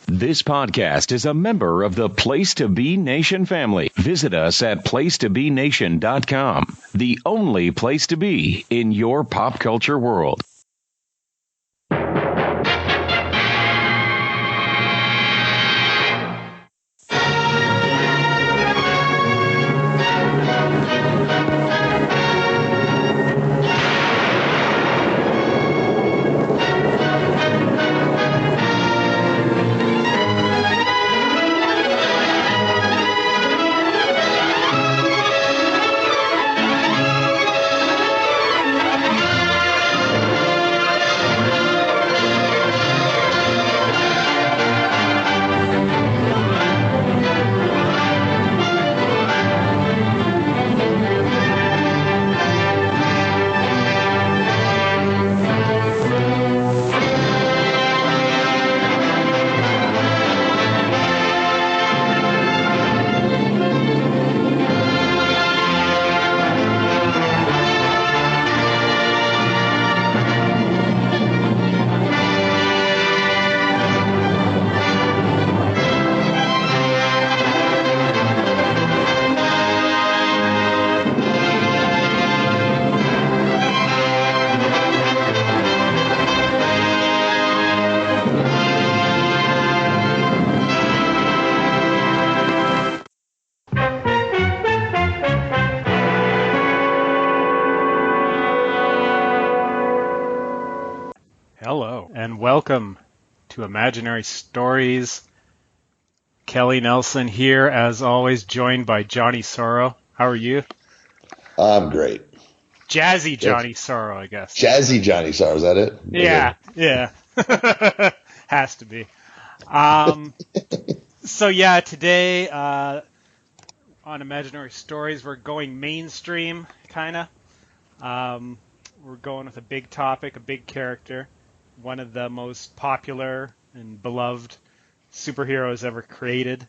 This podcast is a member of the Place to Be Nation family. Visit us at placetobenation.com, the only place to be in your pop culture world. Hello, and welcome to Imaginary Stories. Kelly Nelson here, as always, joined by Johnny Sorrow. How are you? I'm great. Jazzy Johnny Sorrow, I guess. Jazzy Johnny Sorrow, is that it? Yeah. Has to be. Today on Imaginary Stories, we're going mainstream, kind of. We're going with a big topic, a big character. One of the most popular and beloved superheroes ever created,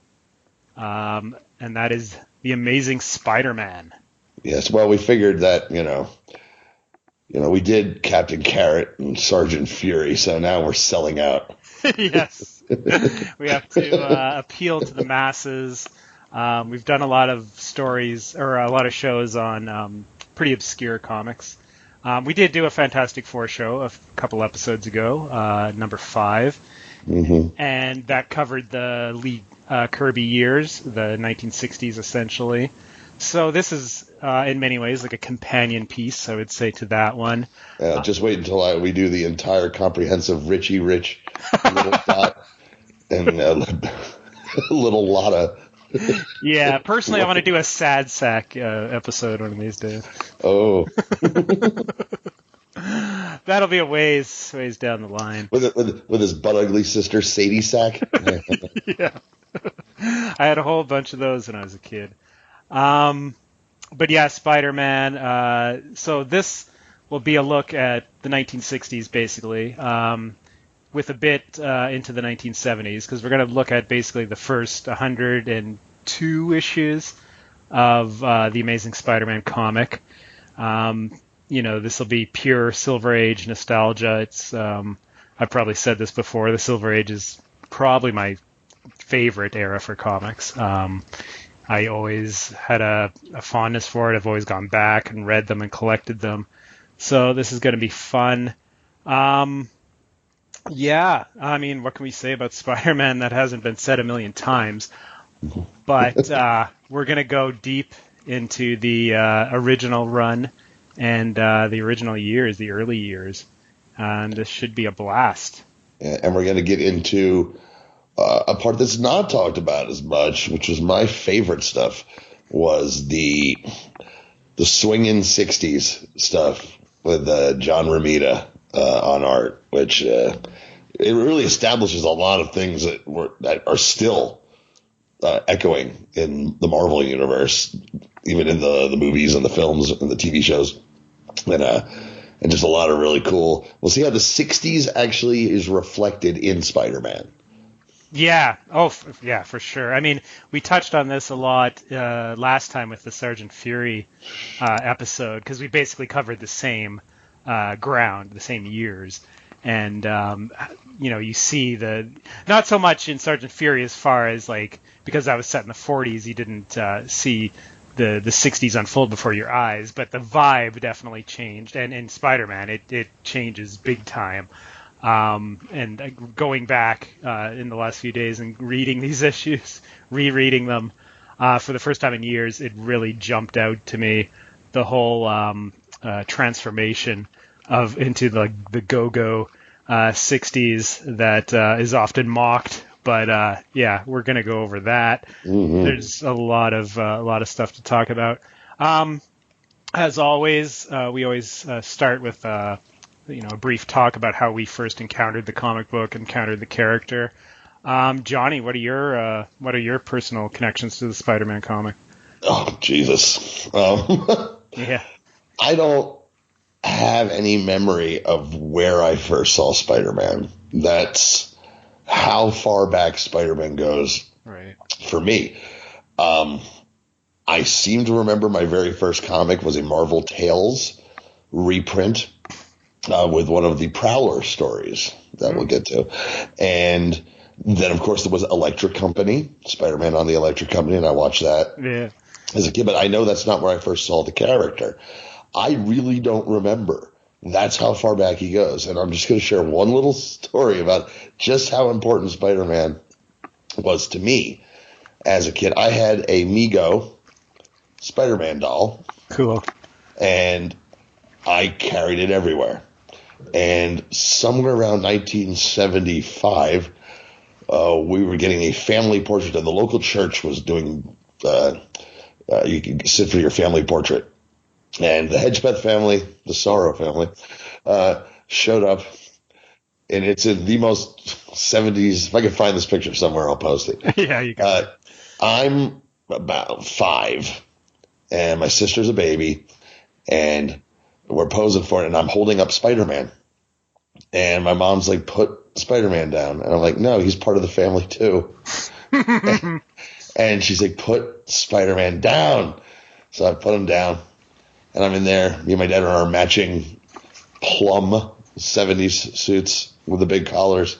and that is the Amazing Spider-Man. Yes, well, we figured that, we did Captain Carrot and Sergeant Fury, so now we're selling out. Yes. We have to appeal to the masses. We've done a lot of stories, or a lot of shows on pretty obscure comics. We did do a Fantastic Four show a couple episodes ago, number 5, and that covered the Lee Kirby years, the 1960s essentially. So this is, in many ways, like a companion piece, I would say, to that one. Just wait until we do the entire comprehensive Richie Rich little dot and little Lotta. Yeah, personally, I want to do a sad sack episode one of these days. Oh. That'll be a ways down the line. With his butt ugly sister, Sadie Sack. Yeah. I had a whole bunch of those when I was a kid. But yeah, Spider-Man. So this will be a look at the 1960s, basically, with a bit into the 1970s, because we're going to look at basically the first 102 issues of the Amazing Spider-Man comic. This will be pure Silver Age nostalgia. It's I've probably said this before. The Silver Age is probably my favorite era for comics. I always had a fondness for it. I've always gone back and read them and collected them. So this is going to be fun. Yeah, I mean, what can we say about Spider-Man that hasn't been said a million times? But we're going to go deep into the original run and the original years, the early years. And this should be a blast. And we're going to get into a part that's not talked about as much, which was my favorite stuff, was the swinging 60s stuff with John Romita on art, which it really establishes a lot of things that are still echoing in the Marvel universe, even in the movies and the films and the TV shows, and just a lot of really cool. We'll see how the 60s actually is reflected in Spider-Man. Yeah. Oh, yeah, for sure. I mean, we touched on this a lot last time with the Sergeant Fury episode, because we basically covered the same ground, the same years. and you see not so much in Sergeant Fury as far as like, because that was set in the 40s, you didn't see the 60s unfold before your eyes, but the vibe definitely changed, and in Spider-Man it changes big time. And going back in the last few days and reading these issues, rereading them for the first time in years, it really jumped out to me, the whole transformation into the go-go 60s that is often mocked. But we're gonna go over that. Mm-hmm. There's a lot of stuff to talk about. As always, we always start with a brief talk about how we first encountered the comic book, encountered the character. Johnny, what are your personal connections to the Spider-Man comic? Oh, Jesus. Yeah. I don't have any memory of where I first saw Spider-Man. That's how far back Spider-Man goes, right, for me. I seem to remember my very first comic was a Marvel Tales reprint with one of the Prowler stories that we'll get to. And then, of course, there was Electric Company, Spider-Man on the Electric Company, and I watched that as a kid. But I know that's not where I first saw the character. I really don't remember. That's how far back he goes. And I'm just going to share one little story about just how important Spider-Man was to me as a kid. I had a Mego Spider-Man doll. Cool. And I carried it everywhere. And somewhere around 1975, we were getting a family portrait, and the local church was doing you can sit for your family portrait. And the Hedgepeth family, the Sorrow family, showed up, and it's in the most 70s. If I can find this picture somewhere, I'll post it. Yeah, you got it. I'm about 5, and my sister's a baby, and we're posing for it, and I'm holding up Spider-Man. And my mom's like, put Spider-Man down. And I'm like, no, he's part of the family too. And she's like, put Spider-Man down. So I put him down. And I'm in there. Me and my dad are in our matching plum 70s suits with the big collars.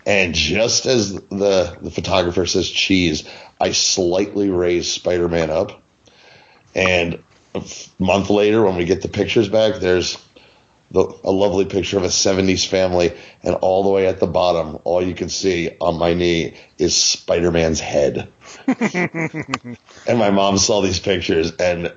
And just as the photographer says cheese, I slightly raise Spider-Man up. And a month later, when we get the pictures back, there's a lovely picture of a 70s family. And all the way at the bottom, all you can see on my knee is Spider-Man's head. And my mom saw these pictures, and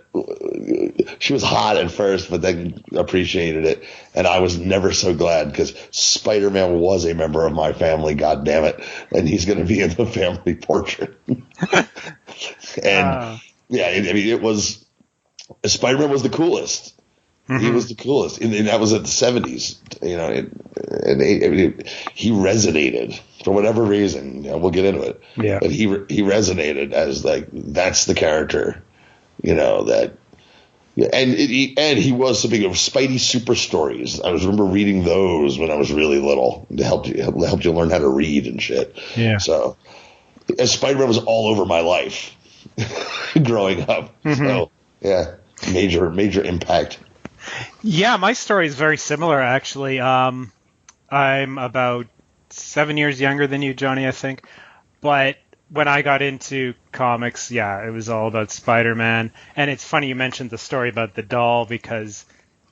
she was hot at first, but then appreciated it. And I was never so glad, because Spider-Man was a member of my family, God damn it, and he's going to be in the family portrait. And it was, Spider-Man was the coolest. Mm-hmm. He was the coolest, and that was at the 70s, and he resonated for whatever reason. We'll get into it. Yeah. But he resonated as like, that's the character, that. And he was something of Spidey super stories. I remember reading those when I was really little. It helped you learn how to read and shit. Yeah. So, and Spider-Man was all over my life growing up. Mm-hmm. So yeah, major impact. Yeah, my story is very similar, actually. I'm about 7 years younger than you, Johnny, I think. But when I got into comics, it was all about Spider-Man. And it's funny you mentioned the story about the doll, because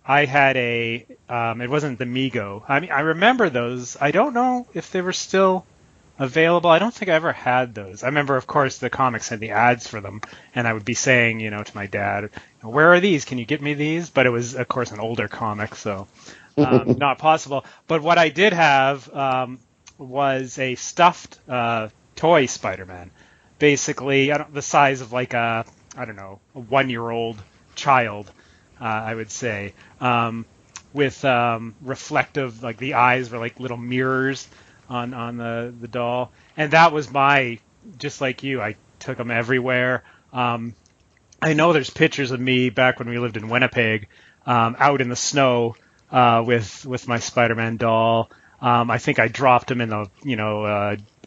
I had it wasn't the Mego. I mean, I remember those. I don't know if they were still available. I don't think I ever had those. I remember, of course, the comics had the ads for them, and I would be saying, to my dad, where are these? Can you get me these? But it was, of course, an older comic, so not possible. But what I did have was a stuffed toy Spider-Man, basically the size of like a 1-year-old child, I would say, with reflective, like the eyes were like little mirrors on the doll. And that was just like you, I took them everywhere. I know there's pictures of me back when we lived in Winnipeg, out in the snow with my Spider-Man doll. I think I dropped him in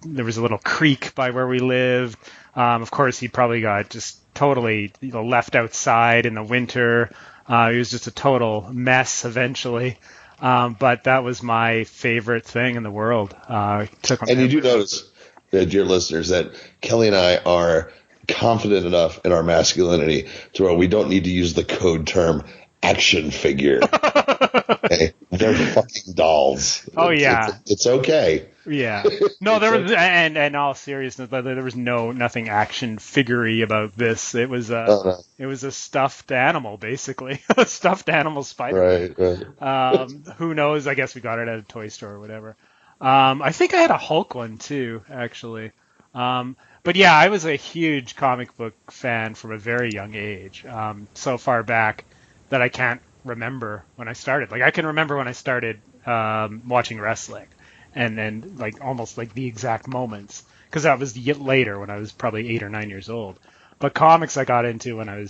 there was a little creek by where we lived. Of course, he probably got just totally left outside in the winter. He was just a total mess eventually. But that was my favorite thing in the world. And you do notice, dear listeners, that Kelly and I are confident enough in our masculinity to where we don't need to use the code term action figure. Okay? They're fucking dolls. Oh, yeah. It's okay. Yeah. No, there was, and in all seriousness, there was nothing action figure-y about this. It was it was a stuffed animal, basically. A stuffed animal spider. Right. Who knows? I guess we got it at a toy store or whatever. I think I had a Hulk one too, actually. But yeah, I was a huge comic book fan from a very young age. So far back that I can't remember when I started. Like I can remember when I started watching wrestling. And like almost like the exact moments, because that was later when I was probably 8 or 9 years old. But comics I got into when I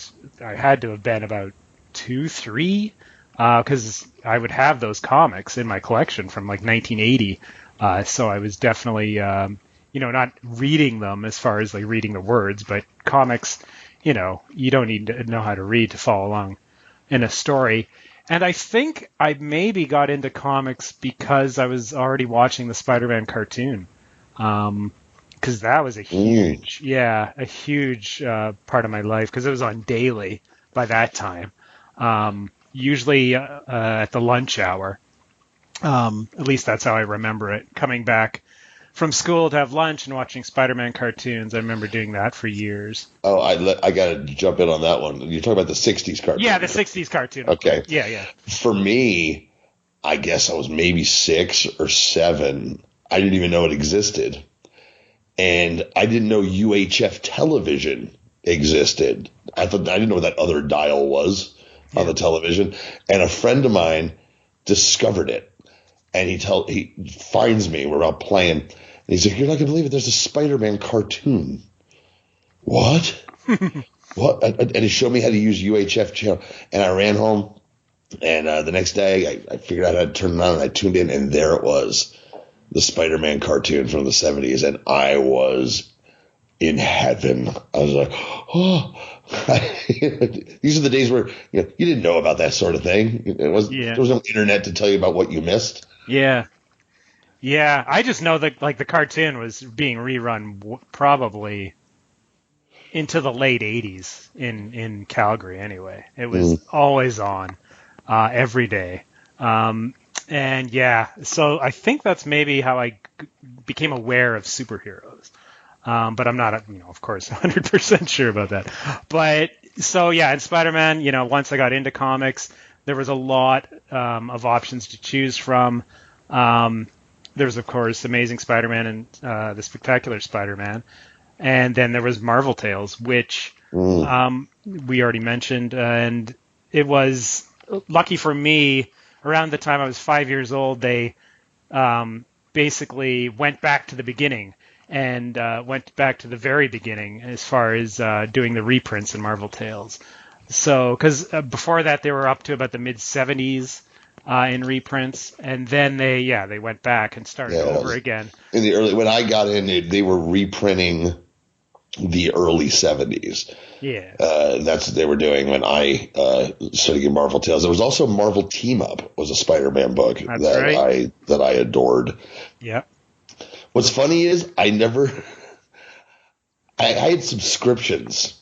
had to have been about 2, 3, because I would have those comics in my collection from like 1980. So I was definitely, not reading them as far as like reading the words, but comics, you don't need to know how to read to follow along in a story. And I think I maybe got into comics because I was already watching the Spider-Man cartoon, because that was a huge part of my life, because it was on daily by that time, usually at the lunch hour. At least that's how I remember it. Coming back from school to have lunch and watching Spider-Man cartoons. I remember doing that for years. Oh, I got to jump in on that one. You're talking about the 60s cartoon. Yeah, the 60s cartoon. Okay. Yeah. For me, I guess I was maybe 6 or 7. I didn't even know it existed. And I didn't know UHF television existed. I didn't know what that other dial was on the television. And a friend of mine discovered it. And he finds me. We're out playing. And he's like, "You're not going to believe it. There's a Spider-Man cartoon." What? What? And he showed me how to use UHF channel. And I ran home. And the next day, I figured out how to turn it on. And I tuned in. And there it was, the Spider-Man cartoon from the 70s. And I was in heaven. I was like, oh. These are the days where you didn't know about that sort of thing. There was no internet to tell you about what you missed. Yeah. I just know that like the cartoon was being rerun probably into the late 80s in Calgary. Anyway, it was always on every day. And yeah, so I think that's maybe how I became aware of superheroes. But I'm not, of course, 100% sure about that. But so yeah, in Spider-Man, once I got into comics, there was a lot of options to choose from. There was, of course, Amazing Spider-Man and the Spectacular Spider-Man. And then there was Marvel Tales, which we already mentioned. And it was lucky for me, around the time I was 5 years old, they basically went back to the beginning. And went back to the very beginning as far as doing the reprints in Marvel Tales. So, because before that they were up to about the mid-70s in reprints, and then they went back and started over again. In the early, when I got in, they were reprinting the early 70s. Yeah. That's what they were doing when I started getting Marvel Tales. There was also Marvel Team Up, was a Spider-Man book that I adored. Yep. What's funny is I had subscriptions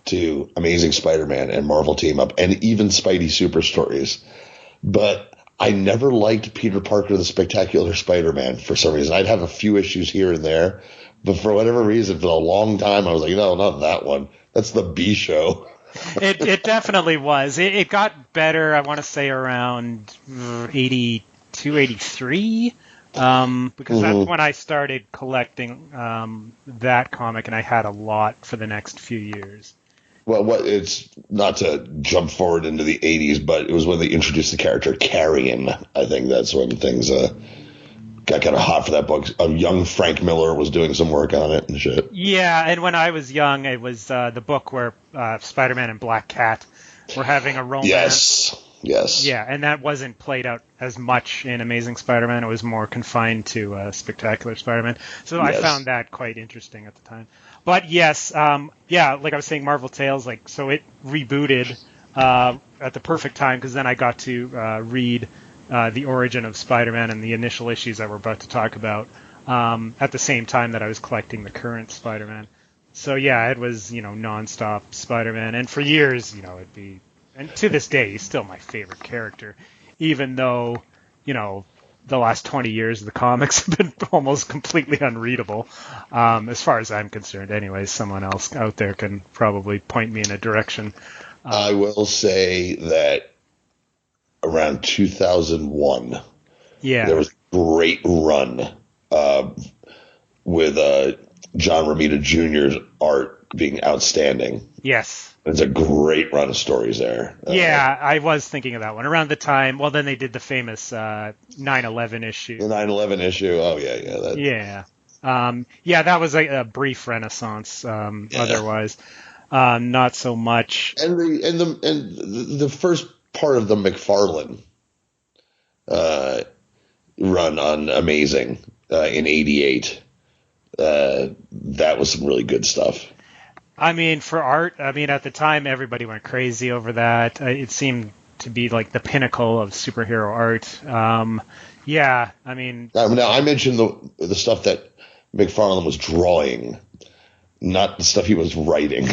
to Amazing Spider-Man and Marvel Team Up and even Spidey Super Stories, but I never liked Peter Parker, the Spectacular Spider-Man for some reason. I'd have a few issues here and there, but for whatever reason, for a long time, I was like, no, not that one. That's the B show. It definitely was. It got better, I want to say, around 82, 83. Because that's when I started collecting that comic, and I had a lot for the next few years. Well, it's not to jump forward into the 80s, but it was when they introduced the character Carrion. I think that's when things got kind of hot for that book. Young Frank Miller was doing some work on it and shit. Yeah, and when I was young, it was the book where Spider-Man and Black Cat were having a romance. Yes. Yeah, and that wasn't played out as much in Amazing Spider-Man. It was more confined to Spectacular Spider-Man. So I found that quite interesting at the time. But yes, like I was saying, Marvel Tales, so it rebooted at the perfect time, because then I got to read the origin of Spider-Man and the initial issues that we're about to talk about at the same time that I was collecting the current Spider-Man. So yeah, it was, nonstop Spider-Man, and for years, it'd be, and to this day, he's still my favorite character, even though, the last 20 years of the comics have been almost completely unreadable, as far as I'm concerned. Anyways, someone else out there can probably point me in a direction. I will say that around 2001, there was a great run with John Romita Jr.'s art being outstanding. Yes. It's a great run of stories there. Yeah, I was thinking of that one. Around the time, well, then they did the famous 9/11 issue. The 9/11 issue, oh, yeah. Yeah, that was a brief renaissance, otherwise. Not so much. And the first part of the McFarlane run on Amazing in '88, that was some really good stuff. I mean, for art, at the time, everybody went crazy over that. It seemed to be like the pinnacle of superhero art. Now, I mentioned the stuff that McFarlane was drawing, not the stuff he was writing.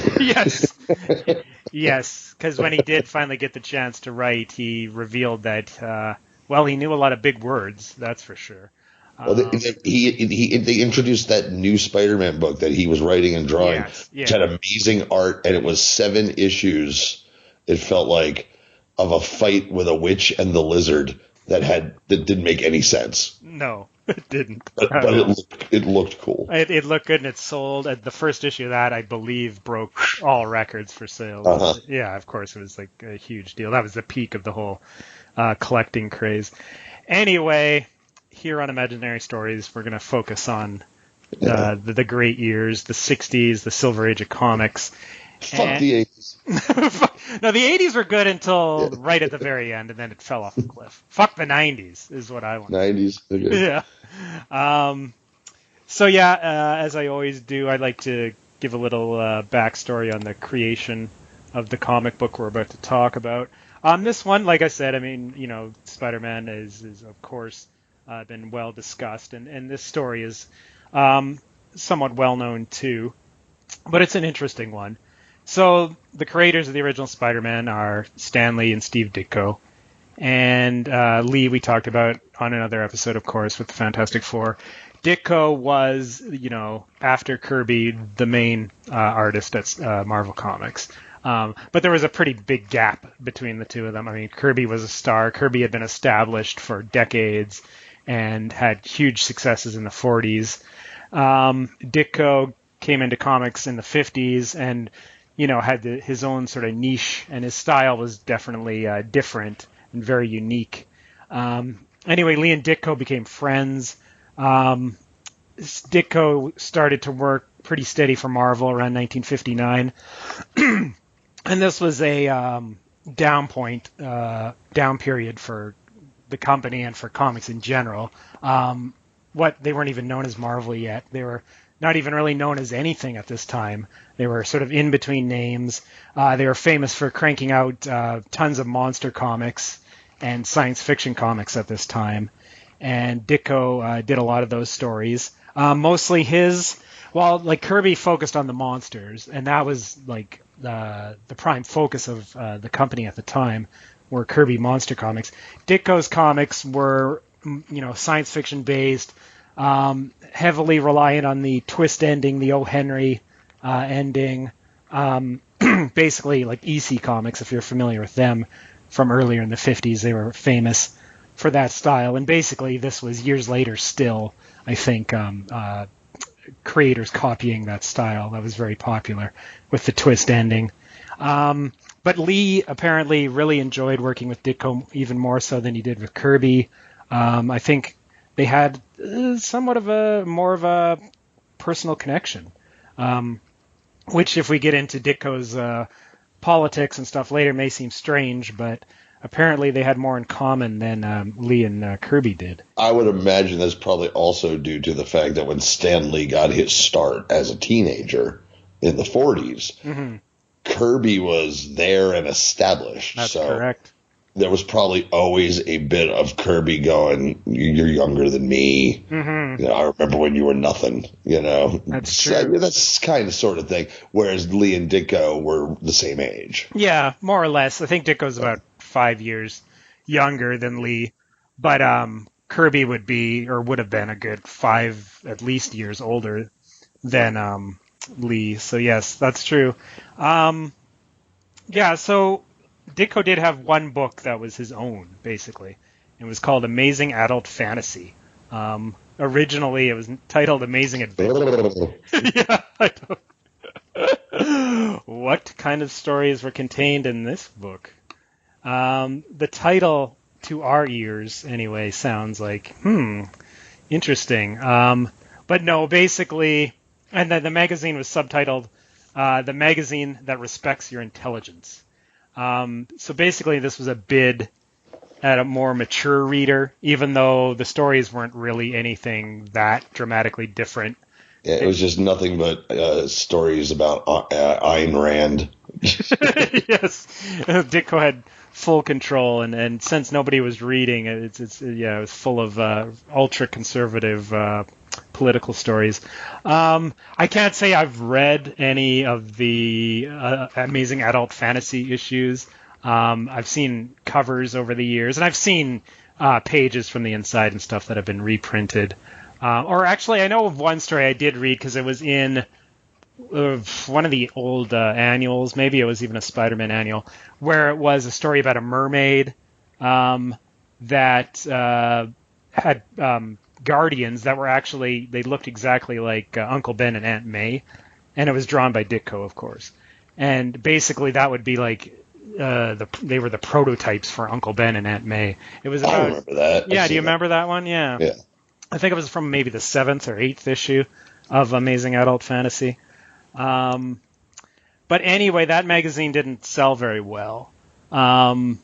Yes, because when he did finally get the chance to write, he revealed that, he knew a lot of big words, that's for sure. Well, they introduced that new Spider-Man book that he was writing and drawing. It had amazing art, and it was 7 issues. It felt like of a fight with a witch and the lizard that didn't make any sense. No, it didn't. But it looked cool. It looked good, and it sold. The first issue of that, I believe, broke all records for sales. Uh-huh. Yeah, of course, it was like a huge deal. That was the peak of the whole collecting craze. Anyway, here on Imaginary Stories, we're going to focus on the great years, the 60s, the Silver Age of comics. Fuck the 80s. No, the 80s were good until right at the very end, and then it fell off a cliff. Fuck the 90s is what I want. 90s. Okay. Yeah. As I always do, I like to give a little backstory on the creation of the comic book we're about to talk about. This one, like I said, Spider-Man is of course been well discussed, and this story is somewhat well known too, but it's an interesting one. So the creators of the original Spider-Man are Stan Lee and Steve Ditko, and Lee we talked about on another episode, of course, with the Fantastic Four. Ditko was, after Kirby, the main artist at Marvel Comics. But there was a pretty big gap between the two of them. Kirby was a star. Kirby had been established for decades and had huge successes in the 40s. Ditko came into comics in the 50s and, had his own sort of niche, and his style was definitely different and very unique. Anyway, Lee and Ditko became friends. Ditko started to work pretty steady for Marvel around 1959. And this was a down period for the company and for comics in general. They weren't even known as Marvel yet. They were not even really known as anything at this time. They were sort of in between names. They were famous for cranking out tons of monster comics and science fiction comics at this time. And Ditko did a lot of those stories. Mostly Kirby focused on the monsters, and that was like the prime focus of the company at the time, were Kirby monster comics. Ditko's comics were, science fiction based, heavily reliant on the twist ending, the O. Henry ending, basically like EC Comics, if you're familiar with them from earlier in the 50s. They were famous for that style, and basically this was years later still, I think, creators copying that style. That was very popular with the twist ending. But Lee apparently really enjoyed working with Ditko even more so than he did with Kirby. I think they had somewhat of more of a personal connection, which if we get into Ditko's politics and stuff later may seem strange, but apparently they had more in common than Lee and Kirby did. I would imagine that's probably also due to the fact that when Stan Lee got his start as a teenager in the 40s, Kirby was there and established. That's correct. there was probably always a bit of Kirby going, "You're younger than me." Mm-hmm. I remember when you were nothing. That's So, true. that's kind of sort of thing. Whereas Lee and Ditko were the same age. Yeah, more or less. I think Ditko's about 5 years younger than Lee, but Kirby would have been a good 5 at least years older than Lee. So yes, that's true. Yeah, so Ditko did have one book that was his own, basically. It was called Amazing Adult Fantasy. Originally, it was titled Amazing Adventure. Yeah, I don't. What kind of stories were contained in this book? The title, to our ears anyway, sounds like, interesting. But no, basically, and the magazine was subtitled The Magazine That Respects Your Intelligence. So basically, this was a bid at a more mature reader, even though the stories weren't really anything that dramatically different. Yeah, it was just nothing but stories about Ayn Rand. Yes, Ditko had full control, and since nobody was reading, it was full of ultra conservative political stories. I can't say I've read any of the Amazing Adult Fantasy issues. I've seen covers over the years, and I've seen pages from the inside and stuff that have been reprinted. Or actually, I know of one story I did read because it was in one of the old annuals. Maybe it was even a Spider-Man annual, where it was a story about a mermaid that had guardians that were actually, they looked exactly like Uncle Ben and Aunt May, and it was drawn by Ditko, of course. And basically, that would be like they were the prototypes for Uncle Ben and Aunt May. It was about, I remember that. Yeah, do you remember that one? Yeah. Yeah. I think it was from maybe the 7th or 8th issue of Amazing Adult Fantasy. But anyway, that magazine didn't sell very well. At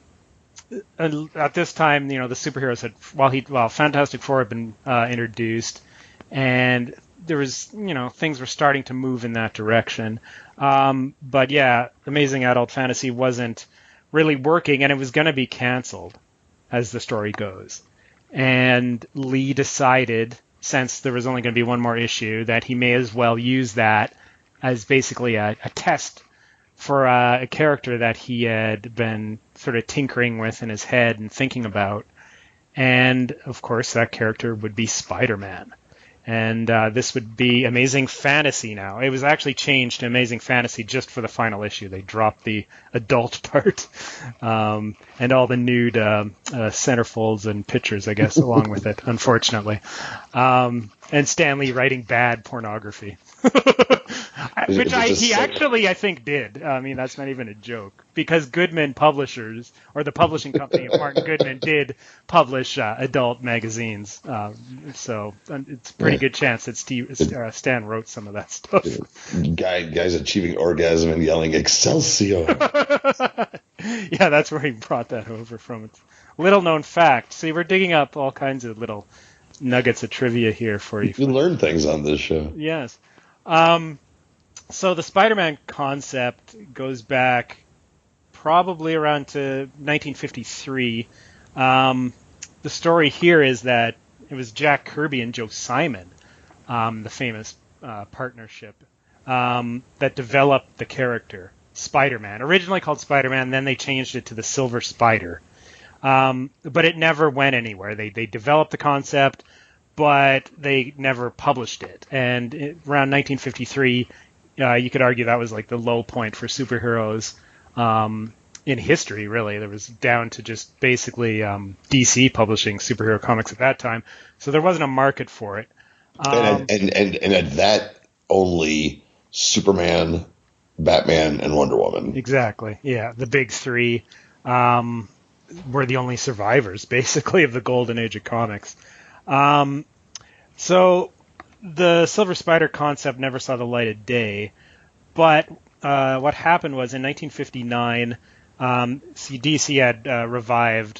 this time, the superheroes had, Fantastic Four had been introduced, and there was, things were starting to move in that direction. But yeah, Amazing Adult Fantasy wasn't really working, and it was going to be canceled, as the story goes. And Lee decided, since there was only going to be one more issue, that he may as well use that as basically a test for a character that he had been sort of tinkering with in his head and thinking about. And, of course, that character would be Spider-Man. And this would be Amazing Fantasy now. It was actually changed to Amazing Fantasy just for the final issue. They dropped the adult part and all the nude centerfolds and pictures, I guess, along with it, unfortunately. And Stan Lee writing bad pornography. Which he actually, I think, did. I mean, that's not even a joke. Because Goodman Publishers, or the publishing company of Martin Goodman, did publish adult magazines. So it's a pretty good chance that Stan wrote some of that stuff. Guys achieving orgasm and yelling, "Excelsior!" Yeah, that's where he brought that over from. It's little known fact. See, we're digging up all kinds of little nuggets of trivia here for you. You learn things on this show. Yes. So the Spider-Man concept goes back probably around to 1953. The story here is that it was Jack Kirby and Joe Simon, the famous partnership, that developed the character Spider-Man. Originally called Spider-Man, then they changed it to the Silver Spider. But it never went anywhere. They developed the concept, but they never published it. And around 1953, you could argue that was like the low point for superheroes in history, really. There was down to just basically DC publishing superhero comics at that time. So there wasn't a market for it. And at that, only Superman, Batman, and Wonder Woman. Exactly, yeah. The big three were the only survivors, basically, of the golden age of comics. So the Silver Spider concept never saw the light of day, but what happened was in 1959, DC had revived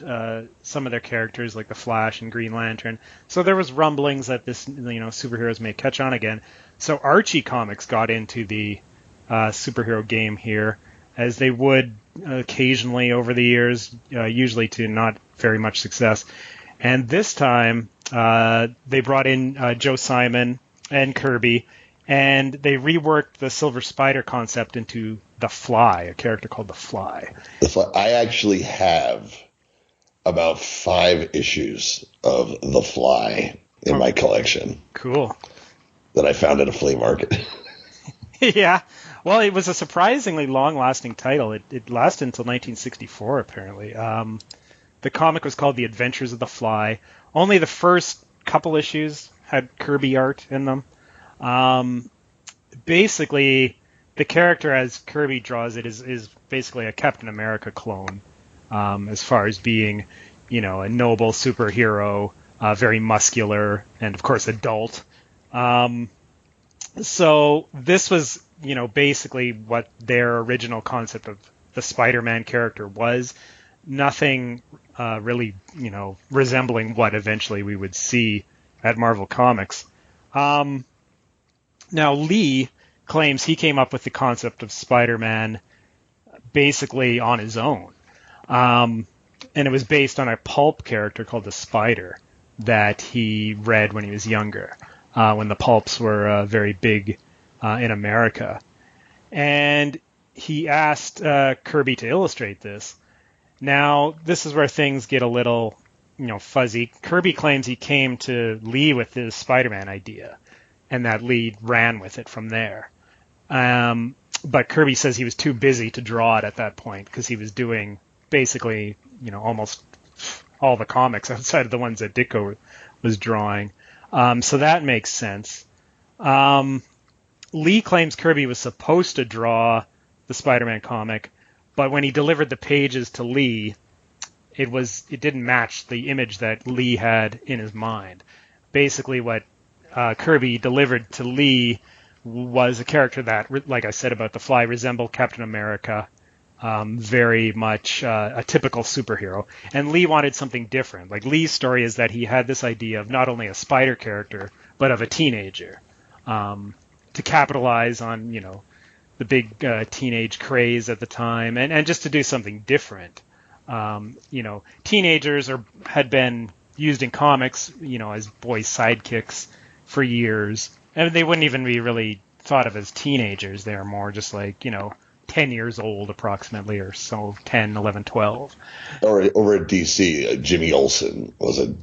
some of their characters like the Flash and Green Lantern. So there was rumblings that this, superheroes may catch on again. So Archie Comics got into the superhero game here, as they would occasionally over the years, usually to not very much success. And this time, they brought in Joe Simon and Kirby, and they reworked the Silver Spider concept into the Fly, a character called the Fly. I actually have about 5 issues of The Fly in my collection. Cool. That I found at a flea market. Yeah. Well, it was a surprisingly long-lasting title. It lasted until 1964, apparently. The comic was called The Adventures of the Fly. Only the first couple issues had Kirby art in them. Basically, the character as Kirby draws it is basically a Captain America clone, as far as being, a noble superhero, very muscular, and of course adult. So this was, basically what their original concept of the Spider-Man character was. Nothing really, resembling what eventually we would see at Marvel Comics. Now, Lee claims he came up with the concept of Spider-Man basically on his own. And it was based on a pulp character called the Spider that he read when he was younger, when the pulps were very big in America. And he asked Kirby to illustrate this. Now, this is where things get a little, fuzzy. Kirby claims he came to Lee with his Spider-Man idea, and that Lee ran with it from there. But Kirby says he was too busy to draw it at that point because he was doing basically, almost all the comics outside of the ones that Ditko was drawing. So that makes sense. Lee claims Kirby was supposed to draw the Spider-Man comic, but when he delivered the pages to Lee, it didn't match the image that Lee had in his mind. Basically, what Kirby delivered to Lee was a character that, like I said about the Fly, resembled Captain America, very much a typical superhero. And Lee wanted something different. Like, Lee's story is that he had this idea of not only a spider character, but of a teenager, to capitalize on, the big teenage craze at the time, and just to do something different. Teenagers had been used in comics, as boys' sidekicks for years. And they wouldn't even be really thought of as teenagers. They are more just like, 10 years old approximately, or so, 10, 11, 12. Or over at DC, Jimmy Olsen was a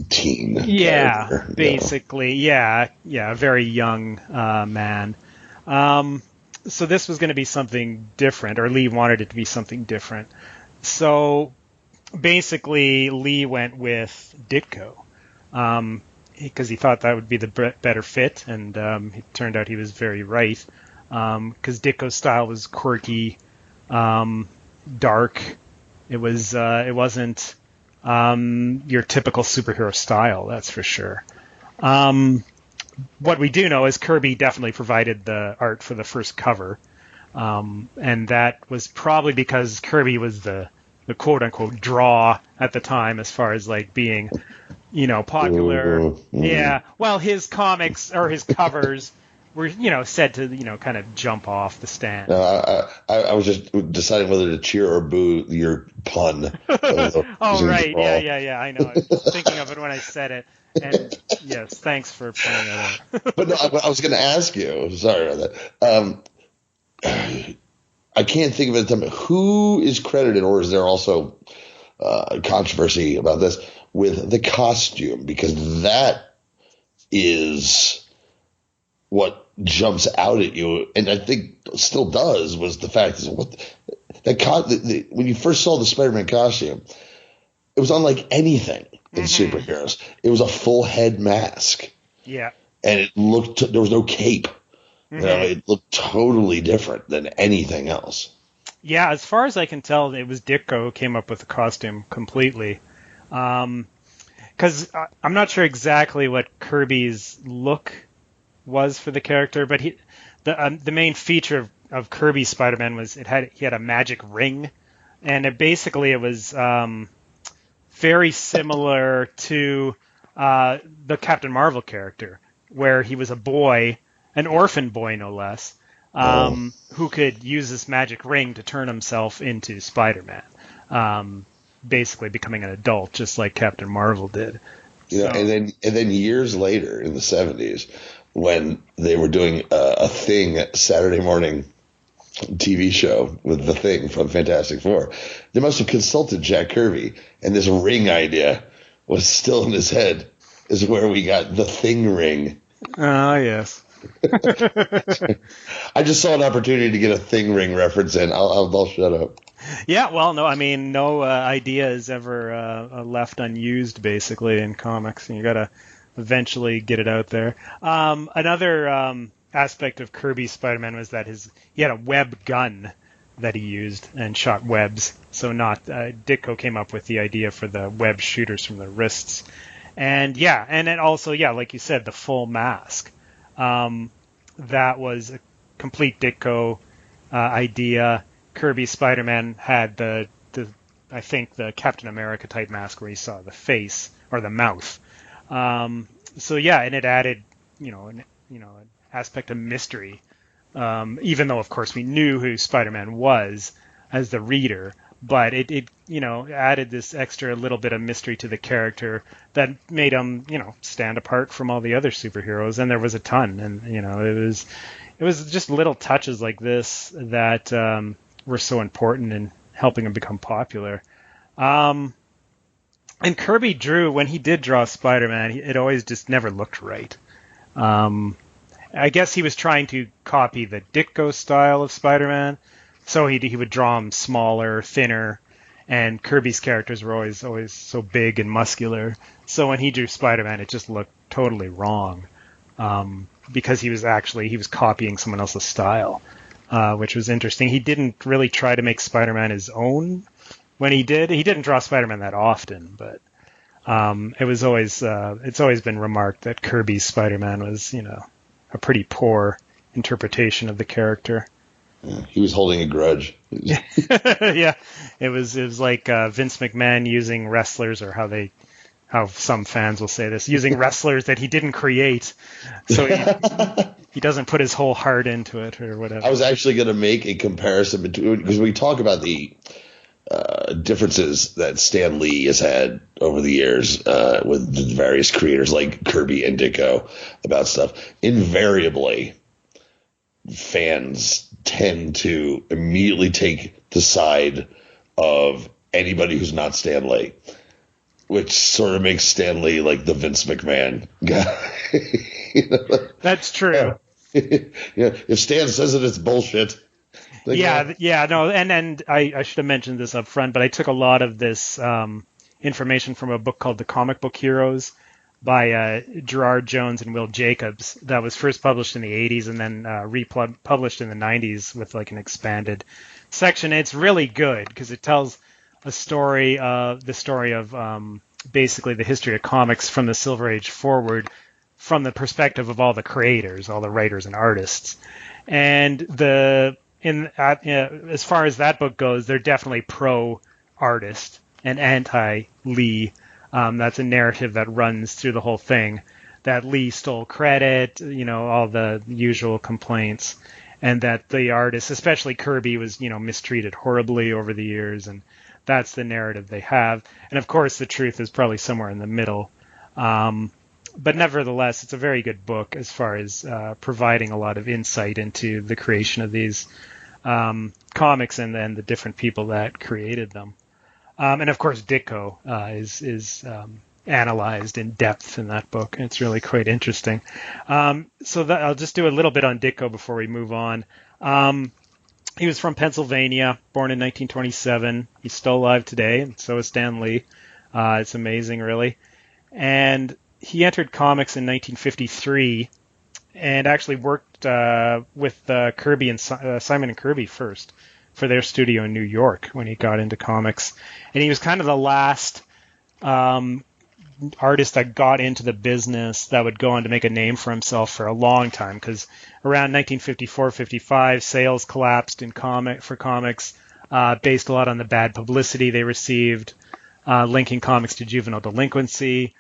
teen. Yeah, character, basically. Yeah, a very young man. So this was going to be something different, or Lee wanted it to be something different. So basically, Lee went with Ditko. Because he thought that would be the better fit, and it turned out he was very right. Because Ditko's style was quirky, dark. It wasn't your typical superhero style, that's for sure. What we do know is Kirby definitely provided the art for the first cover, and that was probably because Kirby was the quote-unquote draw at the time, as far as like being, popular. Mm-hmm. Yeah. Well, his comics or his covers were, said to, kind of jump off the stand. I was just deciding whether to cheer or boo your pun. Oh, right. Yeah. I know. I was thinking of it when I said it. And yes, thanks for pointing that out. But no, I was going to ask you. Sorry about that. I can't think of it at the time. Who is credited, or is there also controversy about this, with the costume? Because that is what jumps out at you, and I think still does, was the fact that when you first saw the Spider-Man costume, it was unlike anything in superheroes. It was a full head mask. Yeah. And it looked, there was no cape. It looked totally different than anything else. Yeah, as far as I can tell, it was Ditko who came up with the costume completely. Because I'm not sure exactly what Kirby's look was for the character, but the main feature of Kirby's Spider-Man was he had a magic ring, and it was very similar to the Captain Marvel character, where he was a boy, an orphan boy no less, who could use this magic ring to turn himself into Spider-Man, basically becoming an adult, just like Captain Marvel did. You know, and then years later in the 70s, when they were doing a Thing Saturday morning TV show with the Thing from Fantastic Four, they must have consulted Jack Kirby, and this ring idea was still in his head, is where we got the Thing ring. Ah, yes. I just saw an opportunity to get a Thing ring reference in. I'll shut up. Yeah, well, no, I mean, no idea is ever left unused, basically, in comics. You got to eventually get it out there. Another aspect of Kirby's Spider-Man was that he had a web gun that he used and shot webs. So Ditko came up with the idea for the web shooters from the wrists. And then also, like you said, the full mask. That was a complete Ditko idea. Kirby Spider-Man had the I think the Captain America type mask where you saw the face or the mouth. And it added an aspect of mystery. Even though of course we knew who Spider-Man was as the reader, but it added this extra little bit of mystery to the character that made him stand apart from all the other superheroes. And there was a ton, and it was just little touches like this that were so important in helping him become popular. And Kirby when he did draw Spider-Man, it always just never looked right. I guess he was trying to copy the Ditko style of Spider-Man, so he would draw him smaller, thinner, and Kirby's characters were always so big and muscular. So when he drew Spider-Man, it just looked totally wrong, because he was copying someone else's style. Which was interesting. He didn't really try to make Spider-Man his own when he did. He didn't draw Spider-Man that often, but it's always been remarked that Kirby's Spider-Man was, a pretty poor interpretation of the character. Yeah, he was holding a grudge. Yeah, it was like Vince McMahon using wrestlers, or how some fans will say this, using wrestlers that he didn't create. So he doesn't put his whole heart into it or whatever. I was actually going to make a comparison between, because we talk about the differences that Stan Lee has had over the years with the various creators like Kirby and Ditko about stuff. Invariably, fans tend to immediately take the side of anybody who's not Stan Lee, which sort of makes Stan Lee like the Vince McMahon guy. That's true. If Stan says it, it's bullshit. And I should have mentioned this up front, but I took a lot of this information from a book called The Comic Book Heroes by Gerard Jones and Will Jacobs that was first published in the 80s and then republished in the 90s with like an expanded section. It's really good because it tells the story of basically the history of comics from the Silver Age forward, from the perspective of all the creators, all the writers and artists. And as far as that book goes, they're definitely pro-artist and anti-Lee. That's a narrative that runs through the whole thing, that Lee stole credit, all the usual complaints, and that the artist, especially Kirby, was, mistreated horribly over the years, and that's the narrative they have. And of course, the truth is probably somewhere in the middle. But nevertheless, it's a very good book as far as providing a lot of insight into the creation of these comics and then the different people that created them. And of course, Ditko is analyzed in depth in that book. It's really quite interesting. I'll just do a little bit on Ditko before we move on. He was from Pennsylvania, born in 1927. He's still alive today, and so is Stan Lee. It's amazing, really. And he entered comics in 1953 and actually worked with Kirby and Simon and Kirby first for their studio in New York when he got into comics. And he was kind of the last artist that got into the business that would go on to make a name for himself for a long time, because around 1954-55, sales collapsed for comics, based a lot on the bad publicity they received, linking comics to juvenile delinquency.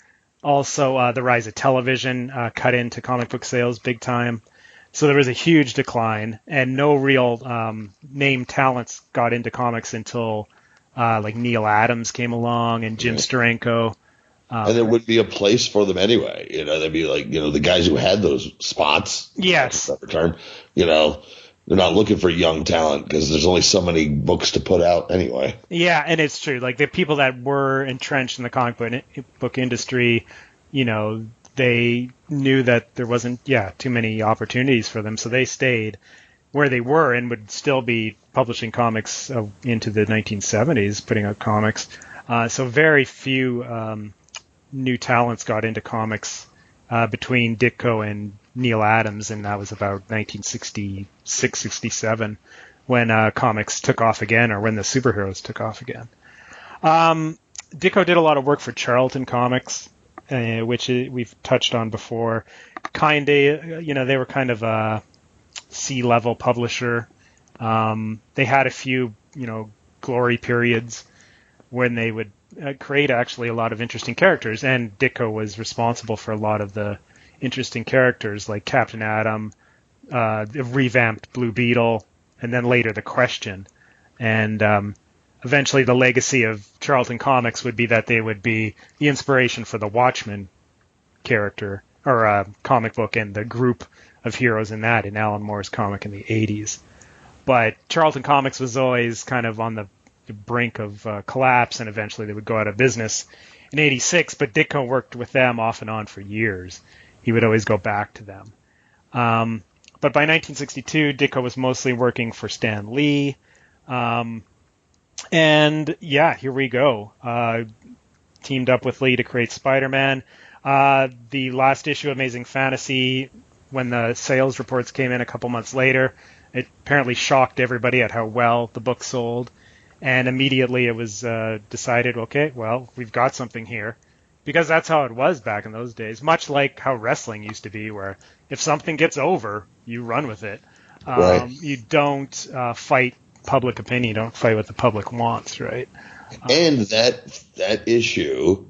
Also, the rise of television cut into comic book sales big time. So there was a huge decline, and no real name talents got into comics until like Neil Adams came along and Jim Steranko. And there would be a place for them anyway. They'd be like, the guys who had those spots. Yes. That's a term. They're not looking for young talent because there's only so many books to put out anyway. Yeah, and it's true. Like the people that were entrenched in the comic book industry, they knew that there wasn't, too many opportunities for them, so they stayed where they were and would still be publishing comics into the 1970s, putting out comics. So very few new talents got into comics between Ditko and Neil Adams, and that was about 1966, 67, when comics took off again, or when the superheroes took off again. Ditko did a lot of work for Charlton Comics, which we've touched on before. They were kind of a C-level publisher. They had a few, glory periods when they would create actually a lot of interesting characters, and Ditko was responsible for a lot of the interesting characters like Captain Atom, the revamped Blue Beetle, and then later the Question. And eventually the legacy of Charlton Comics would be that they would be the inspiration for the Watchmen character, or comic book, and the group of heroes in that, in Alan Moore's comic in the 80s. But Charlton Comics was always kind of on the brink of collapse, and eventually they would go out of business in 86, but Ditko worked with them off and on for years. He would always go back to them. But by 1962, Ditko was mostly working for Stan Lee. And here we go. Teamed up with Lee to create Spider-Man. The last issue of Amazing Fantasy, when the sales reports came in a couple months later, it apparently shocked everybody at how well the book sold. And immediately it was decided, okay, well, we've got something here. Because that's how it was back in those days, much like how wrestling used to be, where if something gets over, you run with it. Right. You don't fight public opinion. You don't fight what the public wants, right? And that issue,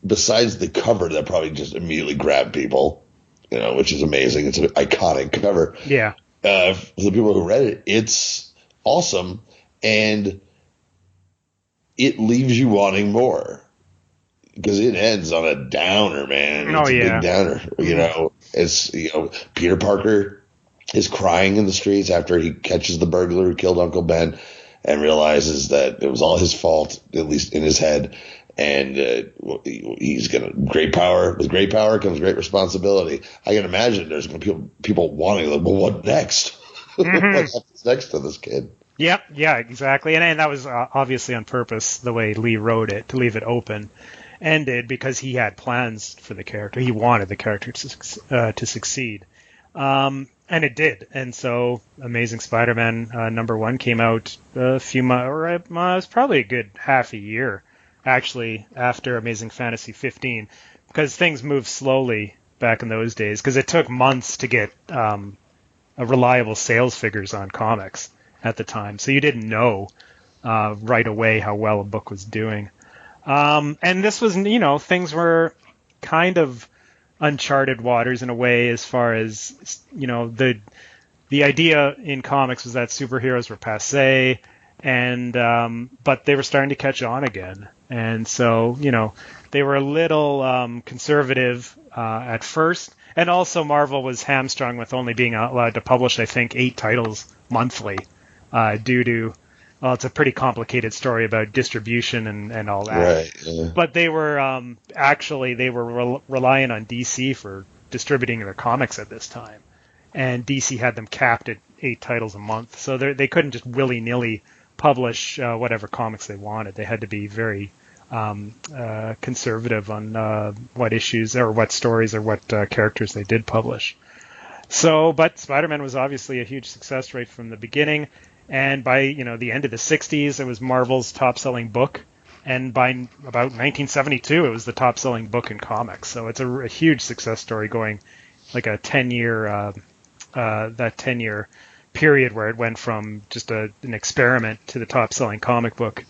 besides the cover that probably just immediately grabbed people, which is amazing. It's an iconic cover. Yeah. For the people who read it, it's awesome, and it leaves you wanting more. Because it ends on a downer, man. It's a big downer. It's Peter Parker is crying in the streets after he catches the burglar who killed Uncle Ben, and realizes that it was all his fault, at least in his head. And he's gonna great power. With great power comes great responsibility. I can imagine there's gonna be people wanting, like, well, what next? Mm-hmm. What happens next to this kid? Yeah, exactly. And that was obviously on purpose, the way Lee wrote it, to leave it open. Ended because he had plans for the character. He wanted the character to succeed. And it did. And so Amazing Spider-Man #1 came out a few months, or it was probably a good half a year, actually, after Amazing Fantasy 15, because things moved slowly back in those days, because it took months to get a reliable sales figures on comics at the time. So you didn't know right away how well a book was doing. And this was, things were kind of uncharted waters in a way, as far as, the idea in comics was that superheroes were passé, and but they were starting to catch on again. And so, they were a little conservative at first, and also Marvel was hamstrung with only being allowed to publish, I think, 8 titles monthly due to, well, it's a pretty complicated story about distribution and all that. Right. Yeah. But they were relying on DC for distributing their comics at this time, and DC had them capped at 8 titles a month, so they couldn't just willy-nilly publish whatever comics they wanted. They had to be very conservative on what issues or what stories or what characters they did publish. So, but Spider-Man was obviously a huge success rate from the beginning. And by the end of the 60s, it was Marvel's top-selling book, and by about 1972, it was the top-selling book in comics. So it's a huge success story, going like a 10-year that 10-year period where it went from just an experiment to the top-selling comic book.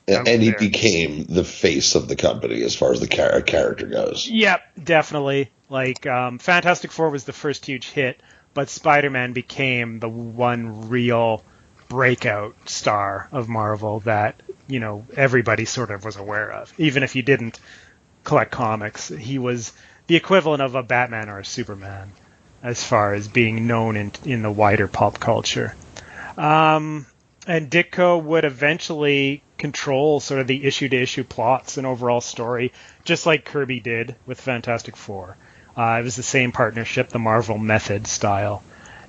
And he became the face of the company as far as the character goes. Yep, definitely. Like Fantastic Four was the first huge hit, but Spider-Man became the one real breakout star of Marvel that, everybody sort of was aware of. Even if you didn't collect comics, he was the equivalent of a Batman or a Superman as far as being known in the wider pop culture. And Ditko would eventually control sort of the issue-to-issue plots and overall story, just like Kirby did with Fantastic Four. It was the same partnership, the Marvel method style.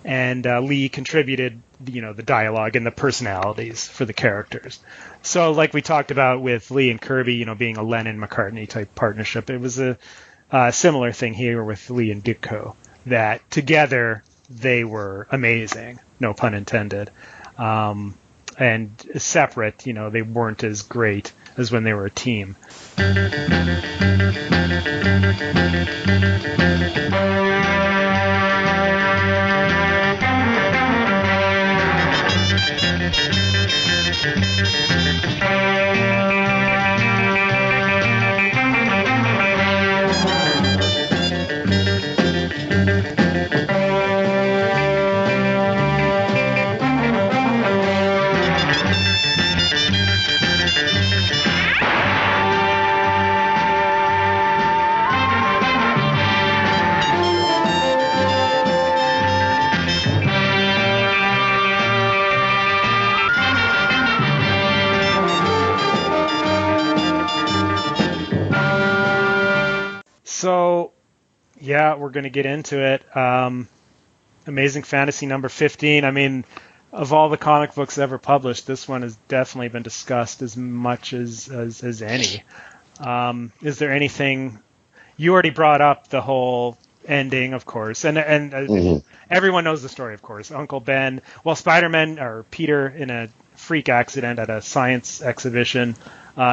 And Lee contributed, the dialogue and the personalities for the characters. So like we talked about with Lee and Kirby, being a Lennon-McCartney type partnership, it was a similar thing here with Lee and Ditko, that together they were amazing, no pun intended. And separate, they weren't as great as when they were a team. So, yeah, we're going to get into it. Amazing Fantasy number 15. I mean, of all the comic books ever published, this one has definitely been discussed as much as any. Is there anything... You already brought up the whole ending, of course, and everyone knows the story, of course. Uncle Ben, Spider-Man, or Peter, in a freak accident at a science exhibition,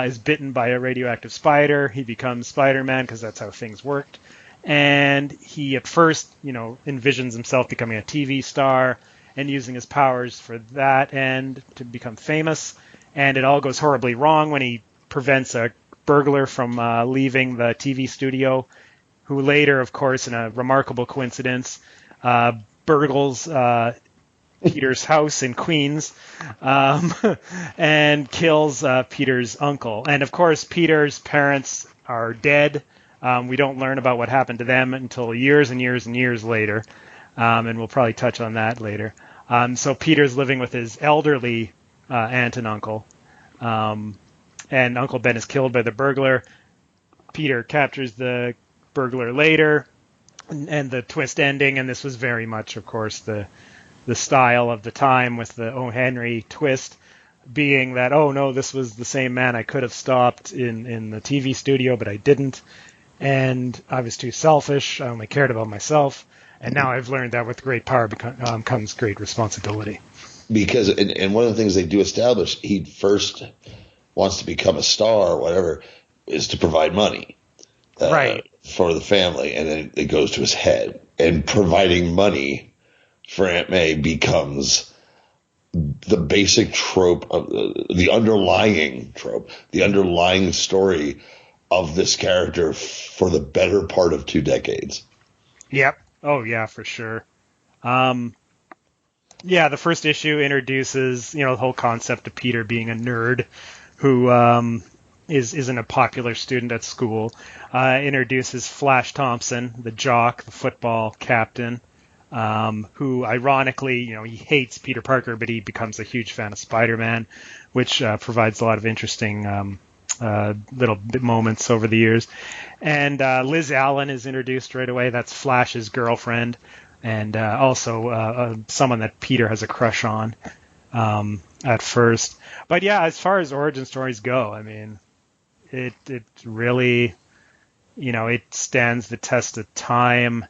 is bitten by a radioactive spider. He becomes Spider-Man because that's how things worked. And he at first, envisions himself becoming a TV star and using his powers for that and to become famous. And it all goes horribly wrong when he prevents a burglar from leaving the TV studio, who later, of course, in a remarkable coincidence, burgles Peter's house in Queens, and kills Peter's uncle. And of course, Peter's parents are dead. We don't learn about what happened to them until years and years and years later, and we'll probably touch on that later. So Peter's living with his elderly aunt and uncle, and Uncle Ben is killed by the burglar. Peter captures the burglar later, and the twist ending, and this was very much, of course, the style of the time, with the O. Henry twist being that, oh no, this was the same man I could have stopped in the TV studio, but I didn't. And I was too selfish. I only cared about myself. And now I've learned that with great power comes great responsibility. Because, and one of the things they do establish, he first wants to become a star or whatever, is to provide money right. for the family. And then it goes to his head. And providing money for Aunt May becomes the basic trope of the underlying trope, the underlying story of this character for the better part of 2 decades. Yep. Oh yeah, for sure. Yeah, the first issue introduces, the whole concept of Peter being a nerd who isn't a popular student at school. Introduces Flash Thompson, the jock, the football captain, who ironically, he hates Peter Parker, but he becomes a huge fan of Spider-Man, which provides a lot of interesting little moments over the years. And Liz Allen is introduced right away. That's Flash's girlfriend, and also someone that Peter has a crush on at first. But yeah, as far as origin stories go, I mean, it really, it stands the test of time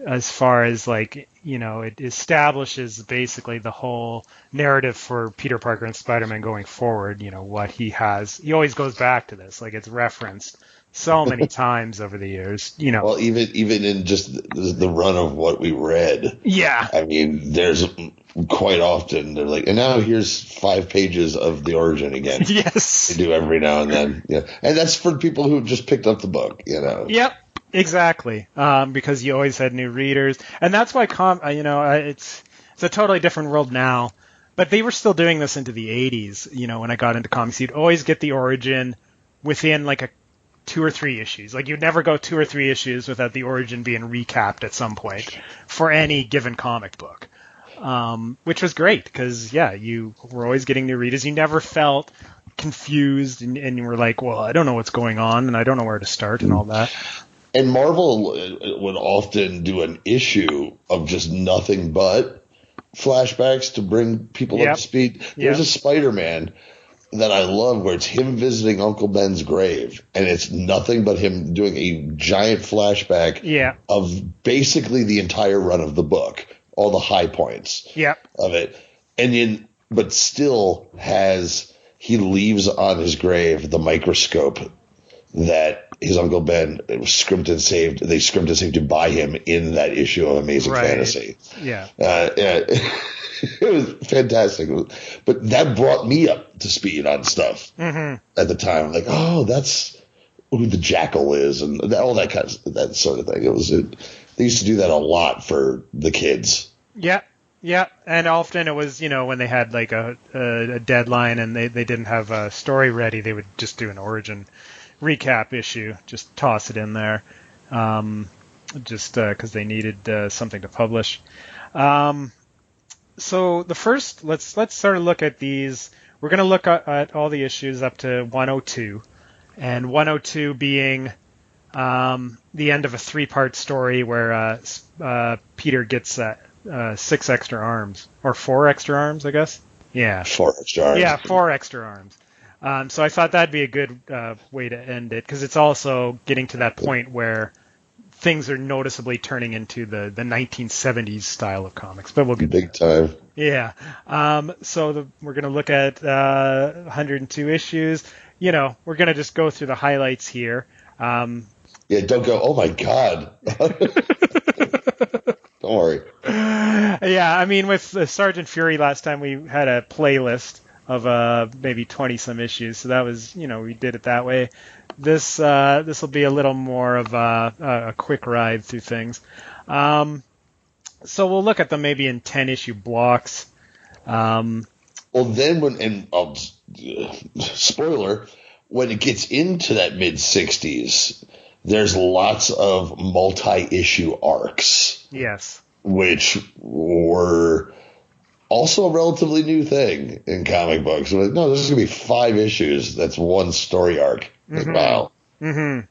as far as it establishes basically the whole narrative for Peter Parker and Spider-Man going forward, what he has. He always goes back to this, it's referenced so many times over the years, Well, even in just the run of what we read. Yeah. I mean, there's quite often they're like, and now here's 5 pages of the origin again. Yes. They do every now and then. Yeah. And that's for people who just picked up the book, Yep. Exactly, because you always had new readers, and that's why it's a totally different world now. But they were still doing this into the 80s. When I got into comics, you'd always get the origin within like a 2 or 3 issues. Like you'd never go 2 or 3 issues without the origin being recapped at some point for any given comic book, which was great because you were always getting new readers. You never felt confused, and you were like, well, I don't know what's going on, and I don't know where to start, and all that. And Marvel would often do an issue of just nothing but flashbacks to bring people up to speed. There's a Spider-Man that I love where it's him visiting Uncle Ben's grave, and it's nothing but him doing a giant flashback of basically the entire run of the book, all the high points of it. But still he leaves on his grave the microscope that his Uncle Ben scrimped and saved. They scrimped and saved to buy him in that issue of Amazing Fantasy. Yeah. It was fantastic. But that brought me up to speed on stuff at the time. Like, oh, that's who the Jackal is, and all that that sort of thing. They used to do that a lot for the kids. Yeah. Yeah, and often it was, when they had like a deadline and they didn't have a story ready, they would just do an origin recap issue, just toss it in there, just because they needed something to publish. So the first, let's sort of look at these. We're going to look at all the issues up to 102, and 102 being the end of a 3-part story where Peter gets 6 extra arms, or 4 extra arms, I guess. Yeah. 4 extra arms. Yeah, 4 extra arms. So I thought that'd be a good way to end it, because it's also getting to that point where things are noticeably turning into the 1970s style of comics. But we'll get big time. Yeah. So we're going to look at 102 issues. We're going to just go through the highlights here. Don't go, oh my God. Don't worry. Yeah, I mean, with Sergeant Fury last time, we had a playlist of maybe 20-some issues, so that was, we did it that way. This will be a little more of a quick ride through things. So we'll look at them maybe in 10-issue blocks. Well, then spoiler, when it gets into that mid-60s, there's lots of multi-issue arcs. Yes. Which were also a relatively new thing in comic books. No, this is going to be 5 issues. That's one story arc. Like, wow. Mm-hmm.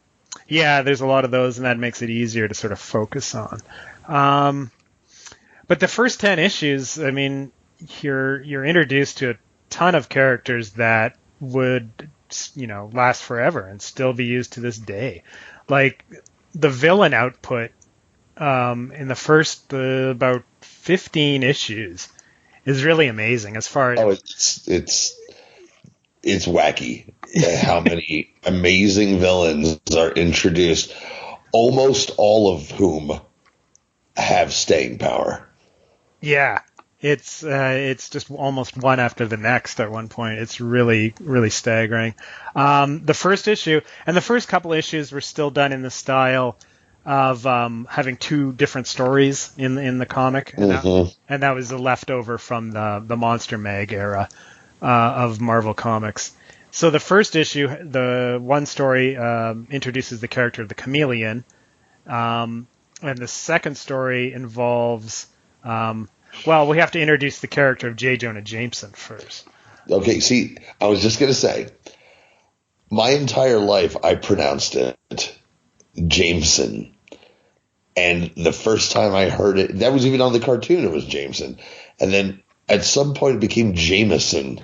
Yeah, there's a lot of those, and that makes it easier to sort of focus on. But the first 10 issues, I mean, you're introduced to a ton of characters that would, last forever and still be used to this day. Like the villain output in the first about 15 issues is really amazing as far as it's wacky how many amazing villains are introduced, almost all of whom have staying power. Yeah, it's just almost one after the next at one point. It's really, really staggering. The first issue and the first couple issues were still done in the style of having 2 different stories in the comic, and, that was the leftover from the Monster Mag era of Marvel Comics. So the first issue, the one story introduces the character of the Chameleon, and the second story involves we have to introduce the character of J. Jonah Jameson first. Okay, see, I was just going to say, my entire life I pronounced it Jameson. And the first time I heard it, that was even on the cartoon, it was Jameson. And then at some point it became Jameson.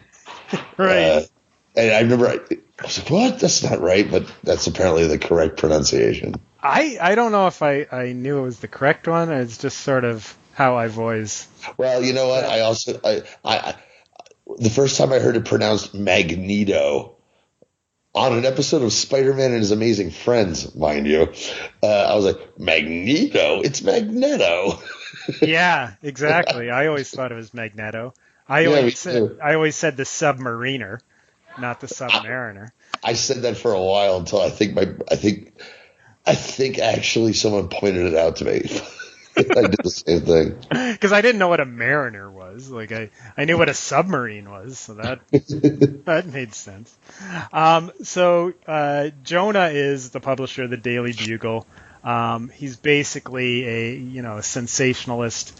Right. And I remember I was like, what? That's not right, but that's apparently the correct pronunciation. I don't know if I knew it was the correct one. It's just sort of how I've always... Well, you know what? I also... I the first time I heard it pronounced Magneto, on an episode of Spider-Man and His Amazing Friends, mind you, I was like, Magneto? It's Magneto. Yeah, exactly. I always thought it was Magneto. I always said the Submariner, not the Submariner. I said that for a while until I think I think actually someone pointed it out to me. I did the same thing. Because I didn't know what a mariner was. Like I knew what a submarine was, so that that made sense. So Jonah is the publisher of the Daily Bugle. He's basically a sensationalist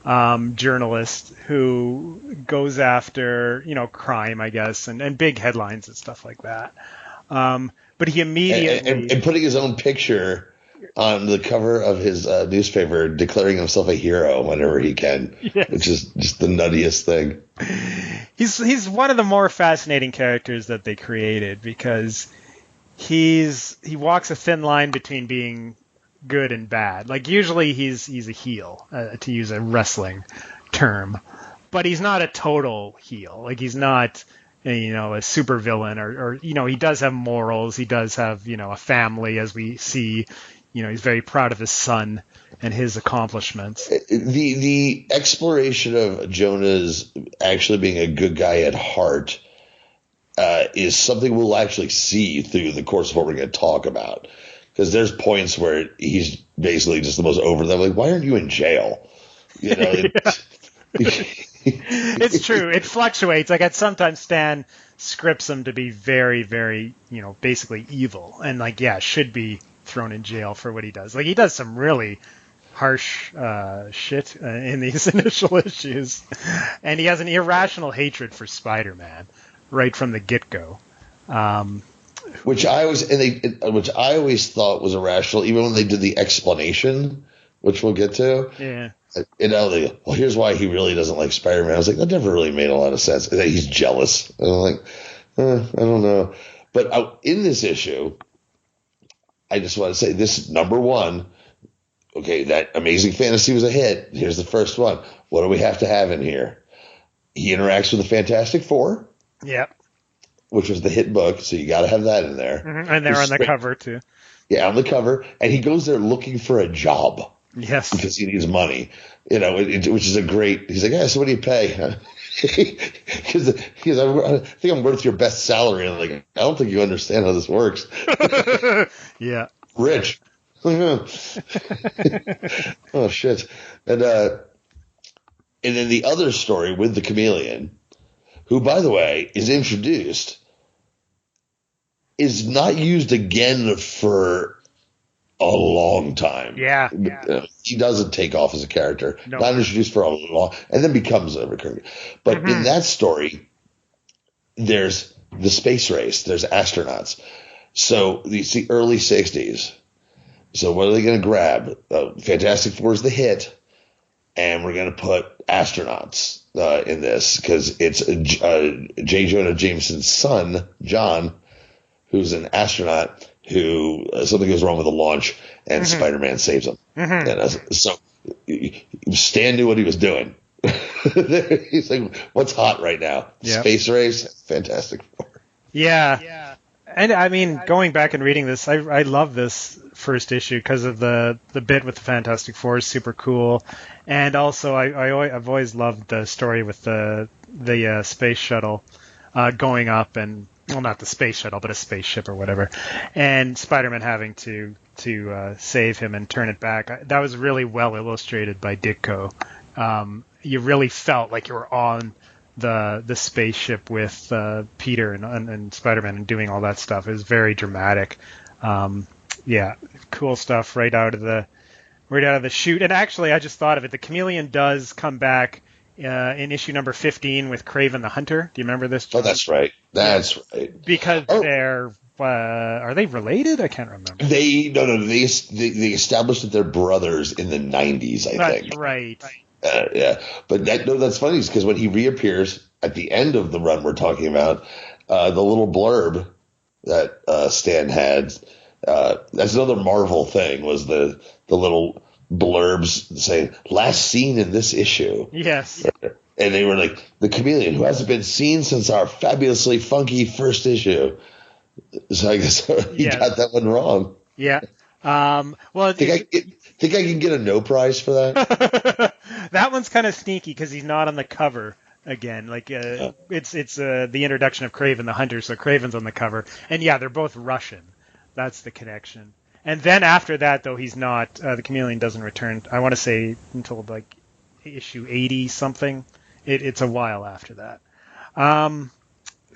journalist who goes after crime, I guess, and big headlines and stuff like that. But he immediately and putting his own picture on the cover of his newspaper, declaring himself a hero whenever he can, yes. Which is just the nuttiest thing. He's one of the more fascinating characters that they created because he walks a thin line between being good and bad. Like usually he's a heel, to use a wrestling term, but he's not a total heel. Like he's not a super villain or he does have morals. He does have a family, as we see. He's very proud of his son and his accomplishments. The exploration of Jonah's actually being a good guy at heart is something we'll actually see through the course of what we're going to talk about. Because there's points where he's basically just the most over them. Like, why aren't you in jail? It's true. It fluctuates. Like sometimes Stan scripts him to be very, very, basically evil, and should be thrown in jail for what he does. Like he does some really harsh shit in these initial issues, and he has an irrational hatred for Spider-Man right from the get-go. Which I always thought was irrational, even when they did the explanation, which we'll get to. Yeah. Well, here's why he really doesn't like Spider-Man. I was like, that never really made a lot of sense. He's jealous. And I'm like, I don't know. But in this issue, I just want to say this number one. Okay, that Amazing Fantasy was a hit. Here's the first one. What do we have to have in here? He interacts with the Fantastic Four. Yep. Which was the hit book, so you got to have that in there. Mm-hmm. And they're on the cover too. Yeah, on the cover, and he goes there looking for a job. Yes, because he needs money. Which is a great. He's like, yeah. So what do you pay? Because I think I'm worth your best salary. And I'm like, I don't think you understand how this works. Yeah, rich. Oh shit! And then the other story with the chameleon, who, by the way, is introduced, is not used again for a long time. Yeah. He doesn't take off as a character. No. Not introduced for a long, and then becomes a recurring. But in that story, there's the space race. There's astronauts. So it's the early 60s. So what are they going to grab? Fantastic Four is the hit, and we're going to put astronauts in this because it's J. Jonah Jameson's son, John, who's an astronaut who something goes wrong with the launch, and Spider-Man saves him. And so Stan knew what he was doing. He's like, what's hot right now? Yep. Space race, Fantastic Four. Yeah. And I mean, going back and reading this, I love this first issue because of the bit with the Fantastic Four is super cool. And also, I've always loved the story with the space shuttle going up and, well, not the space shuttle, but a spaceship or whatever, and Spider-Man having to save him and turn it back. That was really well illustrated by Ditko. You really felt like you were on the spaceship with Peter and Spider-Man and doing all that stuff. It was very dramatic. Cool stuff right out of the chute. And actually, I just thought of it. The Chameleon does come back in issue number 15 with Kraven the Hunter. Do you remember this, John? Oh, that's right. That's right. Because they're are they related? I can't remember. They established that they're brothers in the 90s. I think. That's right. Yeah, but that's funny because when he reappears at the end of the run we're talking about, the little blurb that Stan had, that's another Marvel thing, was the little blurbs saying last seen in this issue. Yes. And they were like, the chameleon who hasn't been seen since our fabulously funky first issue. So I guess he got that one wrong. Yeah. Well, think I can get a no prize for that? That one's kind of sneaky because he's not on the cover again. Like it's the introduction of Kraven the Hunter, so Kraven's on the cover, and yeah, they're both Russian. That's the connection. And then after that, though, he's not. The Chameleon doesn't return. I want to say until like issue 80 something. It's a while after that.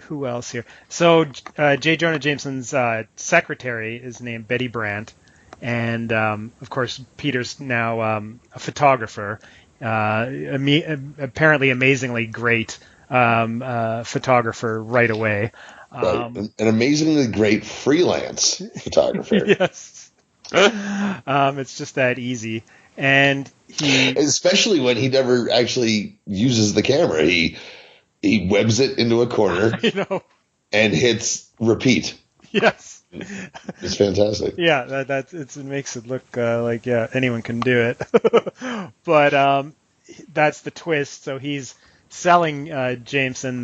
Who else here? So J. Jonah Jameson's secretary is named Betty Brandt, and of course Peter's now a photographer, apparently amazingly great photographer right away. An amazingly great freelance photographer. Yes. It's just that easy. And especially when he never actually uses the camera. He webs it into a corner and hits repeat. Yes. It's fantastic. Yeah, it makes it look like anyone can do it. But that's the twist. So he's selling Jameson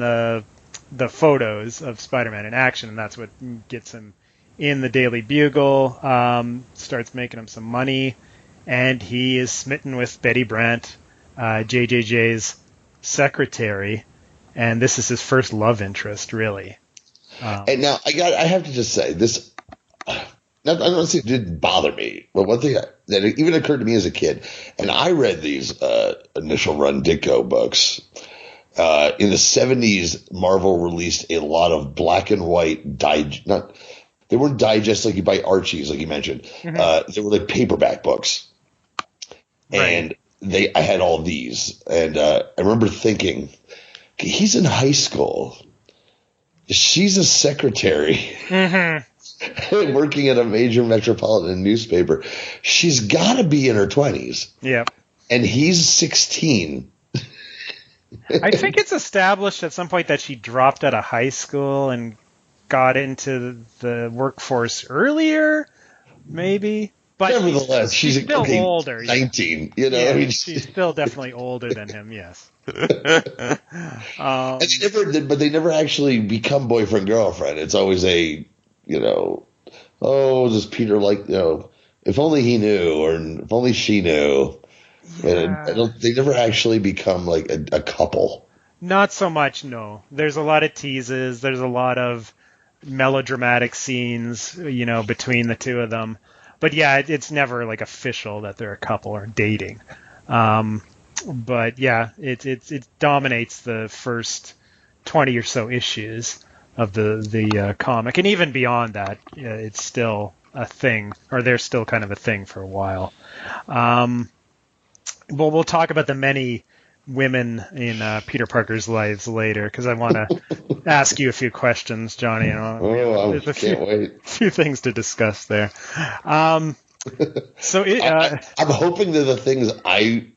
the photos of Spider-Man in action, and that's what gets him in the Daily Bugle, starts making him some money, and he is smitten with Betty Brandt, JJJ's secretary, and this is his first love interest, really. And now I have to just say this. I don't say it didn't bother me, but one thing that even occurred to me as a kid, and I read these initial run Ditko books. In the 70s, Marvel released a lot of black and white they weren't digests like you buy Archie's, like you mentioned. Mm-hmm. They were like paperback books. Right. And I had all these. And I remember thinking, he's in high school. She's a secretary. Mm-hmm. Working at a major metropolitan newspaper. She's got to be in her 20s. Yeah. And he's 16. I think it's established at some point that she dropped out of high school and got into the workforce earlier, maybe. But nevertheless, she's still older. 19, you know. Yeah, I mean, she's still definitely older than him, yes. And they never actually become boyfriend girlfriend. It's always a, does Peter if only he knew, or if only she knew. Yeah. And they never actually become like a couple. Not so much, no. There's a lot of teases. There's a lot of melodramatic scenes, between the two of them. But yeah, it's never like official that they're a couple or dating. But yeah, it dominates the first 20 or so issues of the comic, and even beyond that, it's still a thing, or they're still kind of a thing for a while. Well, we'll talk about the many women in Peter Parker's lives later, because I want to ask you a few questions, Johnny. I can't wait. A few things to discuss there. I'm hoping they're the things I'm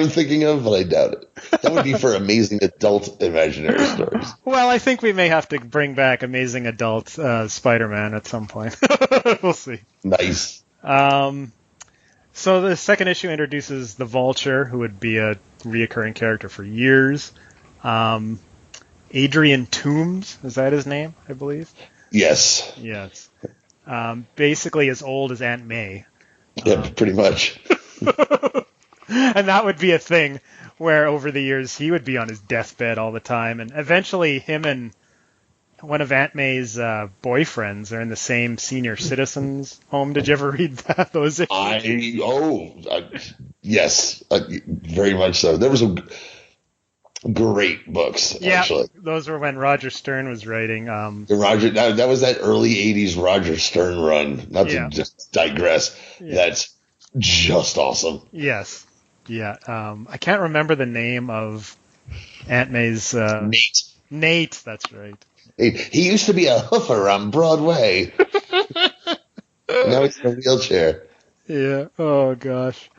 thinking of, but I doubt it. That would be for amazing adult imaginary stories. Well, I think we may have to bring back Amazing Adult Spider-Man at some point. We'll see. Nice. So the second issue introduces the Vulture, who would be a reoccurring character for years. Adrian Toomes, is that his name, I believe? Yes. Yes. Basically as old as Aunt May. Yeah, pretty much. And that would be a thing where over the years he would be on his deathbed all the time, and eventually him and one of Aunt May's boyfriends are in the same senior citizens home. Did you ever read those issues? Yes, very much so. There were some great books, actually. Those were when Roger Stern was writing. That was that early 80s Roger Stern run. Not to just digress. Yeah. That's just awesome. Yes. Yeah. I can't remember the name of Aunt May's... Nate, that's right. He used to be a hoofer on Broadway. Now he's in a wheelchair. Yeah. Oh, gosh.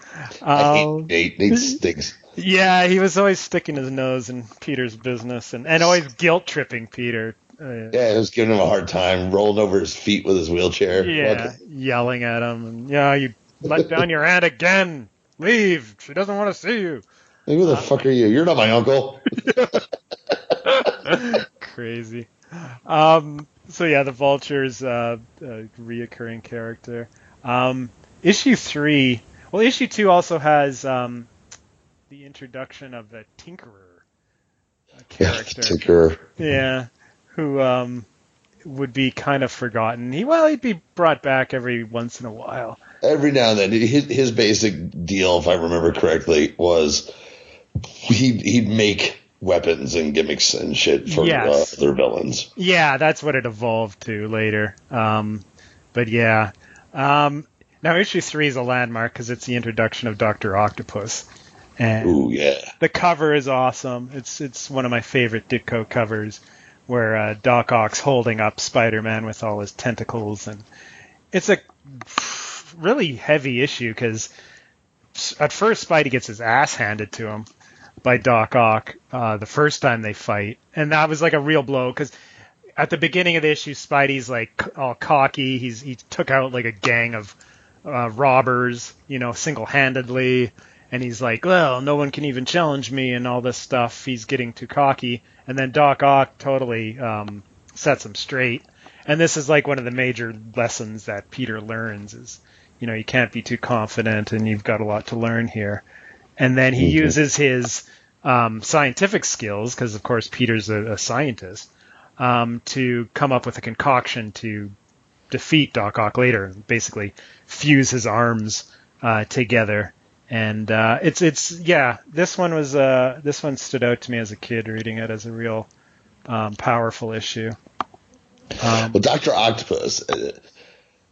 I hate Nate. Nate stinks. Yeah, he was always sticking his nose in Peter's business and always guilt-tripping Peter. Yeah, he was giving him a hard time, rolling over his feet with his wheelchair. Yeah, yelling at him. And, you let down your aunt again. Leave. She doesn't want to see you. Hey, who the fuck are you? You're not my uncle. Crazy. The Vulture's a reoccurring character. Issue 3. Well, issue 2 also has the introduction of the Tinkerer character. Tinkerer. Yeah, who would be kind of forgotten. He'd be brought back every once in a while. Every now and then, his basic deal, if I remember correctly, was he'd make weapons and gimmicks and shit for other villains. Yeah, that's what it evolved to later. But yeah. Now, issue 3 is a landmark because it's the introduction of Dr. Octopus. And ooh, yeah. The cover is awesome. It's one of my favorite Ditko covers, where Doc Ock's holding up Spider-Man with all his tentacles. And it's a really heavy issue because at first Spidey gets his ass handed to him by Doc Ock the first time they fight. And that was like a real blow because at the beginning of the issue, Spidey's like all cocky. He took out like a gang of robbers, single-handedly. And he's like, well, no one can even challenge me and all this stuff. He's getting too cocky. And then Doc Ock totally sets him straight. And this is like one of the major lessons that Peter learns is, you can't be too confident and you've got a lot to learn here. And then he uses his scientific skills, because of course Peter's a scientist, to come up with a concoction to defeat Doc Ock later, basically fuse his arms together. And this one stood out to me as a kid reading it as a real powerful issue. Well, Dr. Octopus,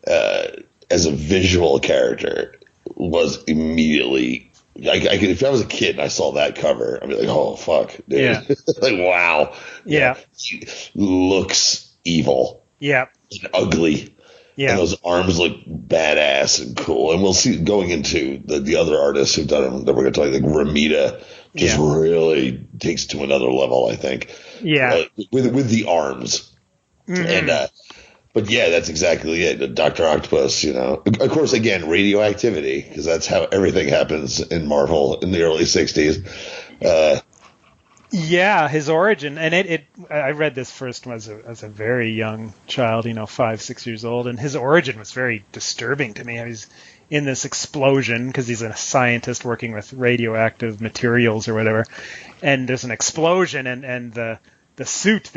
as a visual character, was immediately if I was a kid and I saw that cover, I'd be like, oh fuck, dude. Yeah. Like, wow. Yeah. He looks evil. Yeah. And ugly. Yeah. And those arms look badass and cool. And we'll see going into the other artists who've done them that we're going to talk, like Romita just really takes it to another level, I think. Yeah. With the arms. Mm-hmm. And, but yeah, that's exactly it. Dr. Octopus, Of course, again, radioactivity, because that's how everything happens in Marvel in the early 60s. Yeah, his origin, and I read this first as a very young child, 5, 6 years old, and his origin was very disturbing to me. He's in this explosion because he's a scientist working with radioactive materials or whatever, and there's an explosion, and the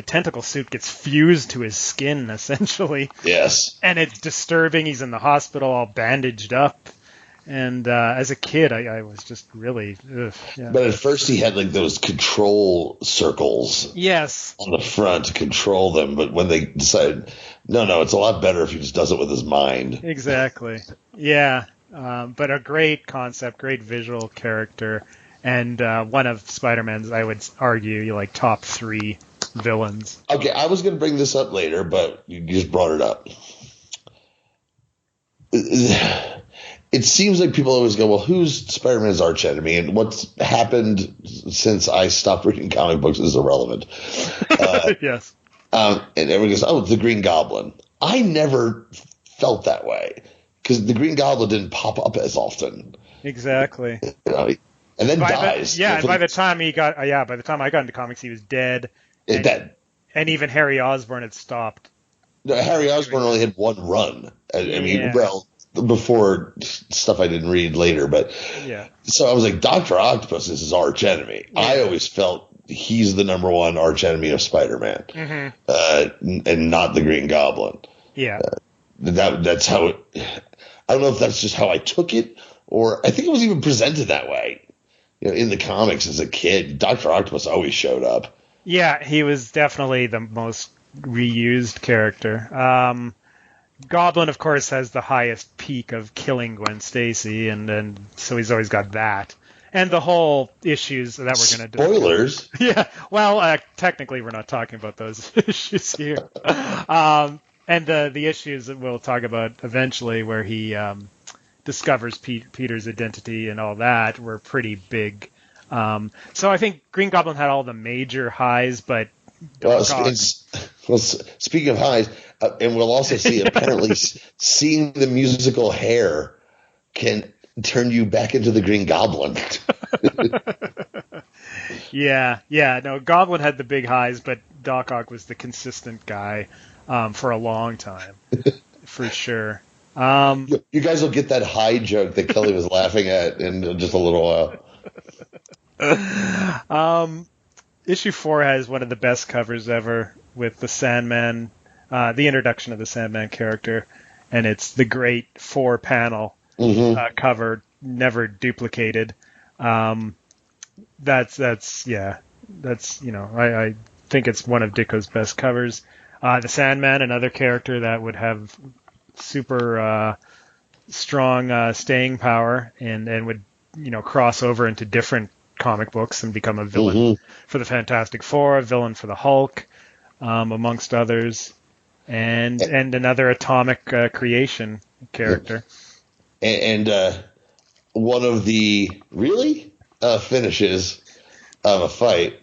tentacle suit gets fused to his skin, essentially. Yes. And it's disturbing. He's in the hospital all bandaged up. And as a kid, I was just really... yeah. But at first he had like those control circles on the front to control them. But when they decided, no, it's a lot better if he just does it with his mind. Exactly. Yeah. But a great concept, great visual character. And one of Spider-Man's, I would argue, top 3 villains. Okay, I was going to bring this up later, but you just brought it up. It seems like people always go, well, who's Spider-Man's arch enemy? And what's happened since I stopped reading comic books is irrelevant. Yes. And everyone goes, oh, it's the Green Goblin. I never felt that way because the Green Goblin didn't pop up as often. Exactly. And then dies. By the time I got into comics, he was dead. And even Harry Osborn had stopped. No, Harry Osborn only had one run. Before stuff I didn't read later, but so I was like, Dr. Octopus is his arch enemy. Yeah. I always felt he's the number one arch enemy of Spider-Man, and not the Green Goblin. Yeah, that's how it. I don't know if that's just how I took it, or I think it was even presented that way. In the comics as a kid, Dr. Octopus always showed up. Yeah, he was definitely the most reused character. Goblin, of course, has the highest peak of killing Gwen Stacy, and so he's always got that. And the whole issues that we're going to do. Spoilers. Yeah, well, technically we're not talking about those issues here. And the issues that we'll talk about eventually where he discovers Peter's identity and all that were pretty big. So I think Green Goblin had all the major highs, but... speaking of highs, and we'll also see apparently seeing the musical Hair can turn you back into the Green Goblin. No, Goblin had the big highs, but Doc Ock was the consistent guy for a long time, for sure. You guys will get that high joke that Kelly was laughing at in just a little while. Issue 4 has one of the best covers ever with the Sandman the introduction of the Sandman character, and it's the great 4-panel cover, never duplicated. That's I think it's one of Ditko's best covers. The Sandman, another character that would have super strong staying power and would cross over into different comic books and become a villain for the Fantastic Four, a villain for the Hulk, amongst others, and another atomic creation character. And one of the finishes of a fight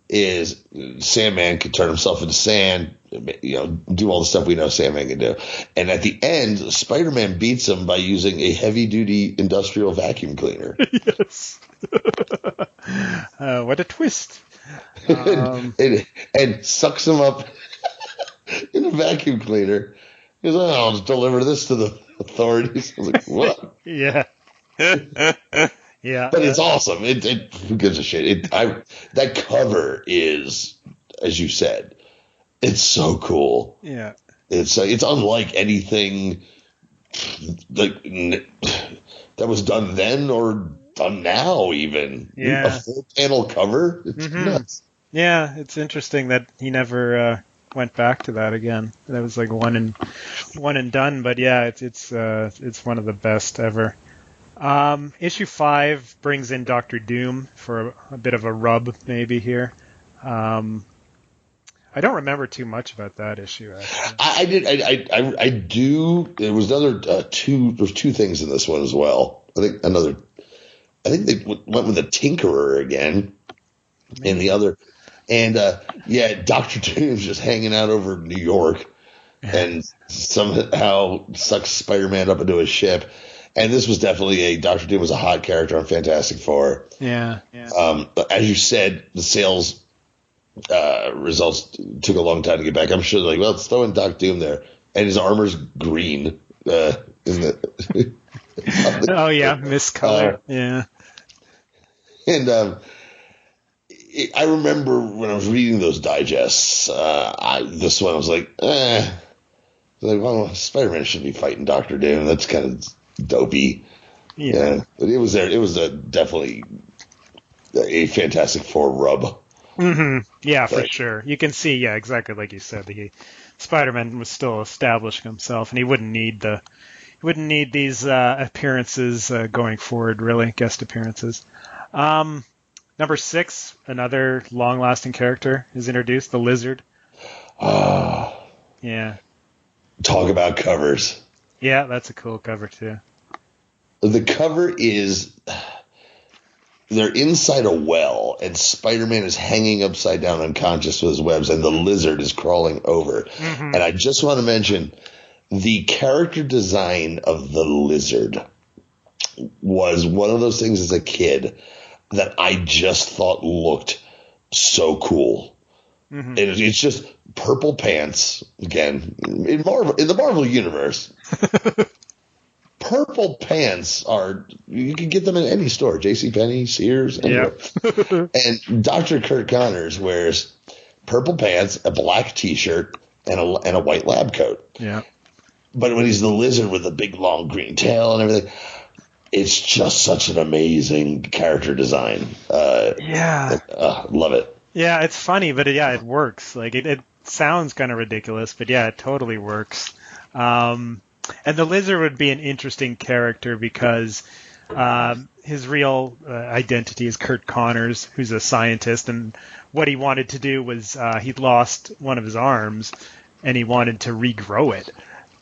is Sandman can turn himself into sand, do all the stuff we know Sandman can do. And at the end, Spider-Man beats him by using a heavy-duty industrial vacuum cleaner. Yes. What a twist. And sucks him up in a vacuum cleaner. He goes, I'll just deliver this to the authorities. I was like, what? Yeah. Yeah. But it's awesome. Who gives a shit? That cover is, as you said, it's so cool. Yeah. It's unlike anything that was done then or done now even. Yeah. A 4-panel cover? It's nuts. Yeah, it's interesting that he never went back to that again. That was like one and done, but yeah, it's one of the best ever. Issue 5 brings in Doctor Doom for a bit of a rub maybe here. I don't remember too much about that issue, actually. I do. There was there's two things in this one as well. I think they went with a Tinkerer again in the other. And, Dr. Doom's just hanging out over New York and somehow sucks Spider-Man up into his ship. And this was definitely Dr. Doom was a hot character on Fantastic Four. Yeah. As you said, the sales results took a long time to get back. I'm sure let's throw in Doc Doom there. And his armor's green. Oh, yeah, miscolor. Yeah. And I remember when I was reading those digests, this one I was like, well, Spider-Man should be fighting Dr. Doom. That's kind of dopey. Yeah. But it was there. It was definitely a Fantastic Four rub. Mm-hmm. Yeah, for sure. You can see, exactly like you said, Spider-Man was still establishing himself, and he wouldn't need these appearances going forward, really, guest appearances. Number 6, another long-lasting character is introduced, the Lizard. Yeah. Talk about covers. Yeah, that's a cool cover, too. The cover is... They're inside a well, and Spider-Man is hanging upside down unconscious with his webs, and the Lizard is crawling over. Mm-hmm. And I just want to mention, the character design of the Lizard was one of those things as a kid that I just thought looked so cool. Mm-hmm. And it's just purple pants, again, in the Marvel Universe. Purple pants you can get them in any store, JCPenney, Sears, anywhere. Yeah. And Dr. Kurt Connors wears purple pants, a black T-shirt, and a white lab coat. Yeah. But when he's the Lizard with the big long green tail and everything, it's just such an amazing character design. Love it. Yeah, it's funny, but it works. Like it sounds kind of ridiculous, but yeah, it totally works. And the Lizard would be an interesting character because his real identity is Kurt Connors, who's a scientist, and what he wanted to do was he'd lost one of his arms, and he wanted to regrow it.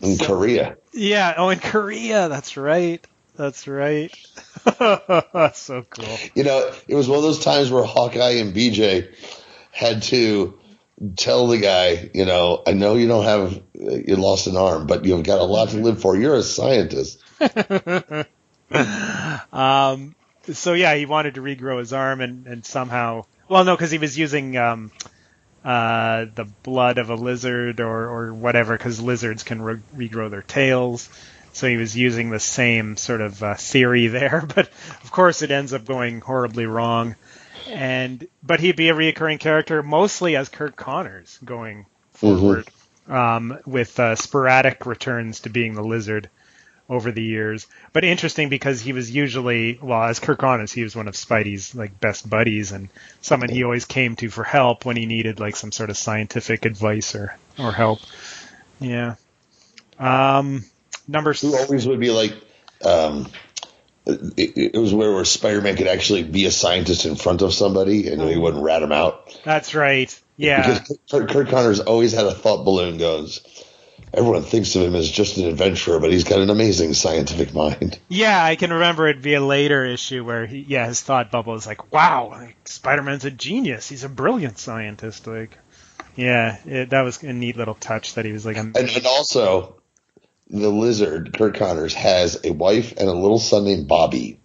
In Korea. Yeah, in Korea, that's right. That's right. So cool. It was one of those times where Hawkeye and BJ had to tell the guy, I know you lost an arm, but you've got a lot to live for. You're a scientist. So yeah, he wanted to regrow his arm and somehow, because he was using the blood of a lizard or whatever, because lizards can regrow their tails. So he was using the same sort of theory there, but of course it ends up going horribly wrong. But he'd be a reoccurring character mostly as Kurt Connors going forward. with sporadic returns to being the Lizard over the years. But interesting because he was usually, well, as Kirk Honest, he was one of Spidey's like best buddies and someone he always came to for help when he needed like some sort of scientific advice or help. Yeah. Who always would be like, it was where Spider-Man could actually be a scientist in front of somebody and he wouldn't rat him out. That's right. Yeah. Because Kurt Connors always had a thought balloon goes, everyone thinks of him as just an adventurer, but he's got an amazing scientific mind. Yeah, I can remember it be a later issue where his thought bubble is like, wow, like, Spider-Man's a genius. He's a brilliant scientist. Like, that was a neat little touch that he was like. And also, the Lizard, Kurt Connors, has a wife and a little son named Bobby.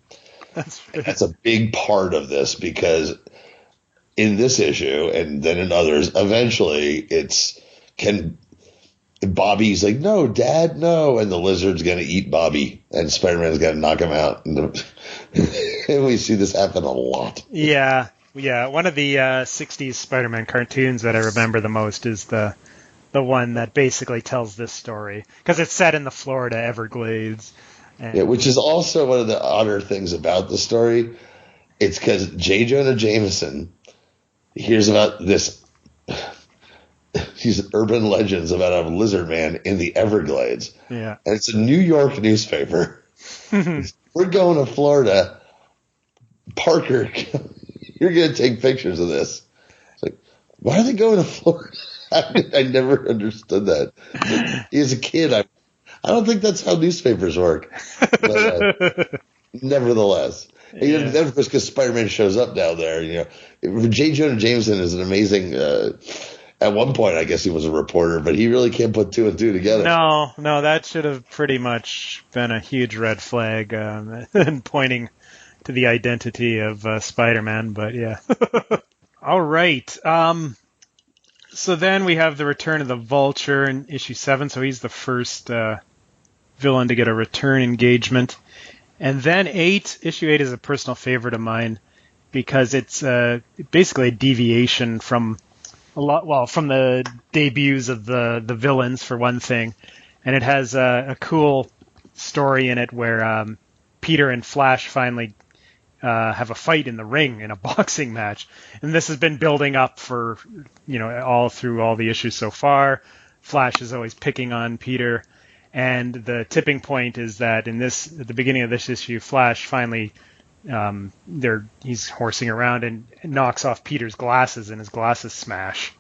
That's a big part of this because in this issue and then in others, eventually Bobby's like, no, Dad, no. And the Lizard's going to eat Bobby and Spider-Man's going to knock him out. And we see this happen a lot. Yeah. One of the 60s Spider-Man cartoons that I remember the most is the one that basically tells this story because it's set in the Florida Everglades. Which is also one of the odder things about the story. It's because J. Jonah Jameson hears about these urban legends about a lizard man in the Everglades. Yeah. And it's a New York newspaper. We're going to Florida. Parker, you're going to take pictures of this. It's like, why are they going to Florida? I never understood that. As a kid, I don't think that's how newspapers work. But, nevertheless. Yeah. Then, of course, because Spider-Man shows up down there. J. Jonah Jameson is an amazing. At one point, I guess he was a reporter, but he really can't put two and two together. No, that should have pretty much been a huge red flag and pointing to the identity of Spider-Man. But yeah. All right. So then we have the return of the Vulture in issue 7. So he's the first villain to get a return engagement. And then issue 8 is a personal favorite of mine because it's basically a deviation from from the debuts of the villains for one thing. And it has a cool story in it where Peter and Flash finally have a fight in the ring in a boxing match. And this has been building up for, all through all the issues so far. Flash is always picking on Peter. And the tipping point is that at the beginning of this issue, Flash finally, he's horsing around and knocks off Peter's glasses and his glasses smash.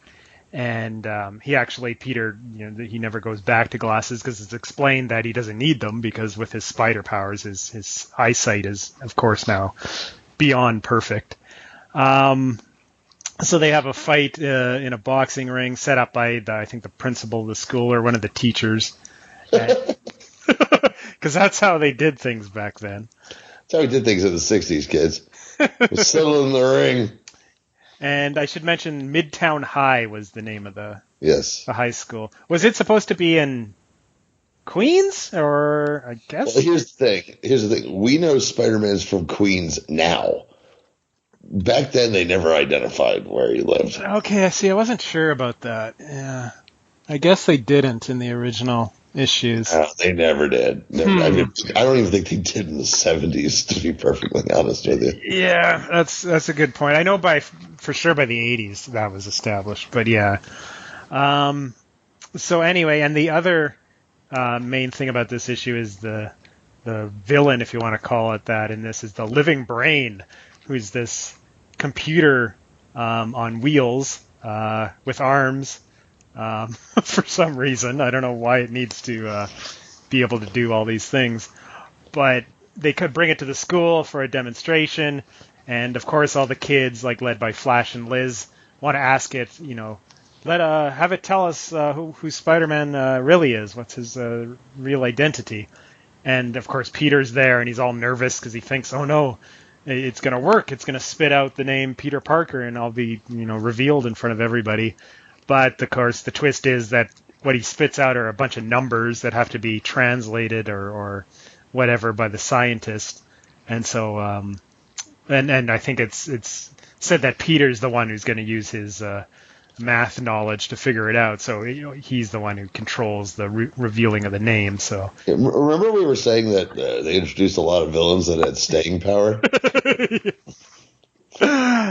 And Peter, he never goes back to glasses because it's explained that he doesn't need them because with his spider powers, his eyesight is, of course, now beyond perfect. So they have a fight in a boxing ring set up by, I think, the principal of the school or one of the teachers. Because that's how they did things back then. That's how we did things in the 60s, kids. Settle in the ring. And I should mention Midtown High was the name of the high school. Was it supposed to be in Queens? Or I guess? Well, here's the thing. We know Spider-Man's from Queens now. Back then, they never identified where he lived. Okay, I wasn't sure about that. Yeah. I guess they didn't in the original issues. No, they never did. I don't even think they did in the 70s, to be perfectly honest with you. Yeah, that's a good point. I know for sure by the 80s that was established, but yeah. So anyway, and the other main thing about this issue is the villain, if you want to call it that, and this is the Living Brain, who's this computer on wheels with arms. For some reason. I don't know why it needs to be able to do all these things. But they could bring it to the school for a demonstration. And, of course, all the kids, like led by Flash and Liz, want to ask it, have it tell us who Spider-Man really is. What's his real identity? And, of course, Peter's there, and he's all nervous because he thinks, oh, no, it's going to work. It's going to spit out the name Peter Parker, and I'll be, revealed in front of everybody. But, of course, the twist is that what he spits out are a bunch of numbers that have to be translated or whatever by the scientist. And so, and I think it's said that Peter's the one who's going to use his math knowledge to figure it out. So he's the one who controls the revealing of the name. So remember we were saying that they introduced a lot of villains that had staying power.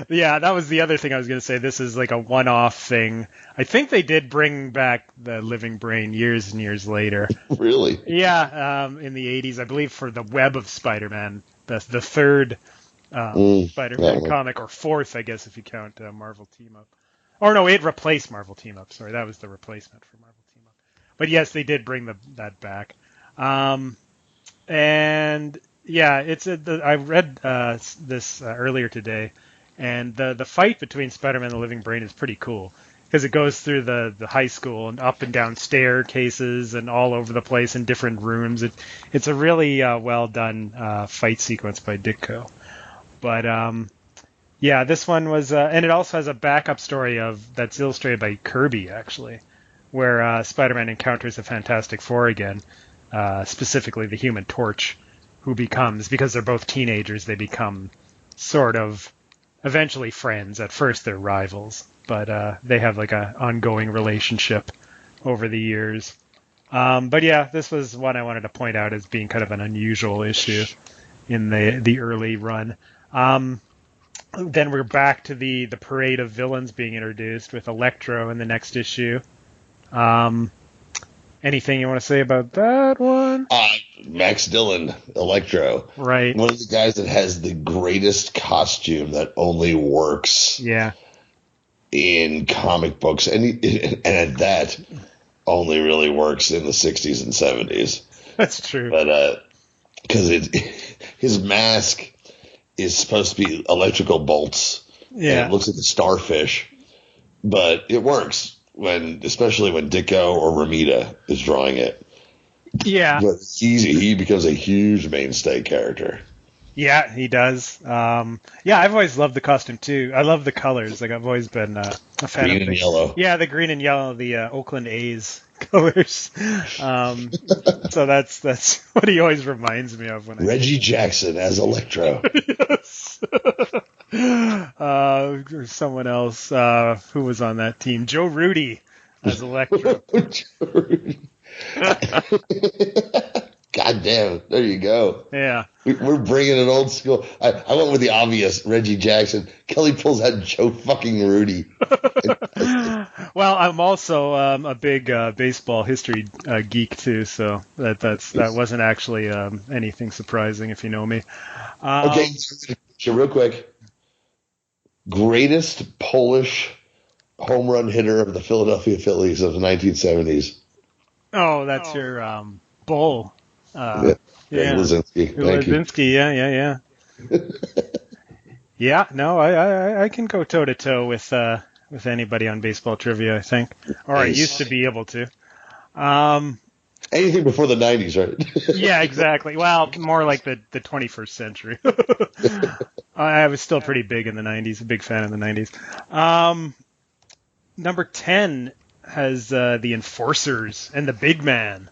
Yeah, that was the other thing I was going to say. This is like a one-off thing. I think they did bring back the Living Brain years and years later. Really? Yeah, in the 80s, I believe, for the Web of Spider-Man, the third Spider-Man comic, or fourth, I guess, if you count Marvel Team Up. Or no, it replaced Marvel Team Up. Sorry, that was the replacement for Marvel Team Up. But yes, they did bring that back. And yeah, I read this earlier today, and the fight between Spider-Man and the Living Brain is pretty cool because it goes through the high school and up and down staircases and all over the place in different rooms. It's a really well done fight sequence by Ditko. But yeah, this one was, and it also has a backup story that's illustrated by Kirby actually, where Spider-Man encounters the Fantastic Four again, specifically the Human Torch, who becomes, because they're both teenagers, they become sort of eventually friends. At first they're rivals, but they have like an ongoing relationship over the years. But yeah, this was one I wanted to point out as being kind of an unusual issue in the early run. Then we're back to the parade of villains being introduced with Electro in the next issue. Anything you want to say about that one? Max Dillon, Electro. Right. One of the guys that has the greatest costume that only works in comic books. And at that, only really works in the 60s and 70s. That's true. But because his mask is supposed to be electrical bolts. Yeah. And it looks like a starfish. But it works. Especially when Ditko or Romita is drawing it. Yeah. But he becomes a huge mainstay character. Yeah, he does. Yeah, I've always loved the costume too. I love the colors. Like I've always been a fan green of and yellow. Yeah, the green and yellow, the Oakland A's colors. So that's what he always reminds me of when Reggie Jackson as Electro. Yes. Or someone else who was on that team. Joe Rudy as Electro. God damn, there you go. Yeah. We're bringing an old school. I went with the obvious, Reggie Jackson. Kelly pulls out Joe fucking Rudy. Well, I'm also a big baseball history geek too, so that wasn't actually anything surprising if you know me. Okay, so real quick. Greatest Polish home run hitter of the Philadelphia Phillies of the 1970s. Oh, that's your Bull. Yeah. Lazinski. Thank Lazinski, yeah. Yeah, no, I can go toe to toe with anybody on baseball trivia, I think, or I used to be able to. Anything before the 90s, right? Yeah, exactly. Well, more like the 21st century. I was still pretty big in the 90s, a big fan in the 90s. Number 10 has the Enforcers and the Big Man.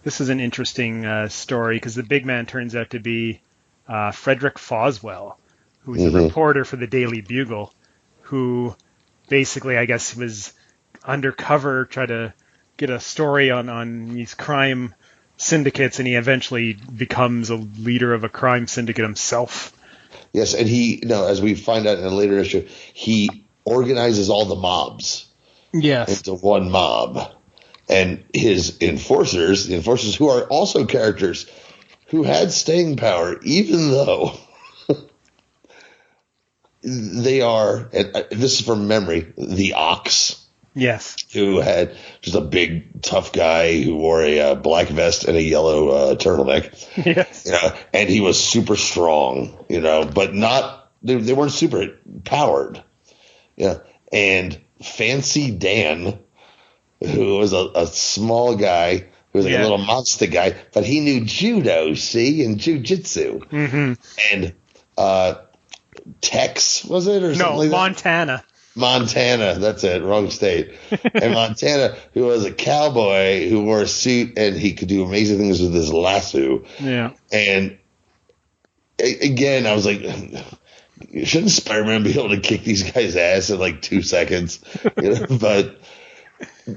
This is an interesting story because the Big Man turns out to be Frederick Foswell, who was a reporter for the Daily Bugle, who basically, I guess, was undercover, tried to get a story on these crime syndicates, and he eventually becomes a leader of a crime syndicate himself. Yes, and as we find out in a later issue, he organizes all the mobs into one mob. And his enforcers, the enforcers who are also characters who had staying power, even though they are, and this is from memory, the Ox. Yes. Who had just a big, tough guy who wore a black vest and a yellow turtleneck. Yes. And he was super strong, but not, they weren't super powered. Yeah. And Fancy Dan, who was a small guy, who was like a little monster guy, but he knew judo, and jujitsu. Mm-hmm. And Tex, was it? Or something like Montana. Montana, that's it, wrong state. And Montana, who was a cowboy who wore a suit and he could do amazing things with his lasso. Yeah. And again, I was like, shouldn't Spider-Man be able to kick these guys' ass in like 2 seconds? You know, but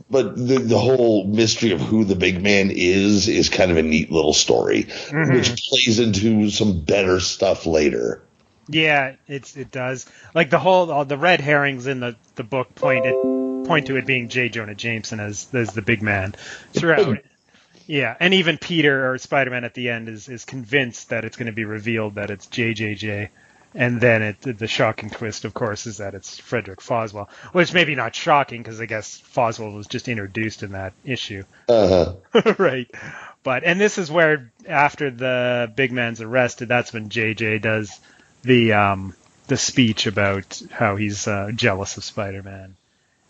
the whole mystery of who the big man is kind of a neat little story, which plays into some better stuff later. Yeah, it does. Like the red herrings in the book point to it being J. Jonah Jameson as the big man throughout. Yeah, and even Peter or Spider-Man at the end is convinced that it's going to be revealed that it's JJJ. And then the shocking twist, of course, is that it's Frederick Foswell, which maybe not shocking because I guess Foswell was just introduced in that issue. Right. And this is where after the big man's arrested, that's when JJ does the speech about how he's jealous of Spider-Man.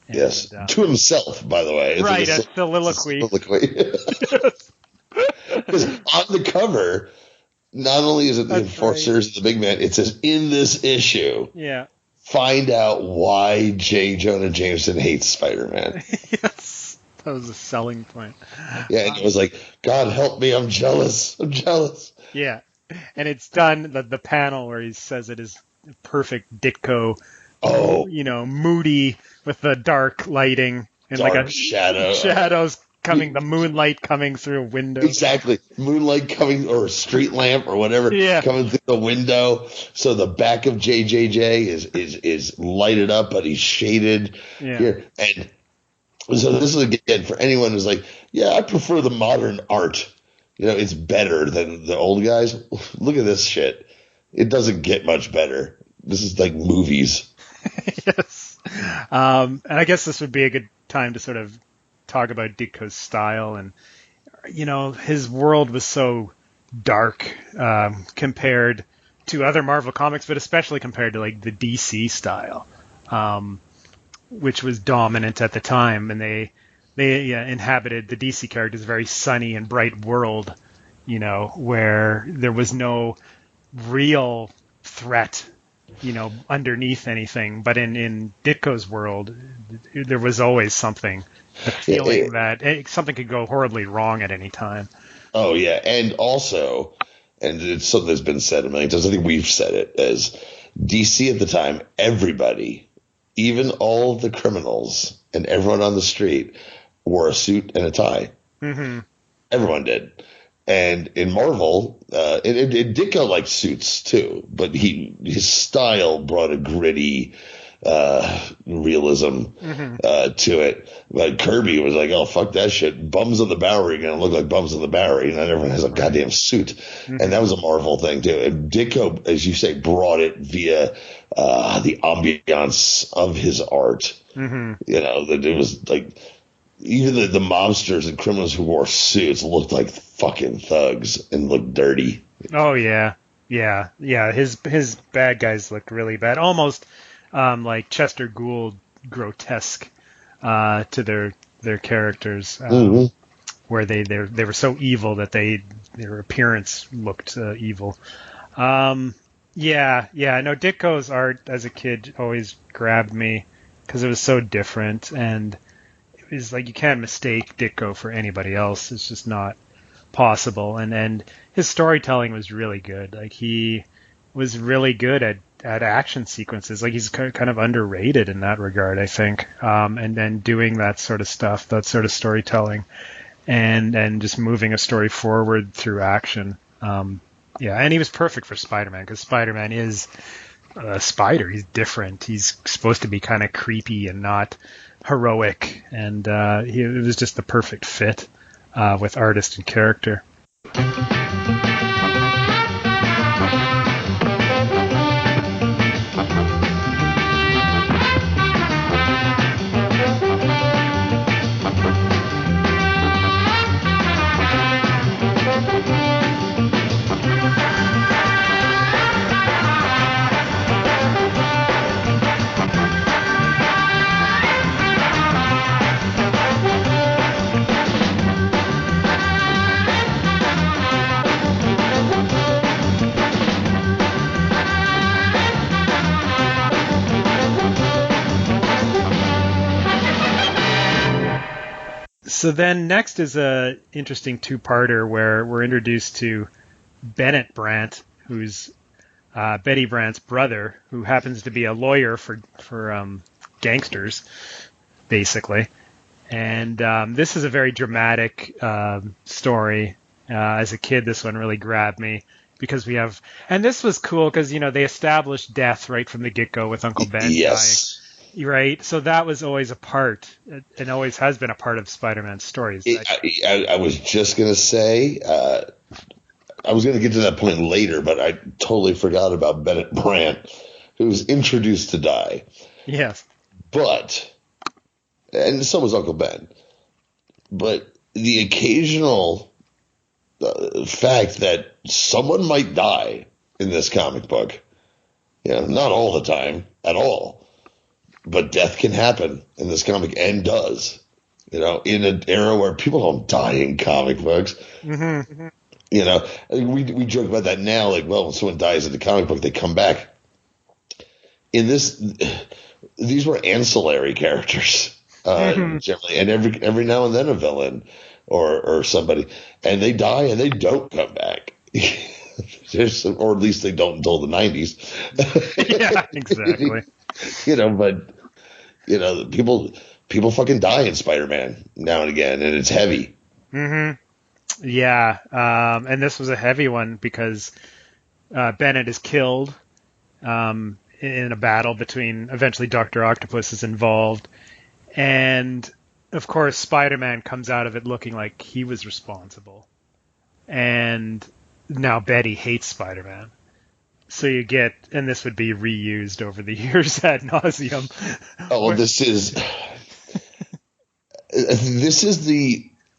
And, yes, to himself, by the way. It's right, like a soliloquy. Because on the cover, not only is it the enforcers of the big man, it says, in this issue, find out why J. Jonah Jameson hates Spider-Man. Yes, that was a selling point. Yeah, and it was like, God help me, I'm jealous. Yeah, and it's done, the panel where he says it is perfect Ditko, moody with the dark lighting and dark shadows coming, the moonlight coming through a window. Exactly. Moonlight coming, or a street lamp or whatever, coming through the window. So the back of JJJ is lighted up, but he's shaded here. And so this is, again, for anyone who's like, yeah, I prefer the modern art. You know, it's better than the old guys. Look at this shit. It doesn't get much better. This is like movies. Yes. And I guess this would be a good time to sort of talk about Ditko's style. And, his world was so dark compared to other Marvel comics, but especially compared to like the DC style, which was dominant at the time. And they inhabited the DC characters, very sunny and bright world, where there was no real threat, underneath anything. But in Ditko's world, there was always something, the feeling that something could go horribly wrong at any time. Oh, yeah. And also, and it's something that's been said a million times, I think we've said it, as DC at the time, everybody, even all the criminals and everyone on the street, wore a suit and a tie. Mm-hmm. Everyone did. And in Marvel, Ditko liked suits too, but his style brought a gritty realism to it. But Kirby was like, oh, fuck that shit. Bums on the Bowery are going to look like bums on the Bowery. And then everyone has a goddamn suit. Mm-hmm. And that was a Marvel thing too. And Ditko, as you say, brought it via the ambiance of his art. Mm-hmm. That it was like, even the mobsters and criminals who wore suits looked like fucking thugs and looked dirty. Oh, yeah. Yeah. His bad guys looked really bad. Almost like Chester Gould grotesque to their characters, where they were so evil that their appearance looked evil. No, Ditko's art as a kid always grabbed me because it was so different, and is like you can't mistake Ditko for anybody else. It's just not possible. And his storytelling was really good. Like he was really good at action sequences. Like he's kind of underrated in that regard, I think. And then doing that sort of stuff, that sort of storytelling, and just moving a story forward through action. And he was perfect for Spider-Man because Spider-Man is a spider. He's different. He's supposed to be kind of creepy and not heroic, and it was just the perfect fit with artist and character. So then next is a interesting two-parter where we're introduced to Bennett Brandt, who's Betty Brant's brother, who happens to be a lawyer for gangsters, basically. And this is a very dramatic story. As a kid, this one really grabbed me because and this was cool because, they established death right from the get-go with Uncle Ben yes. dying, right? So that was always a part, and always has been a part of Spider-Man's stories. I was just going to say, I was going to get to that point later, but I totally forgot about Bennett Brant, who was introduced to die. Yes. And so was Uncle Ben. But the occasional fact that someone might die in this comic book, not all the time at all, but death can happen in this comic and does, in an era where people don't die in comic books. Mm-hmm. We joke about that now, like, well, when someone dies in the comic book, they come back. In this, these were ancillary characters. Generally, and every now and then a villain or somebody, and they die and they don't come back. Or at least they don't until the 90s. Yeah, exactly. But people fucking die in Spider-Man now and again, and it's heavy. Mm-hmm. Yeah, and this was a heavy one because Bennett is killed in a battle between. Eventually, Dr. Octopus is involved. And, of course, Spider-Man comes out of it looking like he was responsible. And now Betty hates Spider-Man. So you get, and this would be reused over the years ad nauseum. Oh, well, this is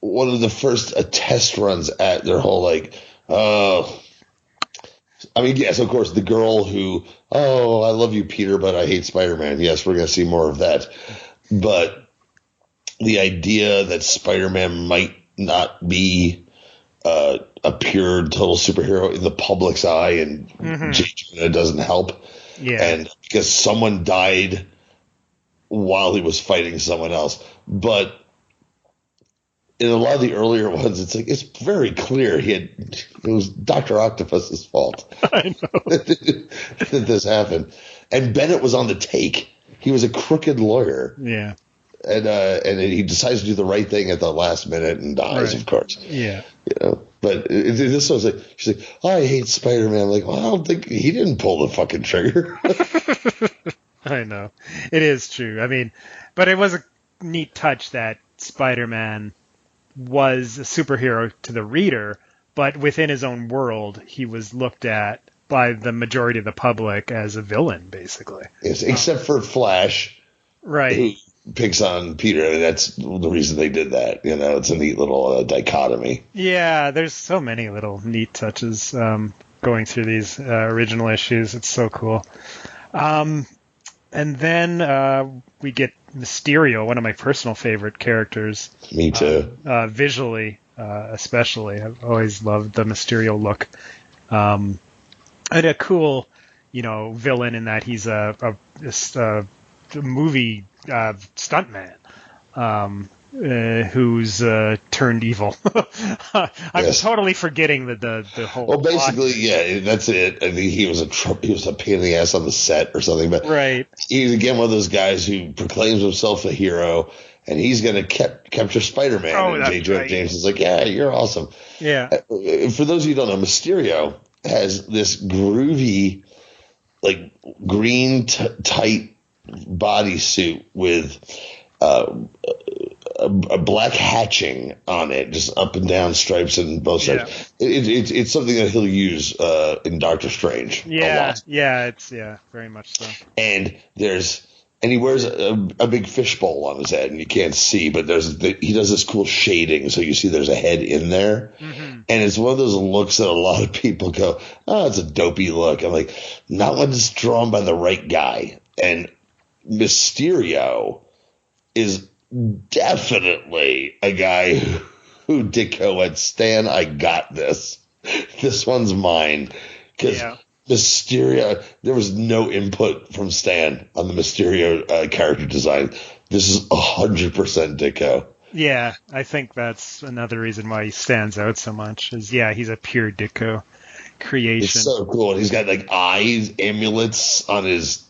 one of the first test runs at their whole, yes, of course, the girl who, I love you, Peter, but I hate Spider-Man. Yes, we're going to see more of that. But the idea that Spider-Man might not be a pure total superhero in the public's eye, and J. Jonah doesn't help. Yeah. And because someone died while he was fighting someone else. But in a lot of the earlier ones, it's very clear it was Dr. Octopus's fault. I know. that this happened. And Bennett was on the take. He was a crooked lawyer. Yeah. And he decides to do the right thing at the last minute and dies, of course. Yeah. But this was she's like, I hate Spider-Man. I'm like, well, I don't think he didn't pull the fucking trigger. I know. It is true. I mean, but it was a neat touch that Spider-Man was a superhero to the reader, but within his own world, he was looked at by the majority of the public as a villain, basically. Yes, except for Flash, right? Who picks on Peter, and that's the reason they did that. It's a neat little dichotomy. Yeah, there's so many little neat touches going through these original issues. It's so cool. And then we get Mysterio, one of my personal favorite characters. Me too. Visually, especially. I've always loved the Mysterio look. And a cool, villain in that he's a movie stuntman who's turned evil. I'm totally forgetting the whole. Well, basically, plot. yeah, that's it. I think he was a pain in the ass on the set or something. But right, he's again one of those guys who proclaims himself a hero, and he's going to capture Spider-Man. Oh, and that's J. Jonah right. James is like, yeah, you're awesome. Yeah. For those of you who don't know, Mysterio has this groovy, green tight bodysuit with a black hatching on it, just up and down stripes and both sides. Yeah. It's something that he'll use in Doctor Strange. Yeah, a lot. it's very much so. And he wears a big fishbowl on his head, and you can't see, but he does this cool shading, so you see there's a head in there. Mm-hmm. And it's one of those looks that a lot of people go, oh, it's a dopey look. I'm like, not when it's drawn by the right guy. And Mysterio is definitely a guy who Ditko went, Stan, I got this. This one's mine. Because Mysterio, there was no input from Stan on the Mysterio character design. This is 100% Ditko. Yeah, I think that's another reason why he stands out so much. He's a pure Ditko creation. It's so cool. He's got like eyes, amulets on his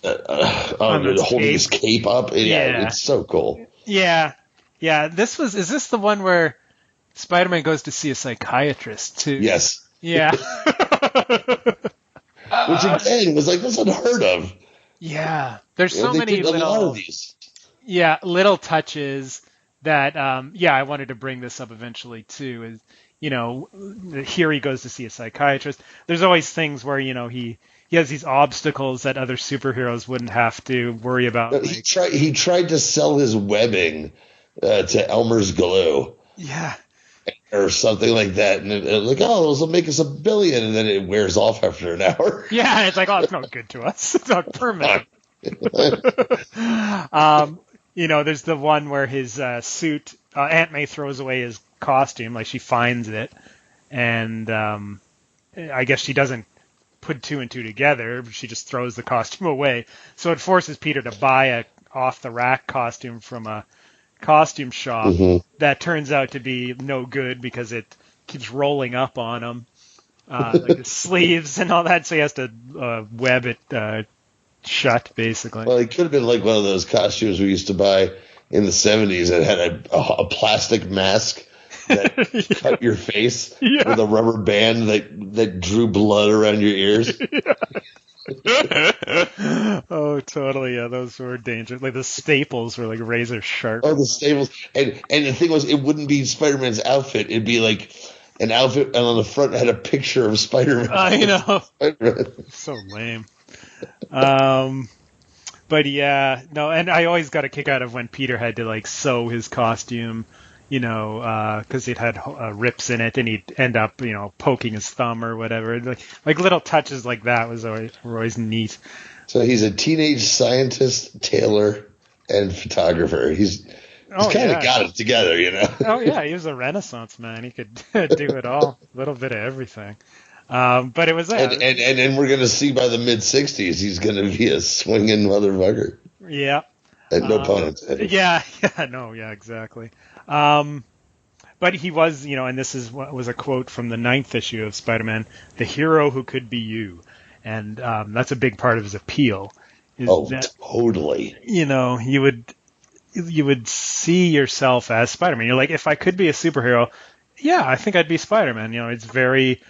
holding his cape up. Yeah, it's so cool. Yeah. Is this the one where Spider-Man goes to see a psychiatrist too? Yes. Yeah. Which again was like, that's unheard of. Yeah. There's so many little little touches that I wanted to bring this up eventually too. Is here he goes to see a psychiatrist. There's always things where he has these obstacles that other superheroes wouldn't have to worry about. He tried to sell his webbing to Elmer's glue. Yeah. Or something like that. And this will make us $1 billion. And then it wears off after an hour. Yeah. It's like, it's not good to us. It's not permanent. There's the one where his suit, Aunt May throws away his costume, like she finds it. And I guess she doesn't put two and two together. She just throws the costume away. So it forces Peter to buy a off-the-rack costume from a costume shop that turns out to be no good because it keeps rolling up on him, like the sleeves and all that. So he has to web it shut, basically. Well, it could have been like one of those costumes we used to buy in the 70s that had a plastic mask that cut your face with a rubber band that drew blood around your ears. Oh, totally. Yeah, those were dangerous. Like the staples were like razor sharp. Oh, the staples. And the thing was, it wouldn't be Spider-Man's outfit. It'd be like an outfit, and on the front it had a picture of Spider-Man. I know. So lame. But yeah, no, and I always got a kick out of when Peter had to like sew his costume, because it had rips in it, and he'd end up, poking his thumb or whatever. Like little touches like that were always neat. So he's a teenage scientist, tailor, and photographer. He's kind of got it together, Oh yeah, he was a Renaissance man. He could do it all, a little bit of everything. But it was and we're gonna see by the mid-60s he's gonna be a swinging motherfucker. Yeah. And no pun intended. Yeah, exactly. But he was, and this was a quote from the 9th issue of Spider-Man, "The hero who could be you," and that's a big part of his appeal. Totally. You would see yourself as Spider-Man. You're like, if I could be a superhero, I think I'd be Spider-Man. It's very,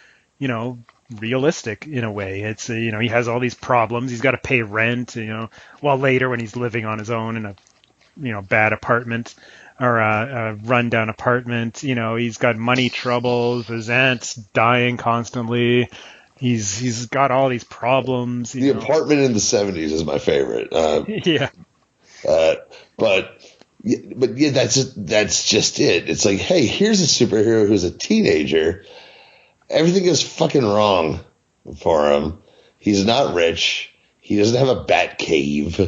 realistic in a way. It's he has all these problems. He's got to pay rent. While later when he's living on his own in a bad apartment or a rundown apartment, he's got money troubles. His aunt's dying constantly. He's got all these problems. The apartment in the 70s is my favorite. Yeah. But yeah, that's just it. It's like, hey, here's a superhero who's a teenager. Everything is fucking wrong for him. He's not rich. He doesn't have a bat cave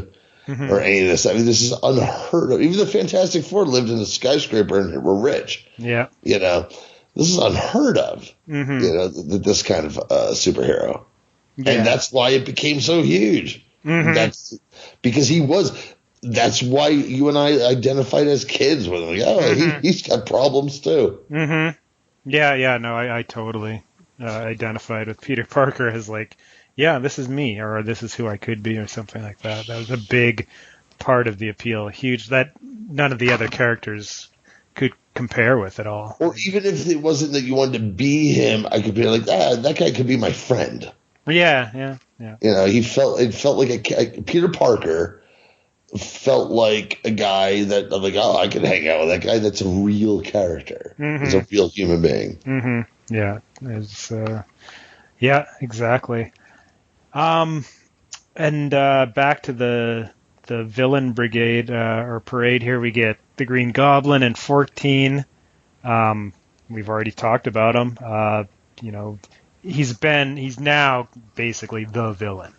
or any of this. I mean, this is unheard of. Even the Fantastic Four lived in a skyscraper and were rich. Yeah. This is unheard of. This kind of superhero. Yeah. And that's why it became so huge. That's because that's why you and I identified as kids with him. Like, he's got problems too. Yeah, no, I totally identified with Peter Parker as like, this is me, or this is who I could be, or something like that. That was a big part of the appeal, huge, that none of the other characters could compare with at all. Or even if it wasn't that you wanted to be him, I could be like, that guy could be my friend. Yeah. It felt like Peter Parker felt like a guy that I'm like, I can hang out with that guy. That's a real character. He's a real human being. Yeah, exactly. And back to the villain brigade or parade here, we get the Green Goblin and 14. We've already talked about him. He's now basically the villain.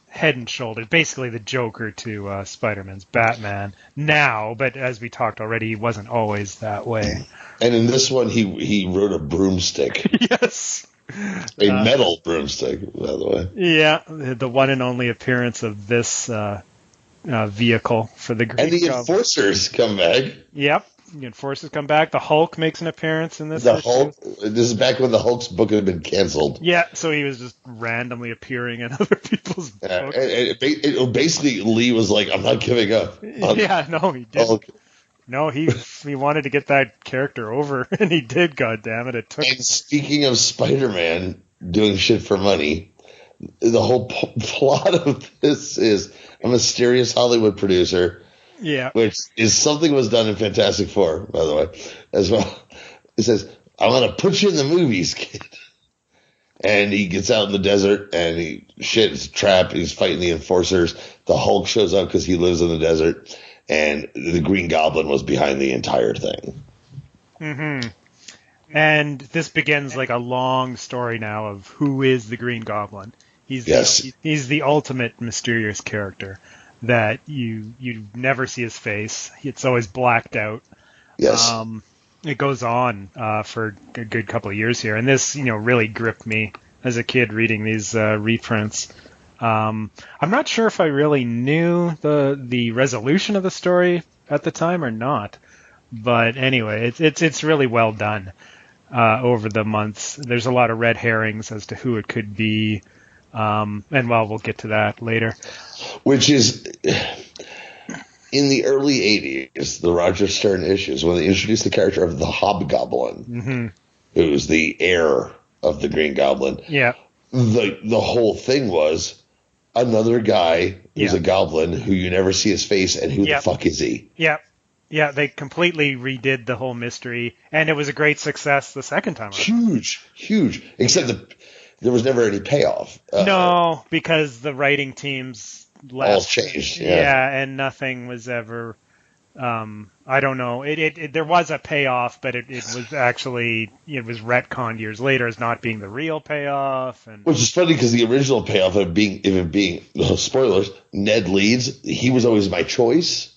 Head and shoulders, basically the Joker to Spider-Man's Batman now, but as we talked already, he wasn't always that way. And in this one, he rode a broomstick. Yes. A metal broomstick, by the way. Yeah, the one and only appearance of this vehicle for the Green And the Goblin. Enforcers come back. Yep. Enforcers come back. The Hulk makes an appearance in this. The Hulk. This is back when the Hulk's book had been canceled. Yeah, so he was just randomly appearing in other people's books. Basically, Lee was like, "I'm not giving up." Yeah, no, he didn't. Hulk. No, he wanted to get that character over, and he did. God damn it! It took. And speaking of Spider-Man doing shit for money, the whole plot of this is a mysterious Hollywood producer. Yeah. Which is something was done in Fantastic Four, by the way, as well. It says, "I'm going to put you in the movies, kid." And he gets out in the desert, and it's a trap. He's fighting the enforcers. The Hulk shows up because he lives in the desert, and the Green Goblin was behind the entire thing. Mm-hmm. And this begins like a long story now of who is the Green Goblin. He's the ultimate mysterious character that you never see his face. It's always blacked out. Yes. It goes on for a good couple of years here, and this really gripped me as a kid reading these reprints. I'm not sure if I really knew the resolution of the story at the time or not, but anyway, it's really well done over the months. There's a lot of red herrings as to who it could be, and we'll get to that later. Which is in the early 80s, the Roger Stern issues, when they introduced the character of the Hobgoblin, who's the heir of the Green Goblin. Yeah. The whole thing was another guy who's a goblin who you never see his face, and who the fuck is he? Yeah. Yeah, they completely redid the whole mystery, and it was a great success the second time around. Huge. Except there was never any payoff. No, because the writing teams left. All changed. Yeah, and nothing was ever. I don't know. There was a payoff, but it was actually was retconned years later as not being the real payoff. And which is funny because the original payoff of it being spoilers, Ned Leeds, he was always my choice.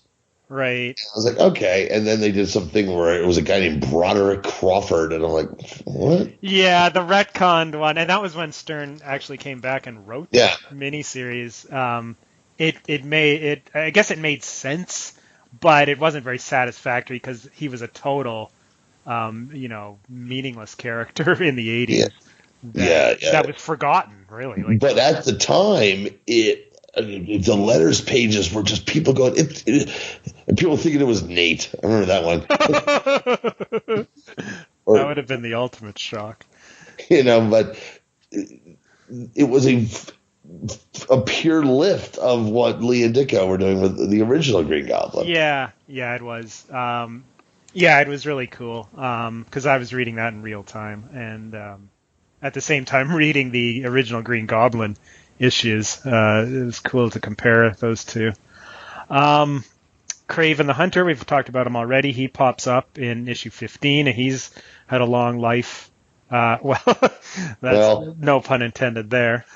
Right. I was like, okay, and then they did something where it was a guy named Broderick Crawford, and I'm like, what? Yeah, the retconned one, and that was when Stern actually came back and wrote the miniseries. I guess it made sense, but it wasn't very satisfactory because he was a total, meaningless character in the 80s. That was forgotten, really. But at the time, the letters pages were just people going, and people thinking it was Nate. I remember that one. That would have been the ultimate shock. But it was a pure lift of what Lee and Ditko were doing with the original Green Goblin. Yeah, it was. It was really cool because I was reading that in real time, and at the same time reading the original Green Goblin issues. It was cool to compare those two. Kraven the Hunter, we've talked about him already. He pops up in issue 15, and he's had a long life. No pun intended there.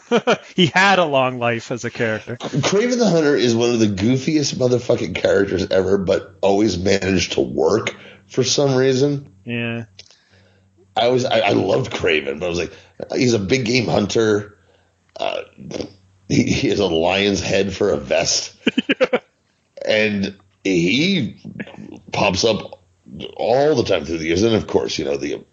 He had a long life as a character. Kraven the Hunter is one of the goofiest motherfucking characters ever, but always managed to work for some reason. Yeah. I loved Kraven, but I was like, he's a big game hunter. He has a lion's head for a vest, and he pops up all the time through the years. And of course, the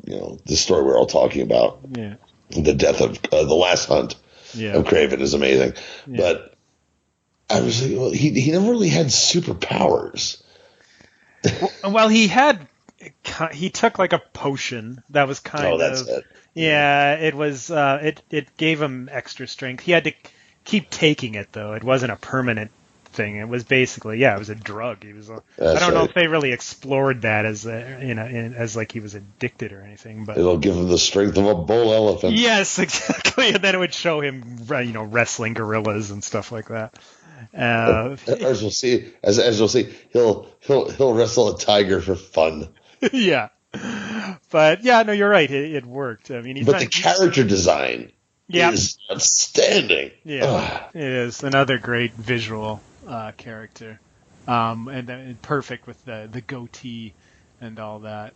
story we're all talking about, the death of the last hunt of Kraven is amazing. Yeah. But I was like, well, he never really had superpowers. Well, he took like a potion that was that's it. Yeah, it was. It gave him extra strength. He had to keep taking it though. It wasn't a permanent thing. It was basically, it was a drug. He was. I don't know if they really explored that as as like he was addicted or anything. But it'll give him the strength of a bull elephant. Yes, exactly. And then it would show him, wrestling gorillas and stuff like that. As we'll see, he'll wrestle a tiger for fun. Yeah. But no, you're right. It worked. I mean, the character design is outstanding. Yeah, it is another great visual character, and perfect with the goatee and all that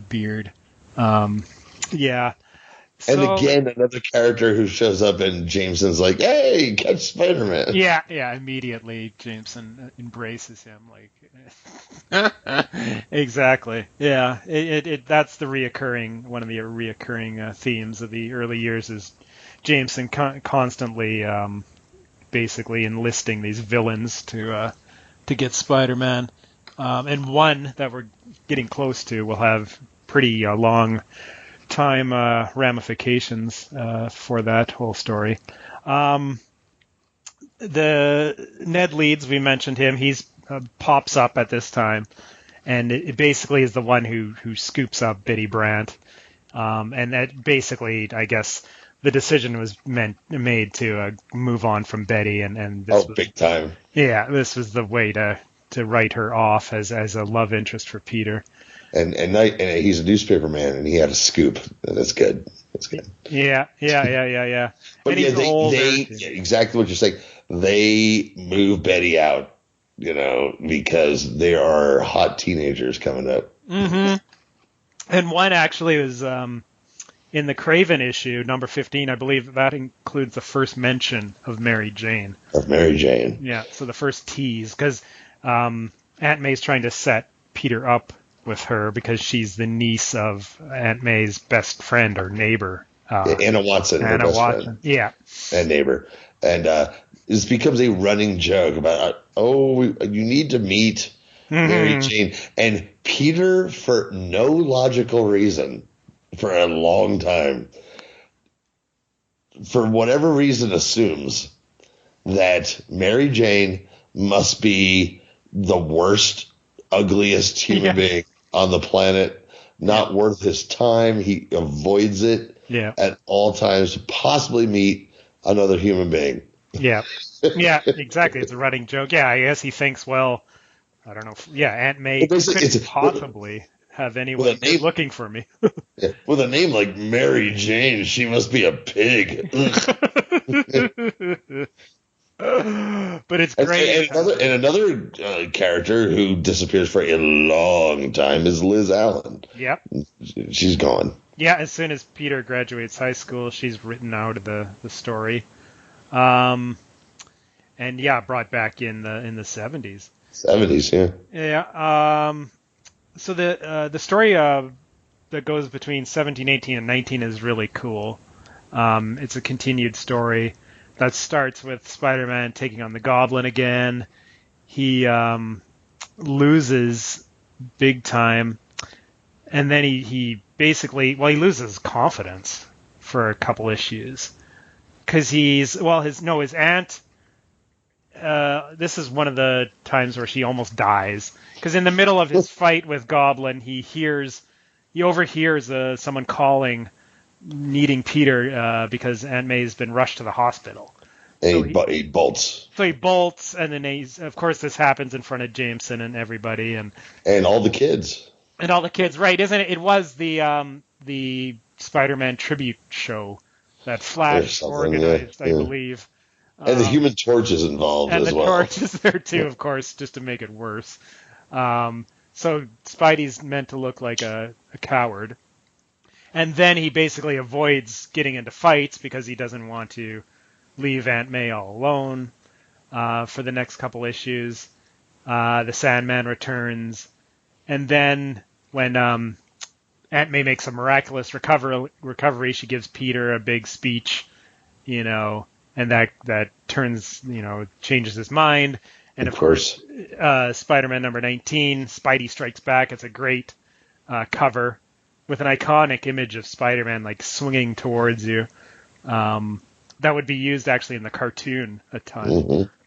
beard. And So, again, another character who shows up and Jameson's like, "Hey, catch Spider-Man." yeah, immediately Jameson embraces him like exactly. Yeah, that's the one of the reoccurring themes of the early years is Jameson constantly basically enlisting these villains to get Spider-Man. And one that we're getting close to will have pretty long time ramifications for that whole story. The Ned Leeds, we mentioned him. He's pops up at this time, and it basically is the one who scoops up Betty Brant. And that basically, I guess, the decision was made to move on from Betty, and this was, big time. yeah, this was the way to write her off as a love interest for Peter. And he's a newspaper man, and he had a scoop. That's good. That's good. Yeah. But and he's older. Exactly what you're saying. They move Betty out, because there are hot teenagers coming up. Mm-hmm. And one actually was in the Craven issue, number 15, I believe that includes the first mention of Mary Jane. Yeah, so the first tease, because Aunt May's trying to set Peter up with her because she's the niece of Aunt May's best friend or neighbor. Anna Watson. Anna Watson. Friend. Yeah. And neighbor. And this becomes a running joke about, you need to meet Mary Jane. And Peter, for no logical reason, for a long time, for whatever reason, assumes that Mary Jane must be the worst, ugliest human being on the planet, not worth his time. He avoids it at all times to possibly meet another human being. Yeah, exactly. It's a running joke. Yeah, I guess he thinks, well, I don't know. Aunt May couldn't possibly have anyone looking for me. With a name like Mary Jane, she must be a pig. But it's great. And another character who disappears for a long time is Liz Allen. Yep. She's gone. Yeah, as soon as Peter graduates high school, she's written out of the story. And brought back in the 70s. 70s, yeah. Yeah. So the story that goes between 17, 18, and 19 is really cool. It's a continued story that starts with Spider-Man taking on the Goblin again. He loses big time, and then he basically, he loses confidence for a couple issues because his aunt. This is one of the times where she almost dies because in the middle of his fight with Goblin, he overhears someone calling, needing Peter because Aunt May's been rushed to the hospital. And he bolts. So he bolts, and then of course this happens in front of Jameson and everybody, and all the kids. And all the kids, right? Isn't it? It was the Spider-Man tribute show that Flash organized, I believe. And the Human Torch is involved as well. And the Torch is there too, of course, just to make it worse. So Spidey's meant to look like a coward. And then he basically avoids getting into fights because he doesn't want to leave Aunt May all alone for the next couple issues. The Sandman returns. And then when Aunt May makes a miraculous recovery, she gives Peter a big speech, and that turns, changes his mind. And of course, Spider-Man number 19, Spidey Strikes Back. It's a great cover with an iconic image of Spider-Man like swinging towards you. That would be used actually in the cartoon a ton.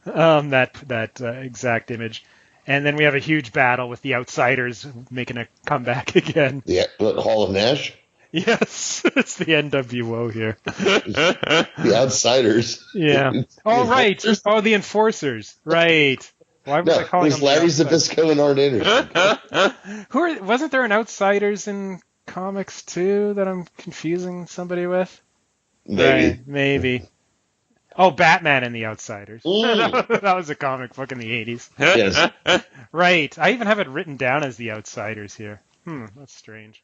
Mm-hmm. That exact image. And then we have a huge battle with the Outsiders making a comeback again. Yeah, Hall of Nash? Yes, it's the NWO here. The Outsiders. Yeah. Oh, right. Oh, the Enforcers. Right. Why was I calling them Larry Zbyszko and Arn Anderson. Wasn't there an Outsiders in comics too that I'm confusing somebody with? Maybe. Right, maybe. Oh, Batman and the Outsiders. That was a comic book in the 80s. Yes. Right. I even have it written down as the Outsiders here. That's strange.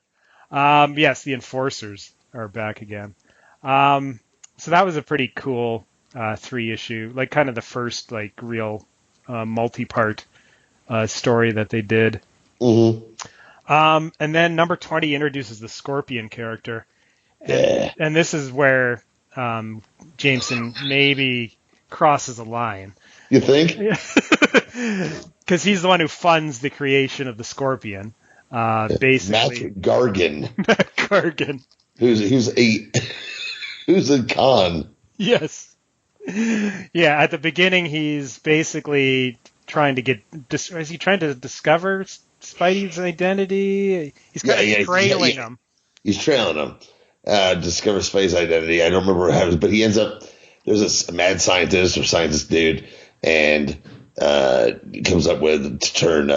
Yes, the Enforcers. are back again. So that was a pretty cool 3-issue, like kind of the first like real multi-part story that they did. Mm-hmm. And then number 20 introduces the Scorpion character. And this is where Jameson maybe crosses a line. You think? Because he's the one who funds the creation of the Scorpion. Basically. Matt Gargan. Matt Gargan. Who's a con. Yes. Yeah, at the beginning he's basically trying to is he trying to discover Spidey's identity? He's kind of trailing him. He's trailing him. Discover Spidey's identity. I don't remember what happens, but he ends up, there's a mad scientist or scientist dude, and he comes up with to turn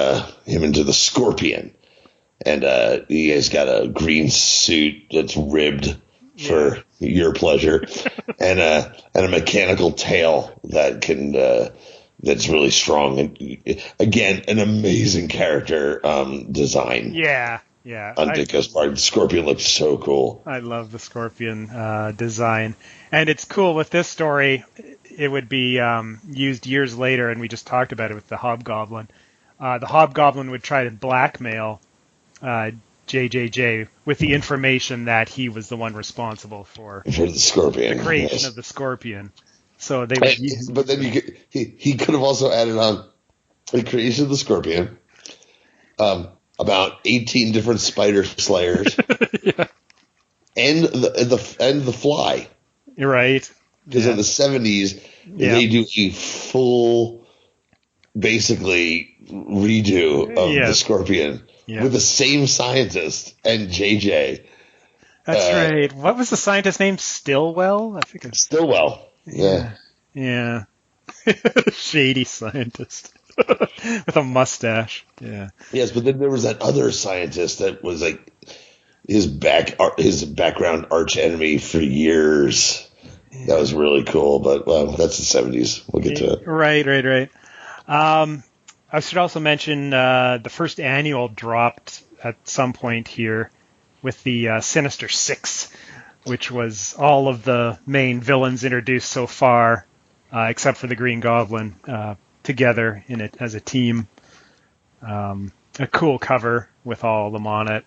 him into the Scorpion. And he has got a green suit that's ribbed for your pleasure, and a mechanical tail that can that's really strong. And again, an amazing character design. Yeah. On Ditko's part, the Scorpion looks so cool. I love the Scorpion design, and it's cool with this story. It would be used years later, and we just talked about it with the Hobgoblin. The Hobgoblin would try to blackmail JJJ with the information that he was the one responsible for the Scorpion, the creation of the Scorpion. So they would but then he could have also added on the creation of the Scorpion, about 18 different spider slayers, and the Fly. You're right. Because in the 70s, they do a full, basically redo of the Scorpion. Yeah. With the same scientist and JJ. That's right. What was the scientist's name? Stillwell? I think it's Stillwell. Yeah. Shady scientist with a mustache. Yeah. Yes, but then there was that other scientist that was like his background arch enemy for years. Yeah. That was really cool, but that's the 70s. We'll get to it. Right. I should also mention the first annual dropped at some point here with the Sinister Six, which was all of the main villains introduced so far, except for the Green Goblin, together in it as a team. A cool cover with all of them on it.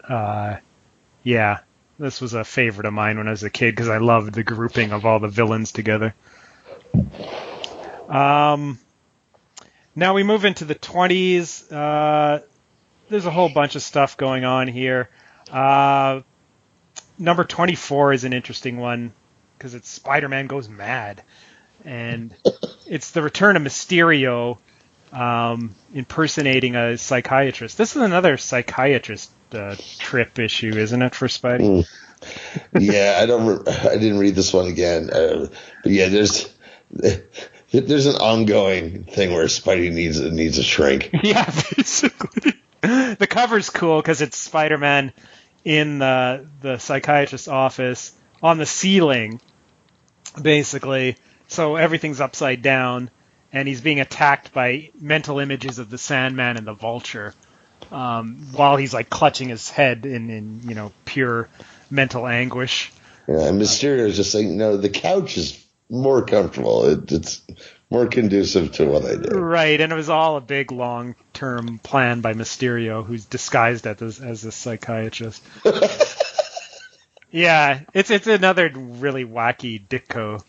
This was a favorite of mine when I was a kid because I loved the grouping of all the villains together. Now we move into the 20s. There's a whole bunch of stuff going on here. Number 24 is an interesting one because it's Spider-Man Goes Mad. And it's the return of Mysterio impersonating a psychiatrist. This is another psychiatrist trip issue, isn't it, for Spidey? Yeah, I didn't read this one again. But yeah, there's an ongoing thing where Spidey needs a shrink. Yeah, basically. The cover's cool because it's Spider-Man in the psychiatrist's office on the ceiling, basically. So everything's upside down, and he's being attacked by mental images of the Sandman and the Vulture, while he's like clutching his head in pure mental anguish. Yeah, and Mysterio is just saying, no, the couch is more comfortable. It's more conducive to what I do. Right, and it was all a big long-term plan by Mysterio, who's disguised as a psychiatrist. Yeah, it's another really wacky Ditko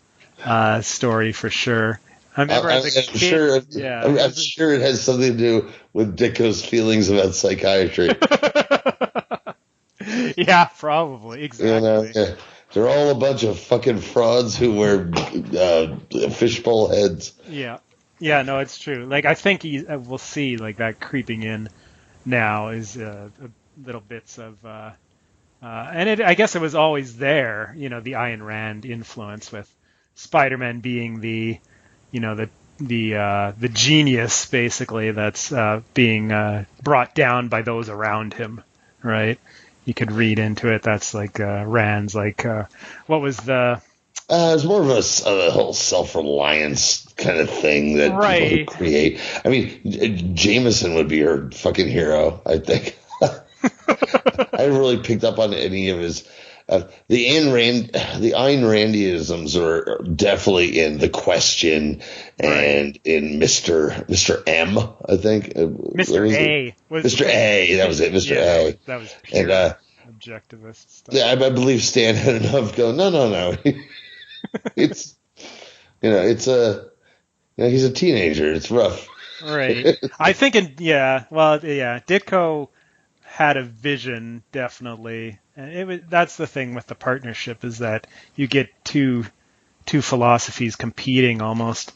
story for sure. I remember as a kid. I'm sure it has something to do with Ditko's feelings about psychiatry. Yeah, probably. Exactly. They're all a bunch of fucking frauds who wear fishbowl heads. Yeah. Yeah, no, it's true. Like, I think we'll see, like, that creeping in now is little bits of... and I guess it was always there, the Ayn Rand influence with Spider-Man being the genius, basically, that's being brought down by those around him, right? You could read into it. That's like Rand's, like, what was the... it's more of a whole self-reliance kind of thing that people would create. I mean, Jameson would be her fucking hero, I think. I haven't really picked up on any of his... The Ayn Randiisms are definitely in The Question and in Mr. M, I think. Mr. A. Mr. A. That was it. Mr. A. That was pure objectivist stuff. Yeah, I believe Stan had enough go, no. It's, he's a teenager. It's rough. Right. I think, Ditko had a vision, definitely. And that's the thing with the partnership, is that you get two philosophies competing almost,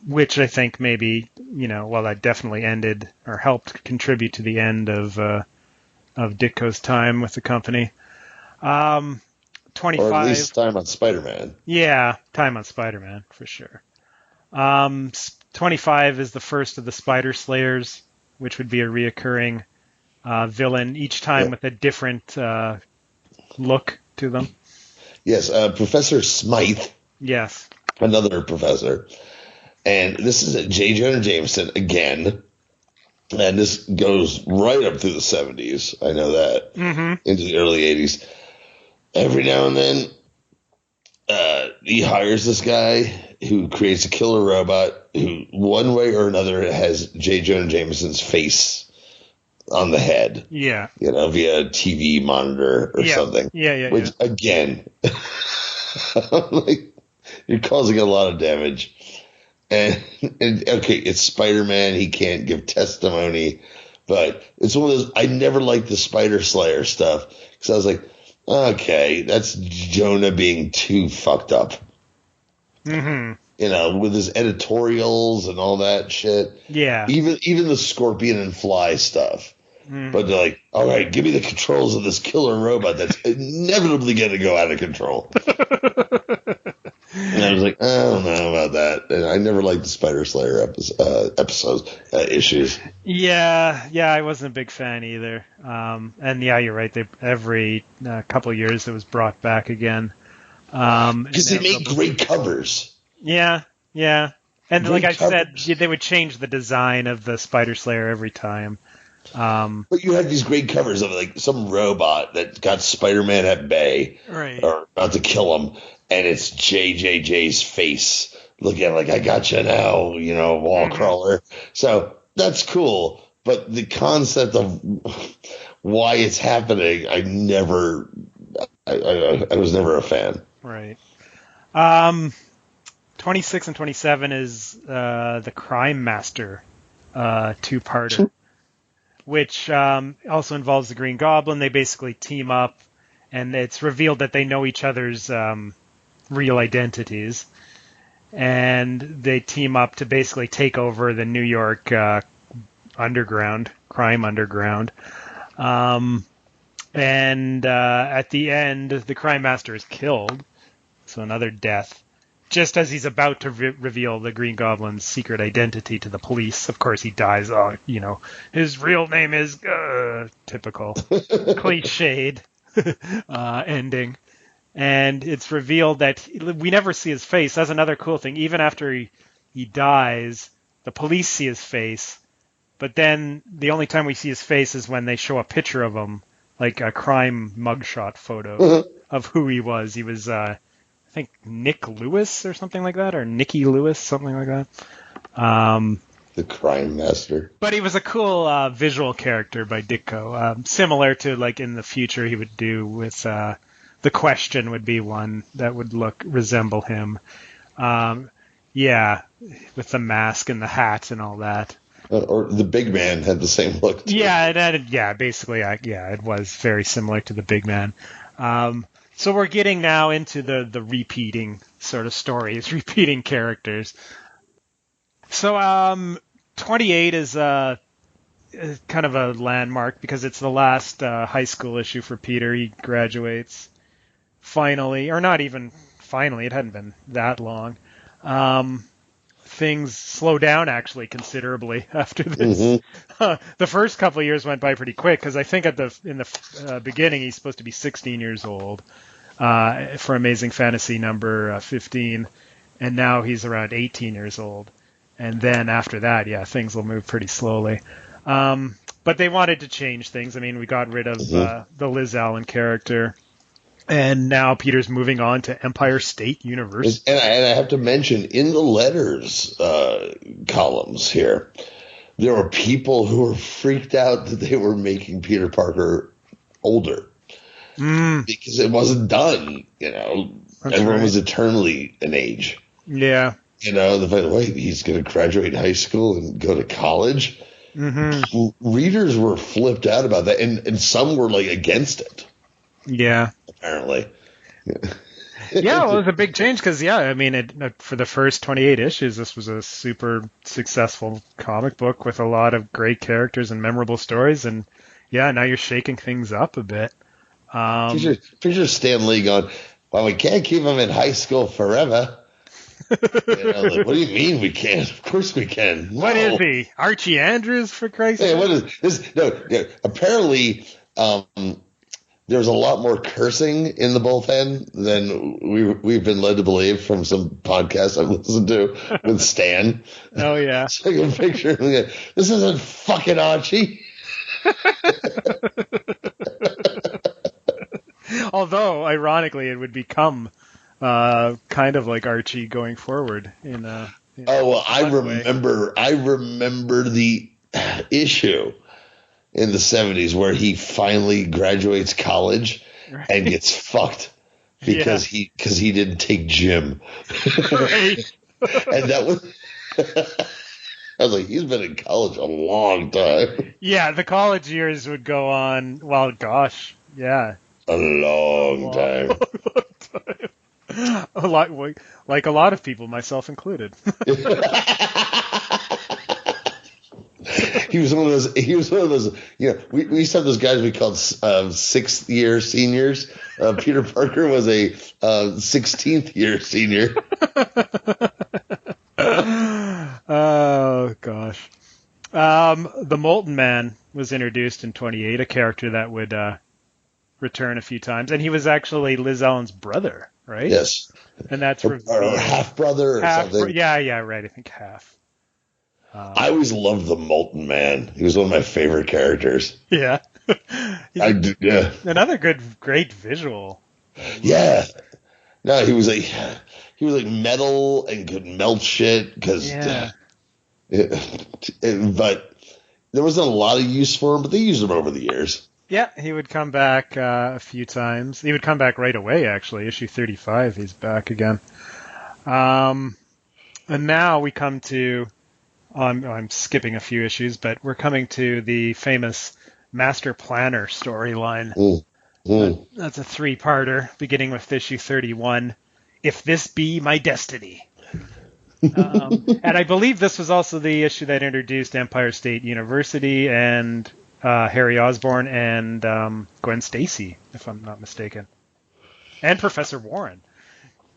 which I think maybe, that definitely ended or helped contribute to the end of Ditko's time with the company. 25. Or at least time on Spider-Man. Yeah, time on Spider-Man, for sure. 25 is the first of the Spider Slayers, which would be a reoccurring villain, each time with a different look to them. Yes, Professor Smythe. Yes. Another professor. And this is J. Jonah Jameson again. And this goes right up through the 70s. I know that. Mm-hmm. Into the early 80s. Every now and then, he hires this guy who creates a killer robot who, one way or another, has J. Jonah Jameson's face on the head. Yeah. Via a TV monitor or something. Yeah. Which, again, you're causing a lot of damage. And okay, it's Spider-Man. He can't give testimony. But it's one of those, I never liked the Spider Slayer stuff. Because I was like, okay, that's Jonah being too fucked up. Mm-hmm. With his editorials and all that shit. Yeah. Even the Scorpion and Fly stuff. Mm-hmm. But they're like, all right, give me the controls of this killer robot that's inevitably going to go out of control. And I was like, I don't know about that. And I never liked the Spider Slayer issues. Yeah, I wasn't a big fan either. And yeah, you're right. Every couple of years it was brought back again. Because they made great covers. Yeah. And great like I said, they would change the design of the Spider Slayer every time. But you had these great covers of like some robot that got Spider-Man at bay, right, or about to kill him, and it's JJJ's face looking like, I gotcha now, wall crawler. So that's cool. But the concept of why it's happening, I was never a fan. Right. 26 and 27 is the Crime Master two-parter. Which also involves the Green Goblin. They basically team up, and it's revealed that they know each other's real identities. And they team up to basically take over the New York underground, crime underground. And at the end, the Crime Master is killed. So another death. Just as he's about to reveal the Green Goblin's secret identity to the police. Of course, he dies. His real name is typical cliched ending. And it's revealed that we never see his face. That's another cool thing. Even after he dies, the police see his face. But then the only time we see his face is when they show a picture of him, like a crime mugshot photo of who he was. He was... I think Nick Lewis or something like that, or Nicky Lewis, something like that. The Crime Master. But he was a cool visual character by Ditko, similar to like in the future he would do with The Question would be one that would resemble him. With the mask and the hat and all that. Or the Big Man had the same look too. Basically, it was very similar to the Big Man. So we're getting now into the repeating sort of stories, repeating characters. So 28 is kind of a landmark because it's the last high school issue for Peter. He graduates finally, or not even finally. It hadn't been that long. Things slow down actually considerably after this. Mm-hmm. The first couple of years went by pretty quick because I think in the beginning he's supposed to be 16 years old for Amazing Fantasy number 15, and now he's around 18 years old. And then after that, things will move pretty slowly. But they wanted to change things. I mean, we got rid of the Liz Allen character. And now Peter's moving on to Empire State University. And I have to mention, in the letters columns here, there were people who were freaked out that they were making Peter Parker older. Because it wasn't done, Everyone was eternally an age. Yeah. The fact, wait, he's going to graduate high school and go to college. Readers were flipped out about that, and some were like against it. Yeah. Apparently. Yeah, well, it was a big change because, for the first 28 issues, this was a super successful comic book with a lot of great characters and memorable stories. And, yeah, now you're shaking things up a bit. Picture Stan Lee going, well, we can't keep him in high school forever. What do you mean we can't? Of course we can. No. What is he? Archie Andrews, for Christ's sake? Hey, what is this? No, apparently there's a lot more cursing in the bullpen than we've been led to believe from some podcasts I've listened to with Stan. Oh, yeah. So I can picture him going, this isn't fucking Archie. Although, ironically, it would become kind of like Archie going forward. I remember the issue in the 70s where he finally graduates college and gets fucked because he didn't take gym. Right. And that was I was like, he's been in college a long time. Yeah, the college years would go on, well, gosh, yeah. A long time. A lot, like a lot of people, myself included. He was one of those. We used to have those guys we called sixth year seniors. Peter Parker was a 16th year senior. Oh gosh. The Molten Man was introduced in 28, a character that would return a few times, and he was actually Liz Allen's brother, right? Yes. And that's or half brother or something. Yeah, right. I think half. I always loved the Molten Man. He was one of my favorite characters. Yeah. Yeah. Another great visual. Yeah. No, he was like metal and could melt shit because. Yeah. But there wasn't a lot of use for him, but they used him over the years. Yeah, he would come back a few times. He would come back right away, actually. Issue 35, he's back again. And now we come to... I'm skipping a few issues, but we're coming to the famous Master Planner storyline. That's a 3-parter, beginning with issue 31, If This Be My Destiny. And I believe this was also the issue that introduced Empire State University and Harry Osborn and Gwen Stacy, if I'm not mistaken. And Professor Warren.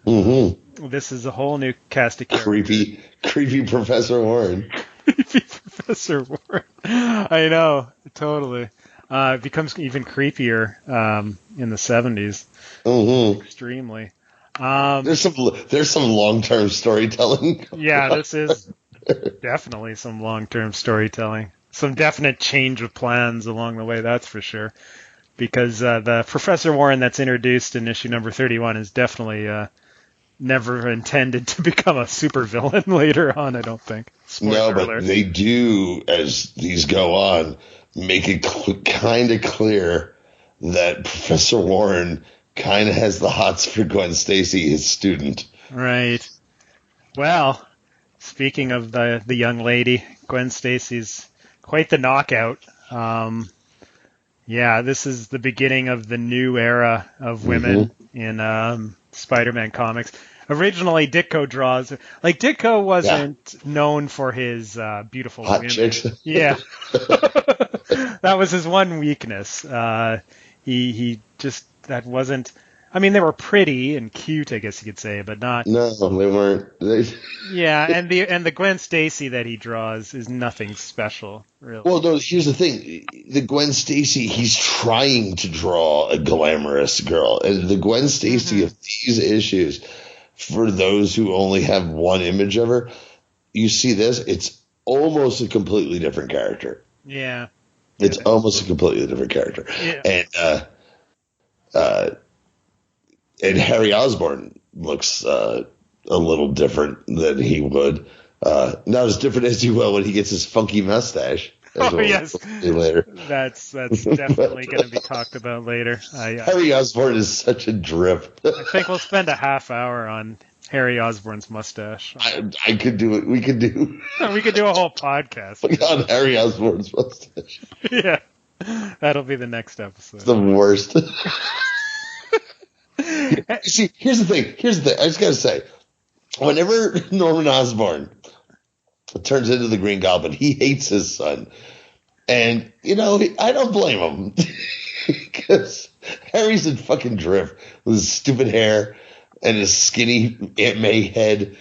Mm-hmm. This is a whole new cast of characters. Creepy Professor Warren. Creepy Professor Warren. I know, totally. It becomes even creepier in the 70s. Mm-hmm. Extremely. There's some long-term storytelling. Yeah, this is definitely some long-term storytelling. Some definite change of plans along the way, that's for sure. Because the Professor Warren that's introduced in issue number 31 is definitely never intended to become a supervillain later on, I don't think. Spoiler alert. They do, as these go on, make it kind of clear that Professor Warren kind of has the hots for Gwen Stacy, his student. Right. Well, speaking of the young lady, Gwen Stacy's quite the knockout. Yeah, this is the beginning of the new era of women in Spider-Man comics. Originally, Ditko draws... Like, Ditko wasn't known for his beautiful hot women. chicks. Yeah. That was his one weakness. He just... That wasn't... I mean, they were pretty and cute, I guess you could say, but not... No, they weren't. Yeah, and the Gwen Stacy that he draws is nothing special, really. Well, no, here's the thing. The Gwen Stacy, he's trying to draw a glamorous girl. And the Gwen Stacy of these issues, for those who only have one image of her, you see this, it's almost a completely different character. Yeah. It's almost a completely different character. Yeah. And And Harry Osborn looks a little different than he would. Not as different as he will when he gets his funky mustache. Oh, yes. Later. That's definitely going to be talked about later. Harry Osborn is such a drip. I think we'll spend a half hour on Harry Osborn's mustache. I could do it. We could do a whole podcast on Harry Osborn's mustache. Yeah, that'll be the next episode. It's the worst. See, here's the thing. I just gotta say, whenever Norman Osborn turns into the Green Goblin, he hates his son, and I don't blame him because Harry's in fucking drip with his stupid hair and his skinny Aunt May head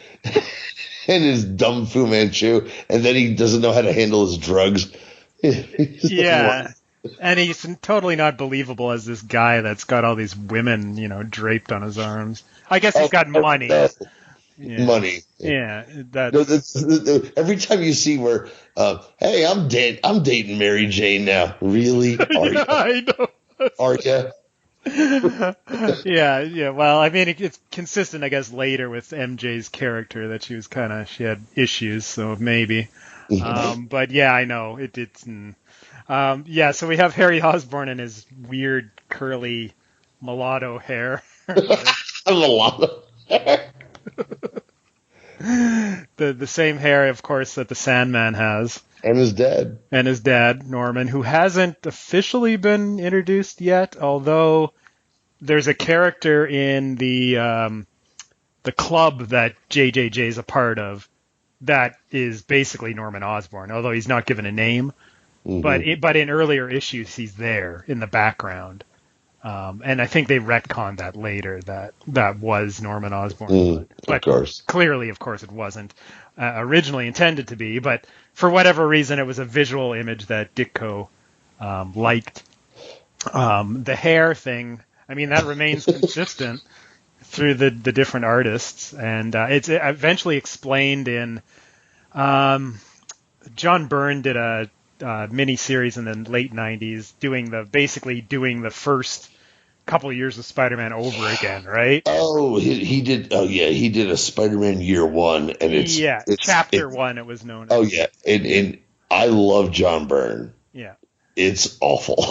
and his dumb Fu Manchu, and then he doesn't know how to handle his drugs. Yeah. And he's totally not believable as this guy that's got all these women, draped on his arms. I guess he's got money. Yeah. Money. Yeah. Every time you see where, hey, I'm dating Mary Jane now. Really? Are you? I know. Are you? Yeah. Well, I mean, it's consistent, I guess, later with MJ's character that she had issues, so maybe. But yeah, I know it's. So we have Harry Osborn and his weird curly mulatto hair. Mulatto hair. The same hair, of course, that the Sandman has. And his dad. And his dad, Norman, who hasn't officially been introduced yet, although there's a character in the club that JJJ's a part of that is basically Norman Osborn, although he's not given a name. Mm-hmm. But in earlier issues, he's there in the background. And I think they retconned that later, that was Norman Osborn. But of course. Clearly, of course, it wasn't originally intended to be. But for whatever reason, it was a visual image that Ditko liked. The hair thing, I mean, that remains consistent through the different artists. And it's eventually explained in... John Byrne did a mini-series in the late 90s doing the first couple of years of Spider-Man over again, right? Oh, he did. Oh, yeah, he did a Spider-Man Year One, and it's Chapter 1. It was known as. Oh yeah, and I love John Byrne. Yeah, it's awful.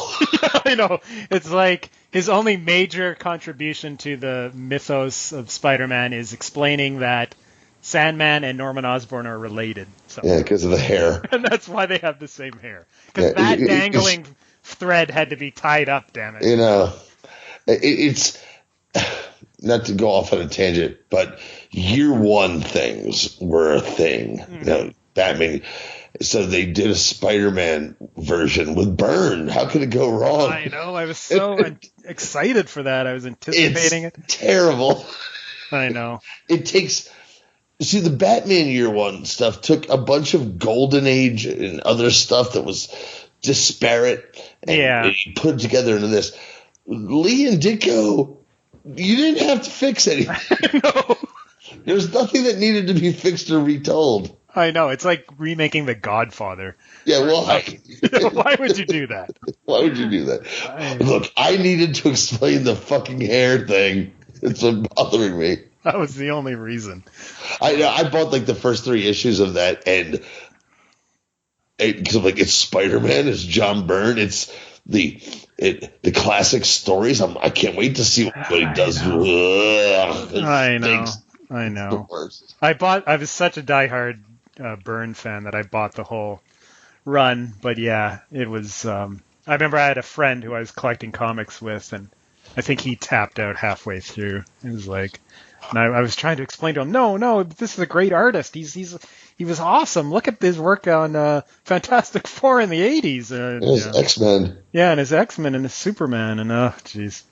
I know. It's like his only major contribution to the mythos of Spider-Man is explaining that Sandman and Norman Osborn are related. So. Yeah, because of the hair. And that's why they have the same hair. Because that dangling thread had to be tied up, damn it. It's not to go off on a tangent, but Year One things were a thing. Mm-hmm. Batman. So they did a Spider-Man version with Byrne. How could it go wrong? I know. I was so excited for that. I was anticipating it. Terrible. I know. It takes... See, the Batman Year One stuff took a bunch of Golden Age and other stuff that was disparate and put together into this. Lee and Ditko, you didn't have to fix anything. No. There's nothing that needed to be fixed or retold. I know. It's like remaking The Godfather. Yeah, well, why would you do that? Why would you do that? Look, I needed to explain the fucking hair thing. It's been bothering me. That was the only reason. I bought like the first 3 issues of that, and because it's Spider-Man, it's John Byrne, it's the classic stories. I can't wait to see what he does. I know. I was such a diehard Byrne fan that I bought the whole run. But yeah, it was. I remember I had a friend who I was collecting comics with, and I think he tapped out halfway through. It was like. And I was trying to explain to him, no, this is a great artist. He was awesome. Look at his work on Fantastic Four in the 80s. His X-Men. Yeah, and his X-Men and his Superman. And, jeez.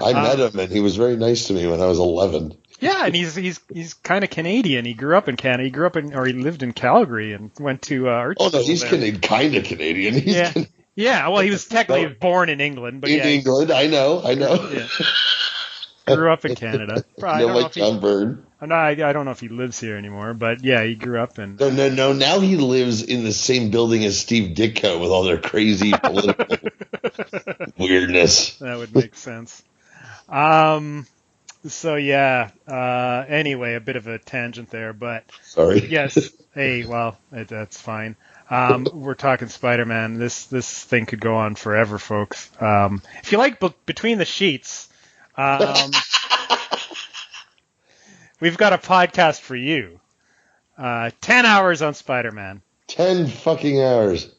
I met him, and he was very nice to me when I was 11. Yeah, and he's kind of Canadian. He grew up in Canada. He lived in Calgary and went to art school. Oh, no, he's kind of Canadian. Yeah, well, he was technically born in England. But England, I know. Yeah. Grew up in Canada. John Byrne. I don't know if he lives here anymore, but yeah, he grew up in. No. Now he lives in the same building as Steve Ditko with all their crazy political weirdness. That would make sense. So yeah. Anyway, a bit of a tangent there, but Sorry. yes. Hey, well, that's fine. We're talking Spider-Man. This thing could go on forever, folks. If you like Between the Sheets, we've got a podcast for you. 10 hours on Spider-Man. 10 fucking hours.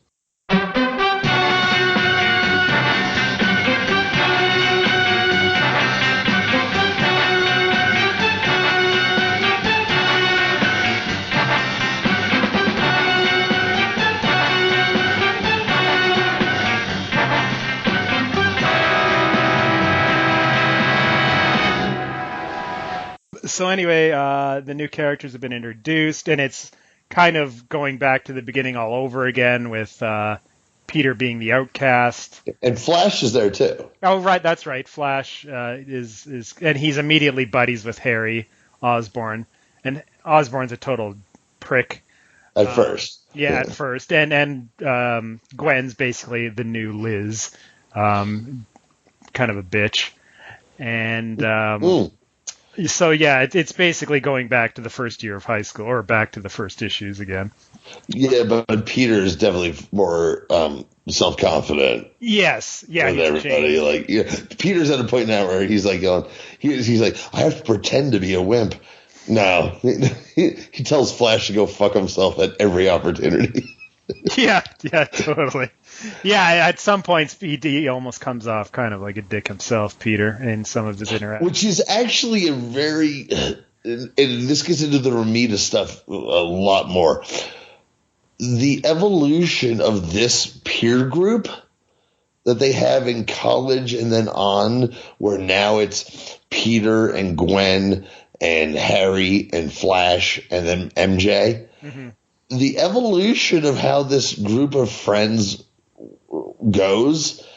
So anyway, the new characters have been introduced, and it's kind of going back to the beginning all over again with Peter being the outcast. And Flash is there too. Oh, right, that's right. Flash is, and he's immediately buddies with Harry Osborn, and Osborn's a total prick. At first. Yeah, at first, and Gwen's basically the new Liz, kind of a bitch, and. So yeah, it's basically going back to the first year of high school, or back to the first issues again. Yeah, but Peter is definitely more self-confident. Yes, yeah, with everybody. Like, Peter's at a point now where he's like going, he's like, I have to pretend to be a wimp. No, he tells Flash to go fuck himself at every opportunity. yeah, totally. Yeah, at some points he almost comes off kind of like a dick himself, Peter, in some of his interactions. Which is actually a very, and this gets into the Romita stuff a lot more. The evolution of this peer group that they have in college and then on, where now it's Peter and Gwen and Harry and Flash and then MJ. Mm-hmm. The evolution of how this group of friends goes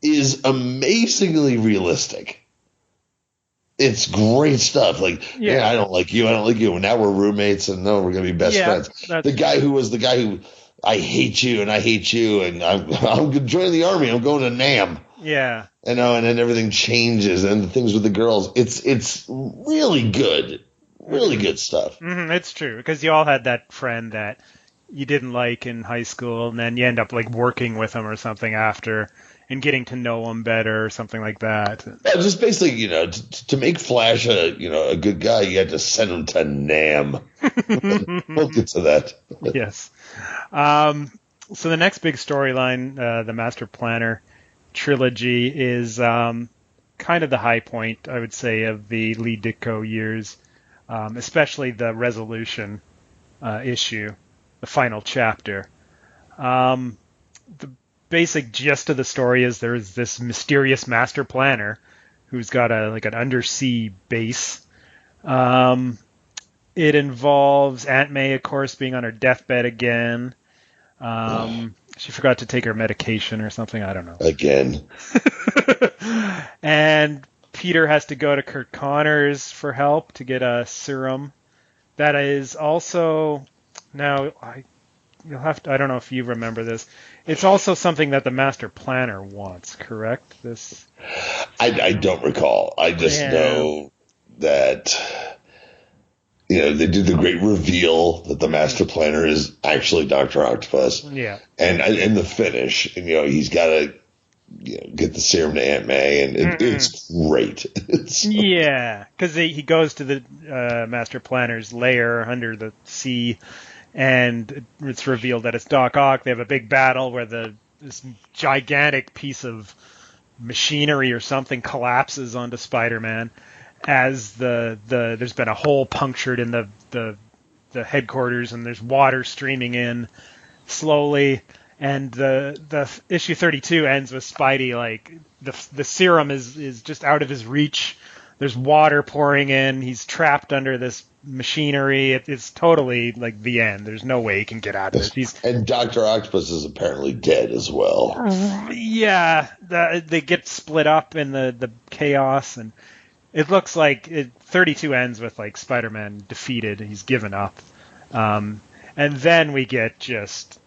is amazingly realistic. It's great stuff. Like, yeah, I don't like you. And now we're roommates, and no, we're gonna be best friends. The guy who I hate you and I hate you, and I'm joining the army. I'm going to Nam. Yeah, and then everything changes, and the things with the girls. It's really good. Really good stuff. Mm-hmm, it's true, because you all had that friend that you didn't like in high school, and then you end up like working with him or something after and getting to know him better or something like that. Yeah, just basically, to make Flash a good guy, you had to send him to Nam. We'll get to that. Yes. So the next big storyline, the Master Planner trilogy, is kind of the high point, I would say, of the Lee Ditko years. Especially the resolution issue, the final chapter. The basic gist of the story is there's this mysterious master planner who's got an undersea base. It involves Aunt May, of course, being on her deathbed again. She forgot to take her medication or something. I don't know. Again. And Peter has to go to Kurt Connors for help to get a serum. That is also now you'll have to. I don't know if you remember this. It's also something that the Master Planner wants. Correct? This. I don't recall. I just know that they did the great reveal that the Master Planner is actually Dr. Octopus. Yeah. And in the finish, he's got to. Get the serum to Aunt May, and it's great. Yeah, because he goes to the Master Planner's lair under the sea, and it's revealed that it's Doc Ock. They have a big battle where this gigantic piece of machinery or something collapses onto Spider-Man as there's been a hole punctured in the headquarters, and there's water streaming in slowly. And the issue 32 ends with Spidey, like, the serum is just out of his reach. There's water pouring in. He's trapped under this machinery. It's totally, like, the end. There's no way he can get out of it. And Dr. Octopus is apparently dead as well. Yeah. They get split up in the chaos, and it looks like 32 ends with, like, Spider-Man defeated. He's given up. And then we get just...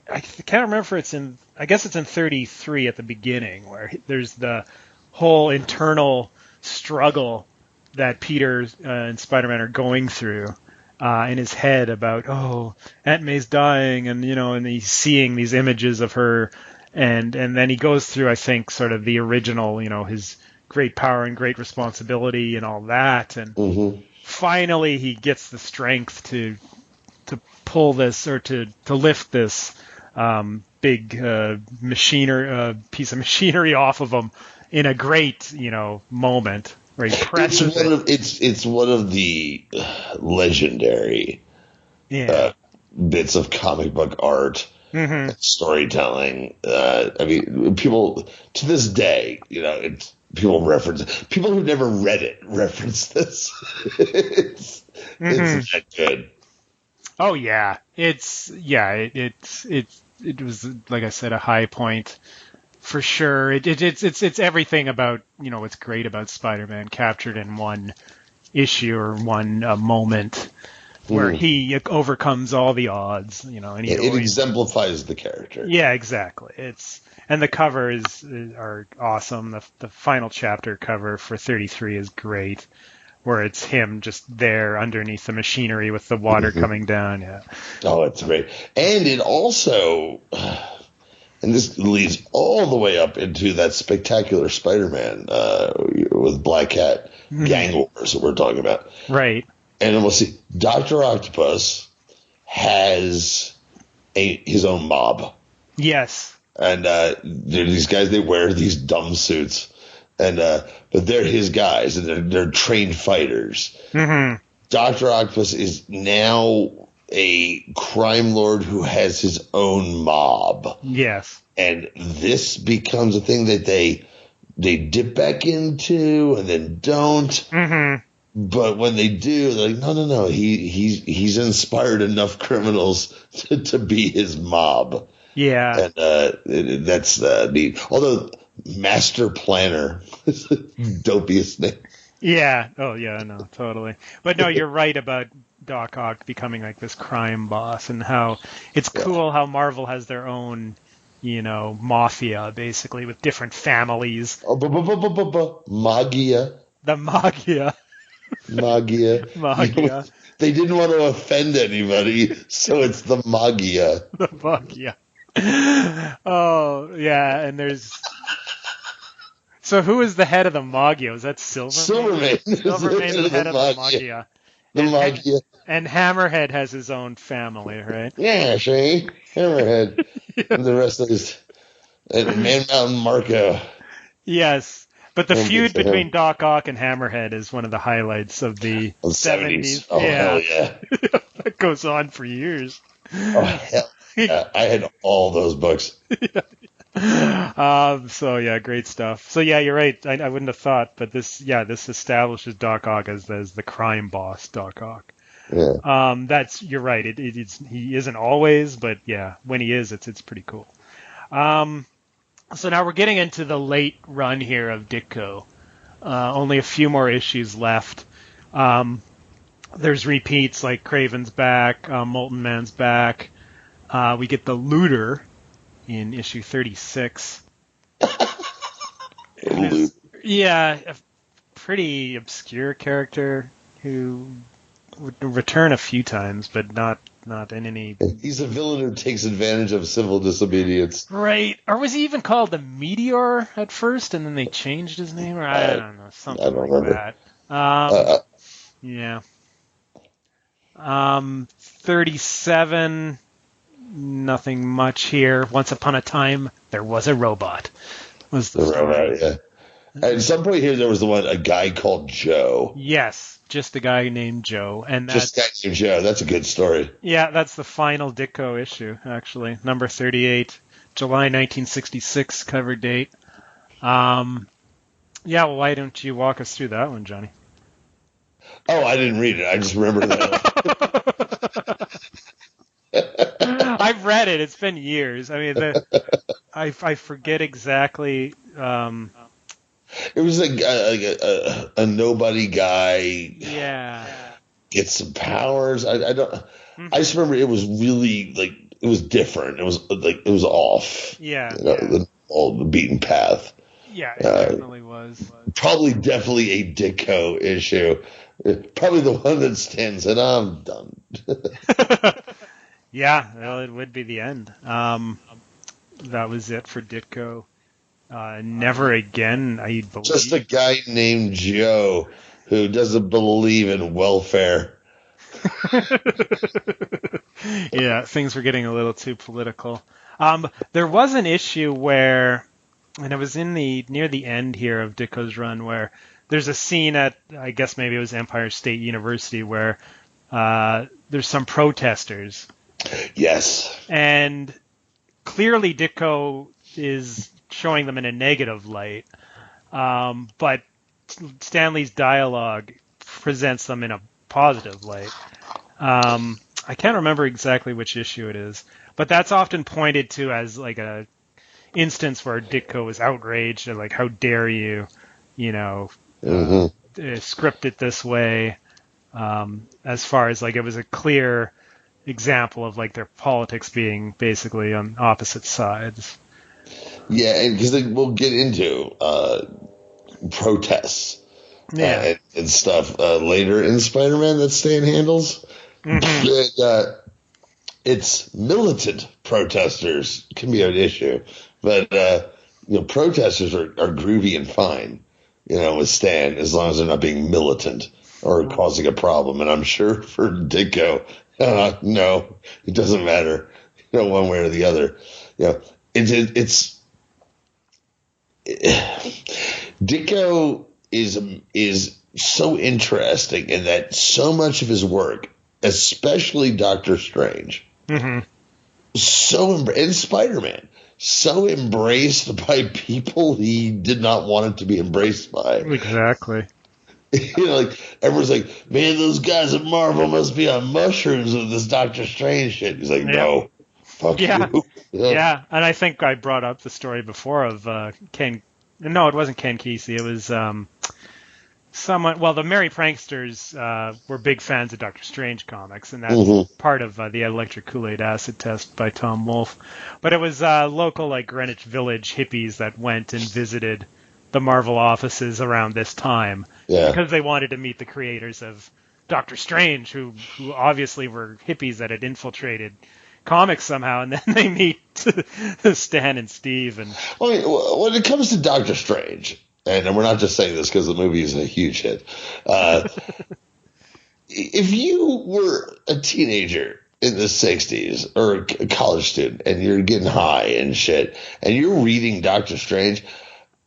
I can't remember if I guess it's in 33 at the beginning, where there's the whole internal struggle that Peter and Spider-Man are going through in his head about, oh, Aunt May's dying, and and he's seeing these images of her, and then he goes through, I think, sort of the original, his great power and great responsibility and all that, and finally he gets the strength to pull this, or to lift this big piece of machinery off of him in a great moment. It's one of the legendary bits of comic book art, storytelling. I mean, people to this day, people reference, people who've never read it reference this. It's that good. Oh yeah, it was, like I said, a high point. For sure, it's everything about what's great about Spider-Man captured in one issue or one moment where he overcomes all the odds. And it exemplifies the character. Yeah, exactly. And the covers are awesome. The final chapter cover for 33 is great, where it's him just there underneath the machinery with the water coming down. Yeah. Oh, it's great, and it also. And this leads all the way up into that spectacular Spider-Man with Black Cat gang wars that we're talking about. Right. And then we'll see Dr. Octopus has his own mob. Yes. And these guys, they wear these dumb suits, and but they're his guys, and they're trained fighters. Dr. Octopus is now a crime lord who has his own mob. Yes. And this becomes a thing that they dip back into and then don't. But when they do, they're like, no. He's inspired enough criminals to be his mob. Yeah. And that's neat. Although Master Planner is the dopiest name. Yeah. Oh, yeah, no, totally. But no, you're right about Doc Ock becoming like this crime boss, and how it's cool how Marvel has their own, mafia, basically, with different families. Magia. The Magia. Magia. They didn't want to offend anybody, so it's the Magia. The Magia. Oh, yeah, and there's... So who is the head of the Magia? Is that Silverman? Silverman is the head of the Magia. The Magia. And Hammerhead has his own family, right? Yeah, see? Hammerhead. And the rest of his... And Man Mountain Marco. Yes. But the feud between Doc Ock and Hammerhead is one of the highlights of the 70s. Oh, hell yeah. That goes on for years. Oh, hell yeah. I had all those books. So yeah, great stuff. So yeah, you're right. I wouldn't have thought, but this establishes Doc Ock as the crime boss, Doc Ock. Yeah. You're right. He isn't always, but yeah, when he is, it's pretty cool. So now we're getting into the late run here of Ditko. Only a few more issues left. There's repeats like Kraven's back, Molten Man's back. We get the Looter in issue 36. Yeah, a pretty obscure character who would return a few times, but not in any... He's a villain who takes advantage of civil disobedience. Right. Or was he even called the Meteor at first, and then they changed his name? Or I don't know, something like that. Yeah. 37... Nothing much here. Once upon a time, there was a robot. Was the robot? Yeah. At some point here, there was a guy called Joe. Yes, just a guy named Joe, and just a guy named Joe. That's a good story. Yeah, that's the final Ditko issue, actually, number 38, July 1966 cover date. Yeah, well, why don't you walk us through that one, Johnny? Oh, I didn't read it. I just remember that. I've read it. It's been years. I mean, I forget exactly. It was like a nobody guy. Yeah. Gets some powers. I don't. I just remember it was really it was different. It was off. Yeah. All the beaten path. Yeah, it definitely was. Probably definitely a Ditko issue. Probably the one that stands and I'm done. Yeah, well, it would be the end. That was it for Ditko. Never again, I believe. Just a guy named Joe who doesn't believe in welfare. Yeah, things were getting a little too political. There was an issue where, and it was near the end here of Ditko's run, where there's a scene at, I guess maybe it was Empire State University, where there's some protesters. Yes. And clearly Ditko is showing them in a negative light, but Stanley's dialogue presents them in a positive light. I can't remember exactly which issue it is, but that's often pointed to as like a instance where Ditko was outraged and like, how dare you, script it this way. As far as like, it was a clear example of like their politics being basically on opposite sides. Yeah, and because we'll get into protests and stuff later in Spider-Man that Stan handles. Mm-hmm. It's militant protesters can be an issue, but protesters are groovy and fine, with Stan, as long as they're not being militant or causing a problem. And I'm sure for Ditko, no, it doesn't matter, one way or the other. Ditko is so interesting in that so much of his work, especially Doctor Strange, and Spider-Man, so embraced by people he did not want it to be embraced by. Exactly. Like everyone's like, man, those guys at Marvel must be on mushrooms with this Doctor Strange shit. He's like, no, fuck you. Yeah, and I think I brought up the story before of Ken. No, it wasn't Ken Kesey. It was someone. Well, the Merry Pranksters were big fans of Doctor Strange comics, and that's part of the Electric Kool-Aid Acid Test by Tom Wolfe. But it was local, like Greenwich Village hippies that went and visited the Marvel offices around this time because they wanted to meet the creators of Doctor Strange, who obviously were hippies that had infiltrated comics somehow, and then they meet Stan and Steve. And when it comes to Doctor Strange, and we're not just saying this because the movie is a huge hit, if you were a teenager in the 60s or a college student and you're getting high and shit and you're reading Doctor Strange,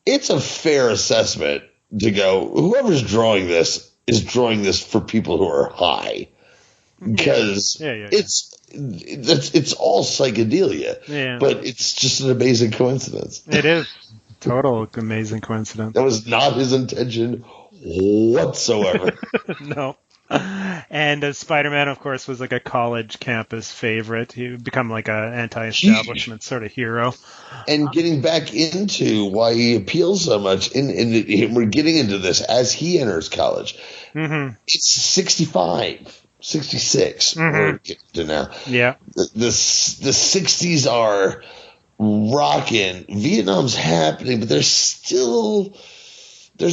it's a fair assessment to go, whoever's drawing this is drawing this for people who are high, because it's all psychedelia, but it's just an amazing coincidence. It is total amazing coincidence. That was not his intention whatsoever. No. And Spider-Man, of course, was like a college campus favorite. He would become like an anti-establishment sort of hero. And getting back into why he appeals so much, and we're getting into this as he enters college. It's 65. 66 we're getting to now. Yeah. The 60s are rocking. Vietnam's happening, but there's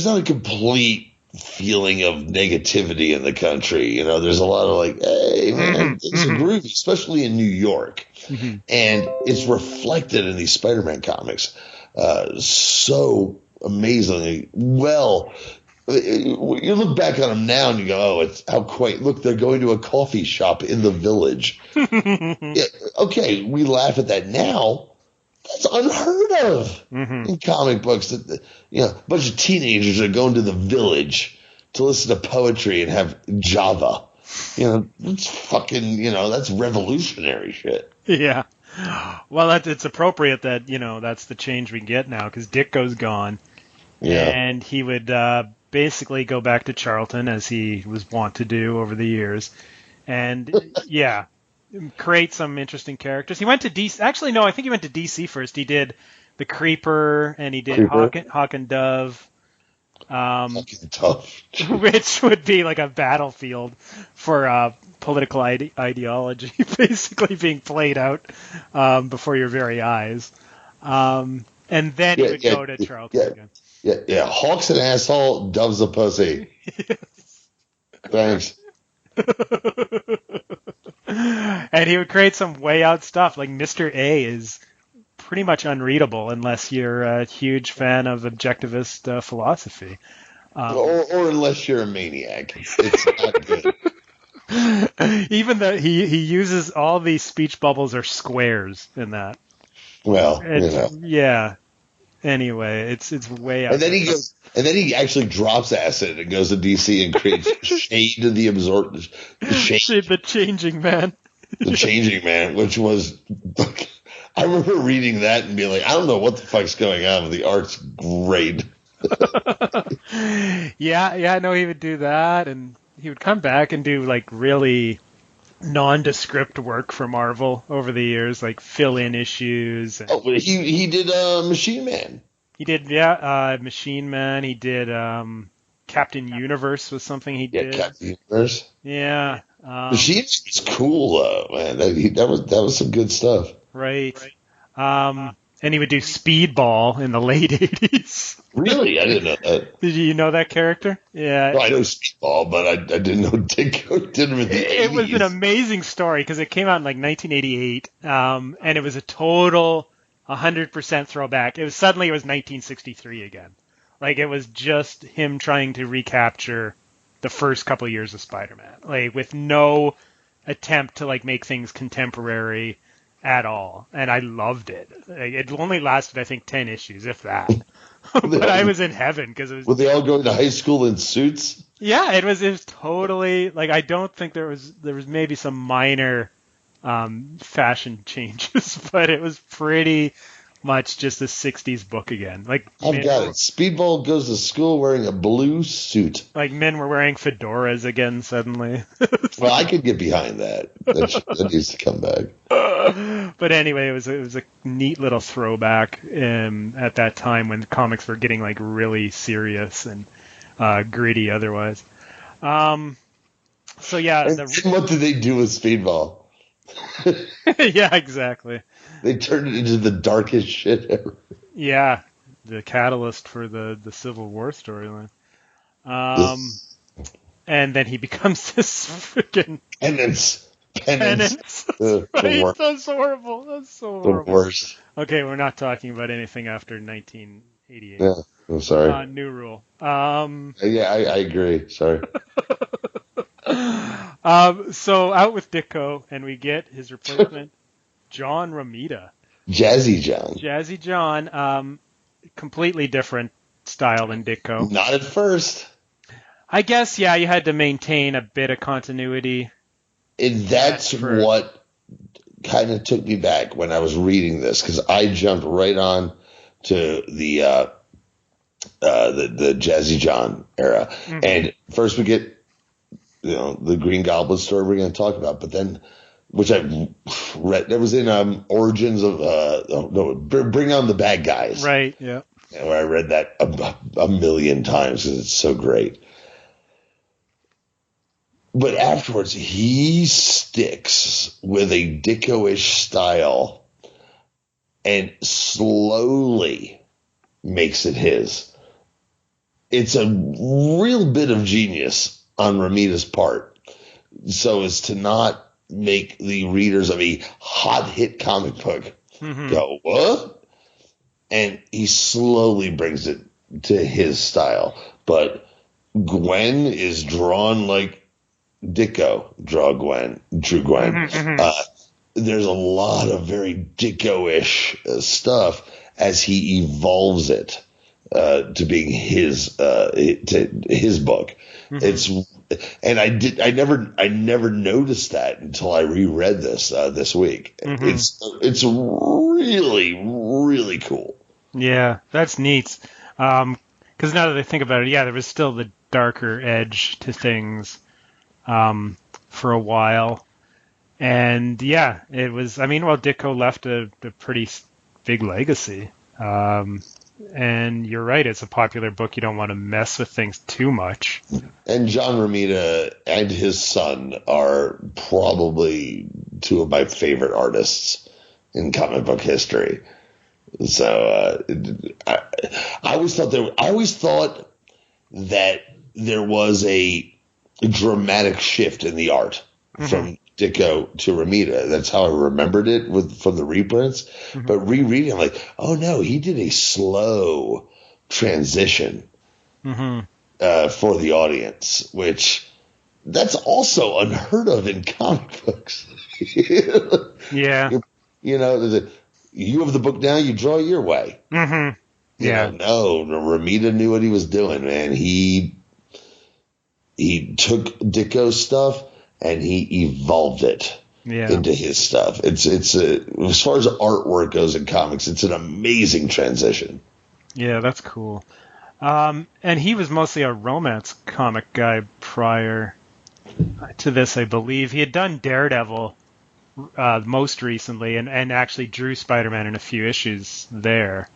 not a complete feeling of negativity in the country. There's a lot of like, hey, man, things are groovy, especially in New York. And it's reflected in these Spider-Man comics so amazingly well. You look back on them now and you go, oh, it's how quaint. Look, they're going to a coffee shop in the village. Okay, we laugh at that now. That's unheard of in comic books. A bunch of teenagers are going to the village to listen to poetry and have Java. That's fucking, that's revolutionary shit. Yeah. Well, it's appropriate that, that's the change we get now, because Ditko's gone. Yeah. And he would basically go back to Charlton, as he was wont to do over the years. And, create some interesting characters. He went to DC. Actually, no, I think he went to DC first. He did the Creeper, and he did Hawk and Dove. Which would be like a battlefield for political ideology basically being played out before your very eyes. And And then he would go to Charlton again. Yeah. Hawk's an asshole, Dove's a pussy. Thanks. And he would create some way out stuff. Like Mr. A is pretty much unreadable unless you're a huge fan of objectivist philosophy. Or unless you're a maniac. It's not good. Even though he uses all these speech bubbles are squares in that. Well, yeah. Anyway, it's way out. And then he actually drops acid and goes to DC and creates Shade of the Absorbed. Shade the Changing Man. The Changing Man, which was, I remember reading that and being like, I don't know what the fuck's going on, but the art's great. Yeah, no, he would do that, and he would come back and do like really nondescript work for Marvel over the years, like fill in issues. And but he did Machine Man. He did, Machine Man. He did Captain Universe was something he did. Yeah, Captain Universe. Yeah. Machine Man was cool though, man. That was some good stuff. Right. And he would do Speedball in the late 80s. Really? I didn't know that. Did you know that character? Yeah. Well, I know Speedball, but I didn't know Ditko did him in the 80s. It was an amazing story because it came out in like 1988, and it was a total 100% throwback. It was 1963 again. Like it was just him trying to recapture the first couple of years of Spider-Man, like with no attempt to like make things contemporary at all, and I loved it. Like, it only lasted, I think, 10 issues, if that. But I was in heaven because it was. Were they all going to high school in suits? Yeah, it was totally like I don't think there was maybe some minor fashion changes, but it was pretty much just a 60s book again. Like I've got it. Speedball goes to school wearing a blue suit. Like men were wearing fedoras again suddenly. Well, I could get behind that. That needs to come back. But anyway, it was a neat little throwback at that time when comics were getting like really serious and gritty otherwise. So yeah, what did they do with Speedball? Yeah, exactly. They turned it into the darkest shit ever. Yeah, the catalyst for the Civil War storyline. And then he becomes this freaking penance. Right? That's horrible. That's so horrible. The worst. Okay, we're not talking about anything after 1988. Yeah, I'm sorry. New rule. Yeah, I agree. Sorry. So out with Ditko, and we get his replacement, John Romita. Jazzy John. Completely different style than Ditko. Not at first. I guess, yeah, you had to maintain a bit of continuity. And that's what kind of took me back when I was reading this, because I jumped right on to the Jazzy John era. Mm-hmm. And first we get, the Green Goblin story we're going to talk about, but then, which I read, that was in Origins of, Bring On the Bad Guys. Right, yeah. Where I read that a million times because it's so great. But afterwards, he sticks with a Ditko-ish style and slowly makes it his. It's a real bit of genius on Romita's part, so as to not make the readers of a hot hit comic book go, what? And he slowly brings it to his style. But Gwen is drawn like Ditko drew Gwen. There's a lot of very Ditko-ish stuff as he evolves it to being his book. And I never noticed that until I reread this week. It's really, really cool. Yeah, that's neat. Because now that I think about it, yeah, there was still the darker edge to things for a while. And yeah, it was, Ditko left a pretty big legacy. And you're right, it's a popular book. You don't want to mess with things too much. And John Romita and his son are probably two of my favorite artists in comic book history. So I always thought that there was a dramatic shift in the art from Ditko to Romita. That's how I remembered it from the reprints. But rereading, I'm like, oh no, he did a slow transition for the audience, which that's also unheard of in comic books. Yeah. You know, you have the book now, you draw your way. Mm-hmm. Yeah. No, Romita knew what he was doing, man. He took Ditko's stuff and he evolved it into his stuff. It's as far as artwork goes in comics, it's an amazing transition. Yeah, that's cool. And he was mostly a romance comic guy prior to this, I believe. He had done Daredevil most recently and actually drew Spider-Man in a few issues there.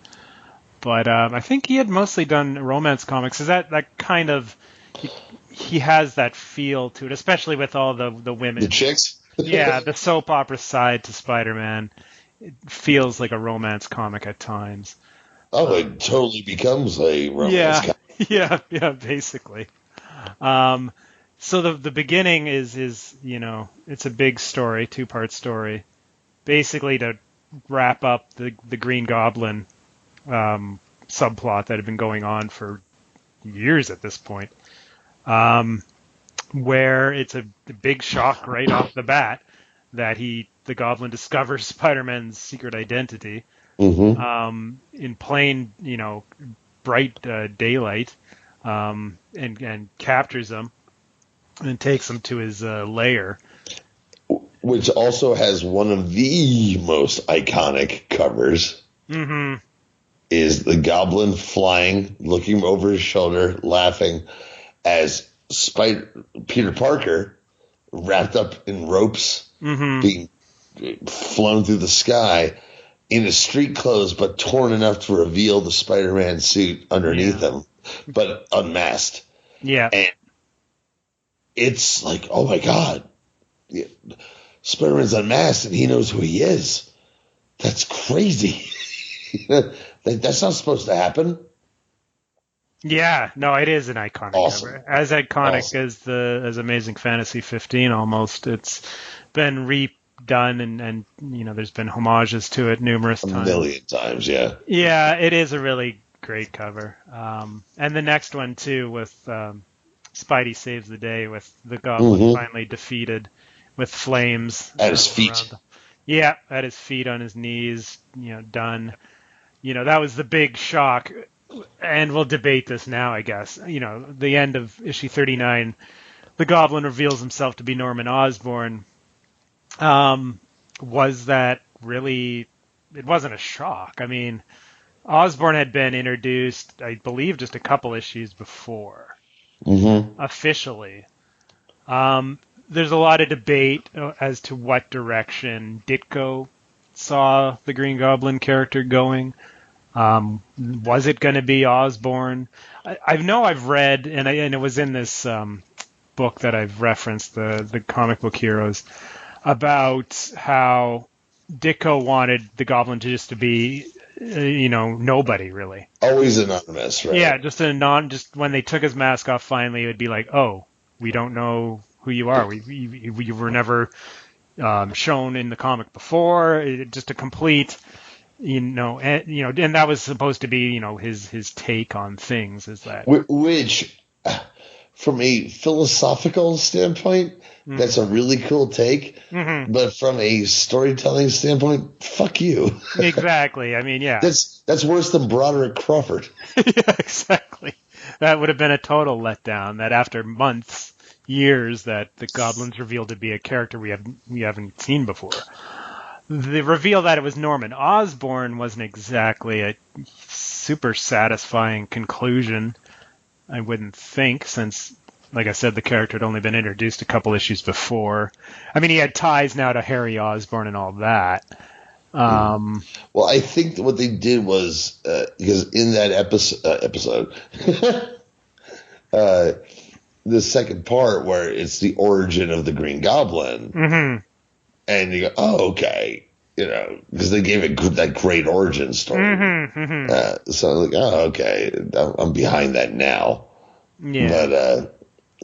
But I think he had mostly done romance comics. Is that kind of... He has that feel to it, especially with all the women. The chicks? Yeah, the soap opera side to Spider-Man. It feels like a romance comic at times. Oh, it totally becomes a romance comic. Yeah, basically. So the beginning is you know, it's a big story, 2-part story, basically to wrap up the Green Goblin subplot that had been going on for years at this point. Where it's a big shock right off the bat that the Goblin discovers Spider-Man's secret identity in plain, you know, bright daylight, and captures him and takes him to his lair. Which also has one of the most iconic covers. Is the Goblin flying, looking over his shoulder, laughing, as Peter Parker, wrapped up in ropes, being flown through the sky in his street clothes, but torn enough to reveal the Spider-Man suit underneath him, but unmasked. Yeah. And it's like, oh my God, Spider-Man's unmasked and he knows who he is. That's crazy. That's not supposed to happen. Yeah, no, it is an iconic cover. As iconic as Amazing Fantasy 15 almost. It's been redone and you know, there's been homages to it numerous times. A million times, yeah. Yeah, it is a really great cover. And the next one too with Spidey Saves the Day with the Goblin finally defeated with flames. At his feet. Yeah, at his feet, on his knees, you know, done. You know, that was the big shock. And we'll debate this now, I guess. You know, the end of issue 39, the Goblin reveals himself to be Norman Osborn. Was that really... It wasn't a shock. I mean, Osborn had been introduced, I believe, just a couple issues before. Officially. There's a lot of debate as to what direction Ditko saw the Green Goblin character going. Was it going to be Osborn? I know I've read, and it was in this book that I've referenced, the Comic Book Heroes, about how Ditko wanted the Goblin to be, you know, nobody really. Always anonymous, right? Yeah, just when they took his mask off, finally it would be like, oh, we don't know who you are. We were never shown in the comic before. Just a complete. And that was supposed to be, you know, his take on things, is that which, from a philosophical standpoint, that's a really cool take. But from a storytelling standpoint, fuck you. Exactly. I mean, yeah, that's worse than Broderick Crawford. Yeah, exactly. That would have been a total letdown. That after years, that the Goblin's revealed to be a character we haven't seen before. The reveal that it was Norman Osborn wasn't exactly a super satisfying conclusion, I wouldn't think, since, like I said, the character had only been introduced a couple issues before. I mean, he had ties now to Harry Osborn and all that. Well, I think what they did was, because in that episode, the second part where it's the origin of the Green Goblin, and you go, oh, okay. because they gave it that great origin story. So I'm like, oh, okay, I'm behind that now. Yeah. But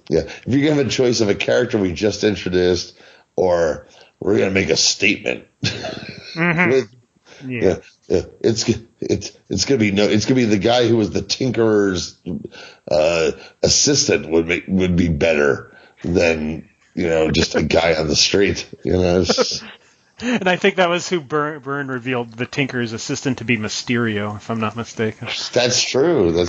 if you're gonna have a choice of a character we just introduced, or we're gonna make a statement, it's gonna be the guy who was the Tinkerer's assistant would be better than just a guy on the street. And I think that was who Byrne revealed the Tinker's assistant to be Mysterio, if I'm not mistaken. That's true.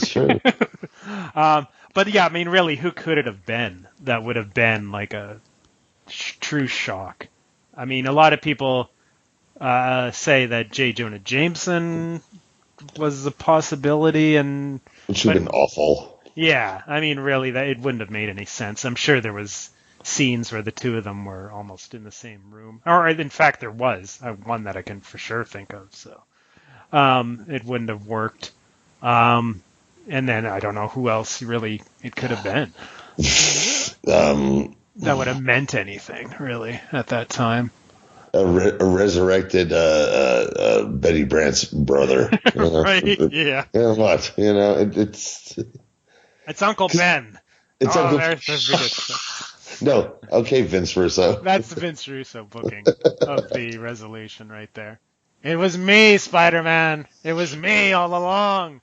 But yeah, I mean, really, who could it have been that would have been like a true shock? I mean, a lot of people say that J. Jonah Jameson was a possibility, which would have been awful. Yeah, I mean, really, it wouldn't have made any sense. I'm sure there was scenes where the two of them were almost in the same room, or in fact, there was one that I can for sure think of. So it wouldn't have worked. And then I don't know who else really it could have been. That would have meant anything really at that time. A resurrected Betty Brant's brother, right? Yeah. What? It's Uncle Ben. It's Uncle. No, okay, Vince Russo. That's the Vince Russo booking of the resolution right there. It was me, Spider-Man. It was me all along.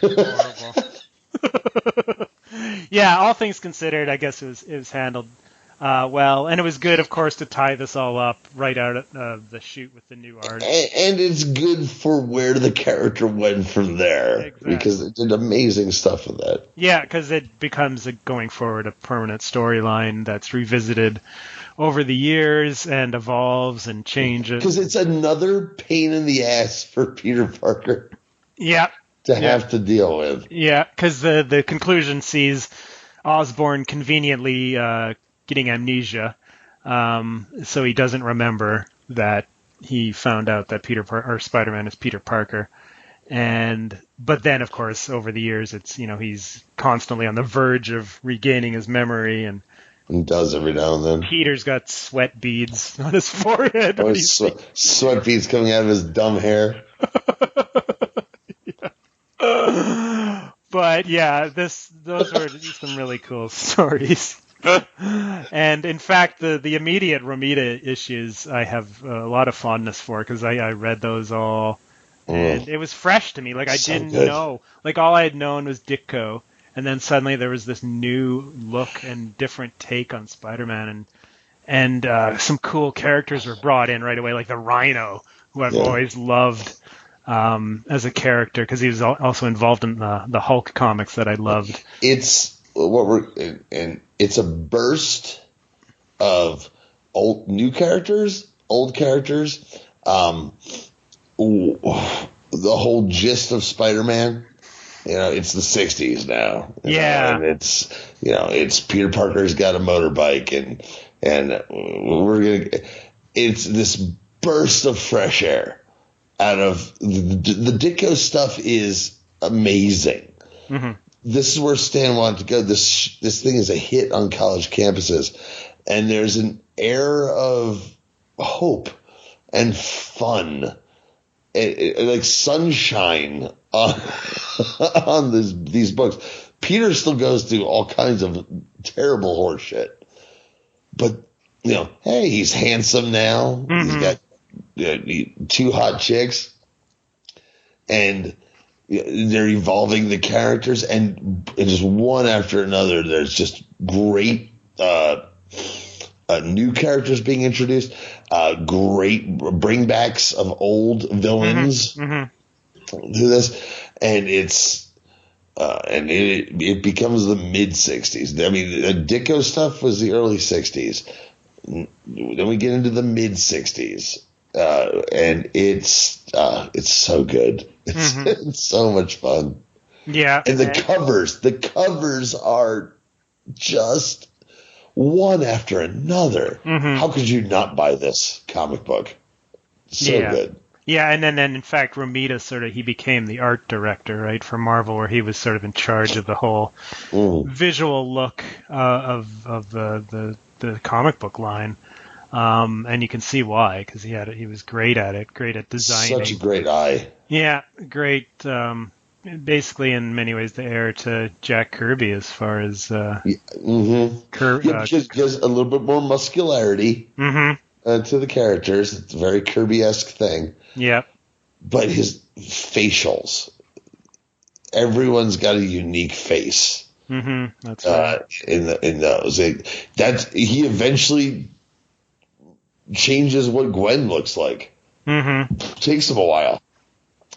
Horrible. Yeah, all things considered, I guess it was handled well, and it was good, of course, to tie this all up right out of the shoot with the new art. And it's good for where the character went from there, exactly. Because it did amazing stuff with that. Yeah, because it becomes, going forward, a permanent storyline that's revisited over the years and evolves and changes. Because it's another pain in the ass for Peter Parker. Yeah. To have to deal with. Yeah, because the conclusion sees Osborn conveniently getting amnesia, so he doesn't remember that he found out that Spider-Man is Peter Parker. But then, of course, over the years, it's he's constantly on the verge of regaining his memory, and does every now and then. Peter's got sweat beads on his forehead. Sweat beads coming out of his dumb hair. But yeah, those were some really cool stories. And in fact, the immediate Romita issues I have a lot of fondness for, because I read those all, and it was fresh to me. Like I didn't know, like all I had known was Ditko, and then suddenly there was this new look and different take on Spider-Man, and some cool characters were brought in right away, like the Rhino, who I've always loved as a character, because he was also involved in the Hulk comics that I loved. It's a burst of new characters, old characters. The whole gist of Spider-Man, it's the 60s now. And it's Peter Parker's got a motorbike, and it's this burst of fresh air out of the Ditko stuff is amazing. Mm-hmm. This is where Stan wanted to go. This thing is a hit on college campuses, and there's an air of hope and fun, like sunshine on these books. Peter still goes through all kinds of terrible horse shit, but hey, he's handsome now. Mm-hmm. He's got two hot chicks, and they're evolving the characters, and just one after another, there's just great new characters being introduced, great bringbacks of old villains to this, and it becomes the mid 60s. I mean, the Ditko stuff was the early 60s. Then we get into the mid 60s. And it's so good. It's so much fun. Yeah. And the covers are just one after another. Mm-hmm. How could you not buy this comic book? So good. Yeah, and then in fact, Romita he became the art director, right, for Marvel, where he was sort of in charge of the whole visual look of the comic book line. And you can see why, because he was great at it, great at designing. Such a great eye. Yeah, great. Basically, in many ways, the heir to Jack Kirby as far as Just a little bit more muscularity to the characters. It's a very Kirby-esque thing. Yeah. But his facials, everyone's got a unique face. That's right. In those, he eventually changes what Gwen looks like. Takes him a while.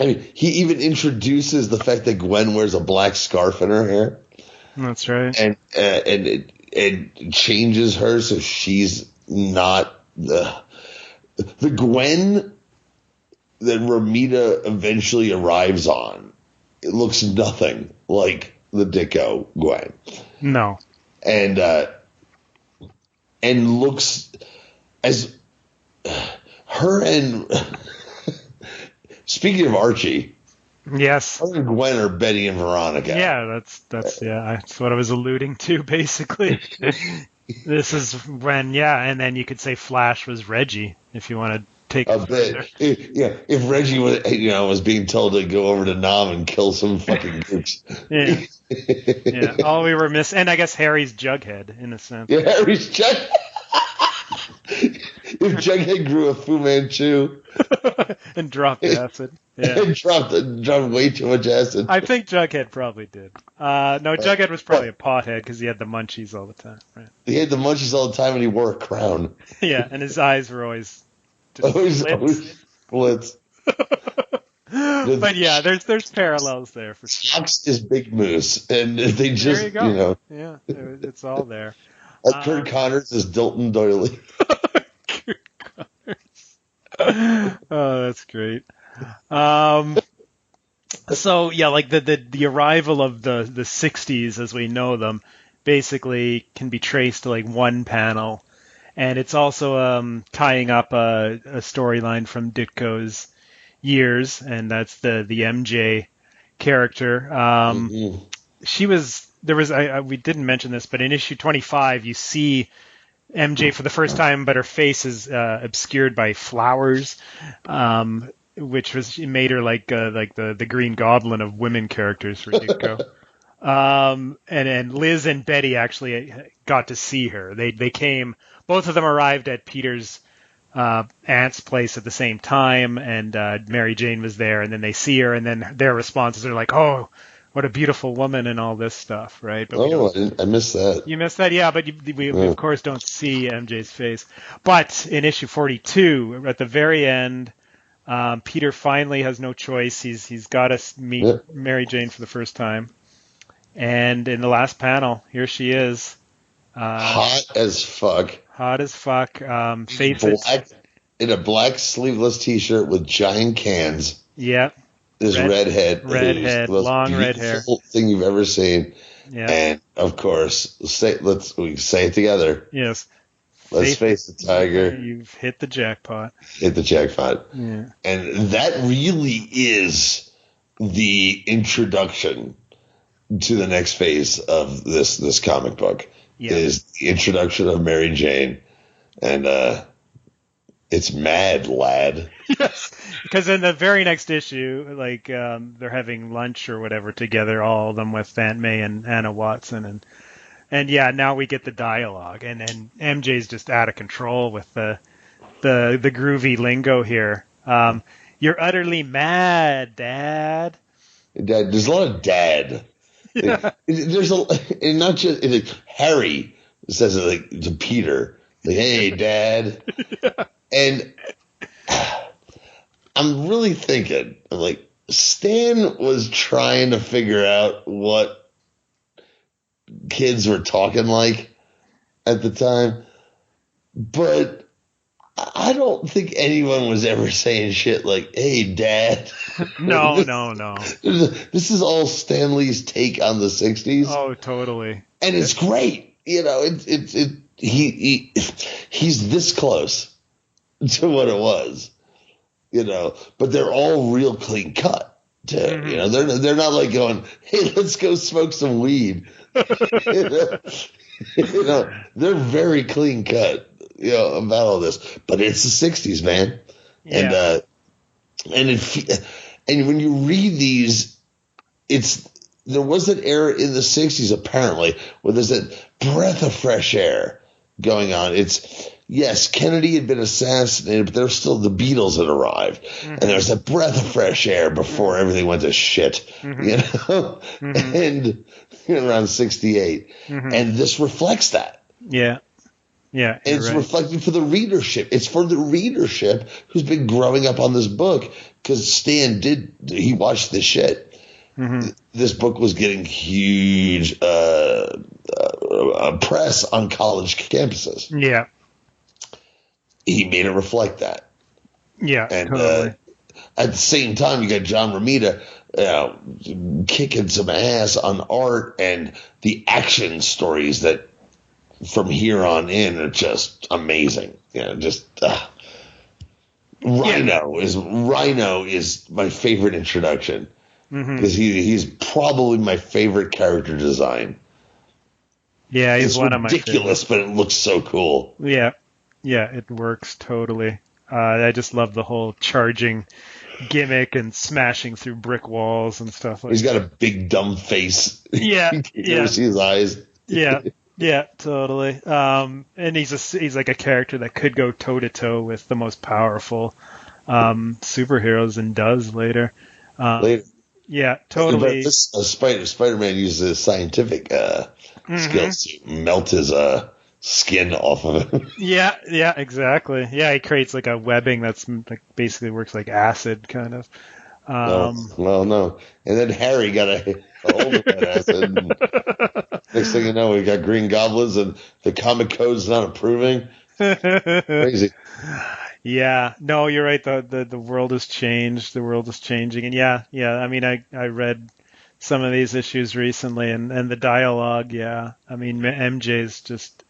I mean, he even introduces the fact that Gwen wears a black scarf in her hair. That's right. And it changes her so she's not the Gwen that Romita eventually arrives on. It looks nothing like the Ditko Gwen. No. And looks as her and speaking of Archie, yes, her and Gwen are Betty and Veronica. Yeah, that's what I was alluding to, basically. This is when, and then you could say Flash was Reggie if you want to take a bit. If Reggie was being told to go over to Nam and kill some fucking gooks. Yeah. All we were missing, and I guess Harry's Jughead in a sense. Yeah, Harry's Jughead. If Jughead grew a Fu Manchu and dropped acid, and dropped way too much acid. I think Jughead probably did. No, Jughead was probably a pothead because he had the munchies all the time. Right? He had the munchies all the time, and he wore a crown. Yeah, and his eyes were always always splits. But yeah, there's parallels there for sure. Fox is Big Moose, and they just there you go. Yeah, it's all there. Kurt Connors is Dilton Doily. Kurt Connors. Oh, that's great. So yeah, like the arrival of the 60s as we know them basically can be traced to like one panel, and it's also tying up a storyline from Ditko's years, and that's the MJ character. We didn't mention this, but in issue 25 you see MJ for the first time, but her face is obscured by flowers, which made her like the Green Goblin of women characters for Ditko. And Liz and Betty actually got to see her. They came, both of them arrived at Peter's aunt's place at the same time, and Mary Jane was there, and then they see her, and then their responses are like, "Oh, what a beautiful woman," and all this stuff, right? But I missed that. You missed that, yeah, but we of course don't see MJ's face. But in issue 42, at the very end, Peter finally has no choice. He's got to meet Mary Jane for the first time, and in the last panel, here she is, hot as fuck. In a black sleeveless T-shirt with giant cans. Yeah. This redhead, long red hair, thing you've ever seen. Yeah. And of course, we say it together. Yes. Let's face the tiger. You've hit the jackpot. Yeah. And that really is the introduction to the next phase of this comic book. Yeah. Is the introduction of Mary Jane, and it's mad, lad. Yes, because in the very next issue, like they're having lunch or whatever together, all of them with Aunt May and Anna Watson, and yeah, now we get the dialogue, and MJ's just out of control with the groovy lingo here. You're utterly mad, Dad. There's a lot of dad. Yeah. There's and not just Harry says it like to Peter, like, "Hey, Dad," yeah. And I'm really thinking, like, Stan was trying to figure out what kids were talking like at the time, but I don't think anyone was ever saying shit like, "Hey, Dad." No. This is all Stan Lee's take on the 60s. Oh, totally. And it's great. He's this close to what it was, but they're all real clean cut too. Mm-hmm. They're not like going, "Hey, let's go smoke some weed." They're very clean cut. about all this, but it's the '60s, man, Yeah. and when you read these, there was an era in the '60s apparently where there's that breath of fresh air going on. Yes, Kennedy had been assassinated, but there were still the Beatles had arrived, and there was a breath of fresh air before everything went to shit, and around '68, and this reflects that. Yeah. Yeah. And it's reflected for the readership. It's for the readership who's been growing up on this book because Stan he watched this shit. This book was getting huge press on college campuses. Yeah. He made it reflect that. Yeah, and totally. At the same time, you got John Romita kicking some ass on art and the action stories that from here on in are just amazing. Rhino is my favorite introduction because he's probably my favorite character design. Yeah, he's one of my ridiculous, but it looks so cool. Yeah, it works totally. I just love the whole charging gimmick and smashing through brick walls and stuff like that. He's got a big dumb face. Yeah, you never see his eyes. Yeah, totally. And he's like a character that could go toe to toe with the most powerful superheroes and does later. Yeah, totally. Spider-Man uses his scientific skills to melt his skin off of him. Yeah, exactly. Yeah, he creates like a webbing that's like basically works like acid, kind of. No. And then Harry got a hold of that acid. Next thing you know, we got Green Goblins, and the comic code's not approving. Crazy. Yeah, no, you're right. The world has changed. The world is changing, and yeah. I mean, I read some of these issues recently, and the dialogue. Yeah, I mean, MJ's just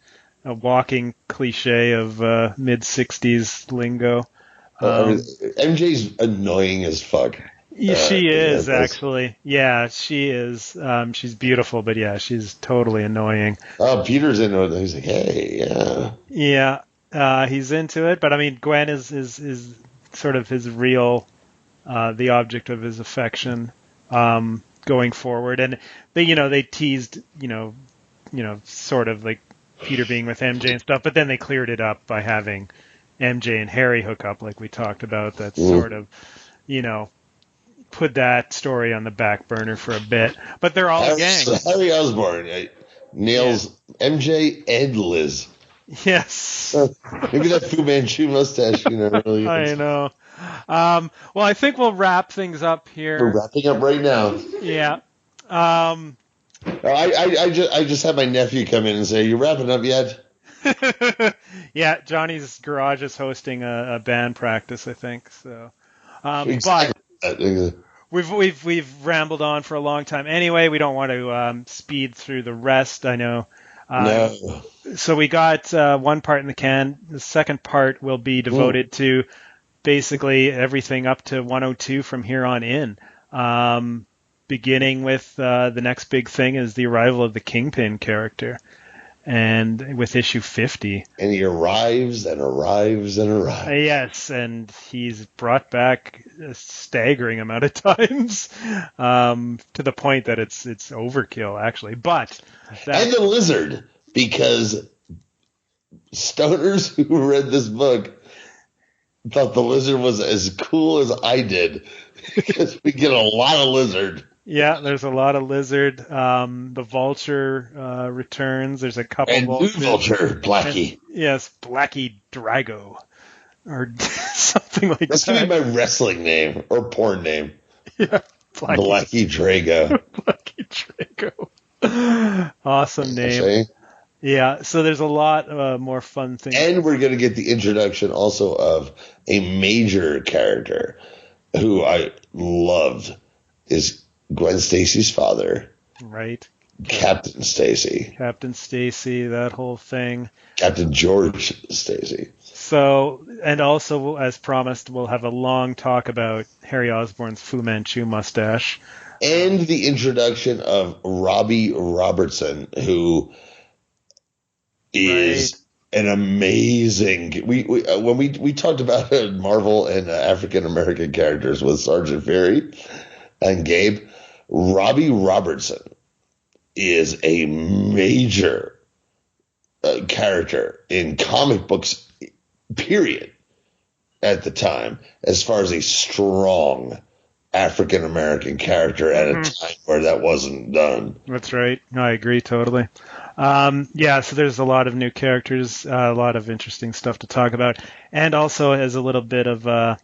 a walking cliche of mid '60s lingo. MJ's annoying as fuck. She is actually. Yeah, she is. She's beautiful, but yeah, she's totally annoying. Oh, Peter's into it. He's like, hey, yeah. Yeah, he's into it, but I mean, Gwen is sort of his real, the object of his affection, going forward. And they teased, sort of like Peter being with MJ and stuff, but then they cleared it up by having MJ and Harry hook up, like we talked about. That sort of, put that story on the back burner for a bit. But they're all a gang. Harry Osborn nails MJ and Liz. Yes. Maybe that Fu Manchu mustache, really. I know. Well, I think we'll wrap things up here. We're wrapping up right now. Yeah. I just had my nephew come in and say, "You wrapping up yet?" Yeah, Johnny's garage is hosting a band practice, I think. So, exactly. But we've rambled on for a long time. Anyway, we don't want to speed through the rest. I know. No. So we got one part in the can. The second part will be devoted to basically everything up to 102 from here on in. Beginning with the next big thing is the arrival of the Kingpin character. And with issue 50. And he arrives and arrives and arrives. Yes, and he's brought back a staggering amount of times, to the point that it's overkill, actually. But and the lizard, because stoners who read this book thought the lizard was as cool as I did, because we get a lot of lizard. Yeah, there's a lot of lizard. The vulture returns. There's a couple and vultures. New vulture, Blackie. Yes, Blackie Drago. Or something like That's that. going to be my wrestling name or porn name. Yeah, Blackie Drago. Blackie Drago. Awesome name. Yeah, so there's a lot more fun things. And we're going to get the introduction also of a major character who I loved is Gwen Stacy's father. Right. Captain Stacy. Captain Stacy, that whole thing. Captain George Stacy. So, and also, as promised, we'll have a long talk about Harry Osborn's Fu Manchu mustache. And the introduction of Robbie Robertson, who is an amazing. We when we talked about Marvel and African American characters with Sergeant Fury and Gabe, Robbie Robertson is a major character in comic books, period, at the time, as far as a strong African American character at a time where that wasn't done. That's right. I agree totally. So there's a lot of new characters, a lot of interesting stuff to talk about, and also as a little bit of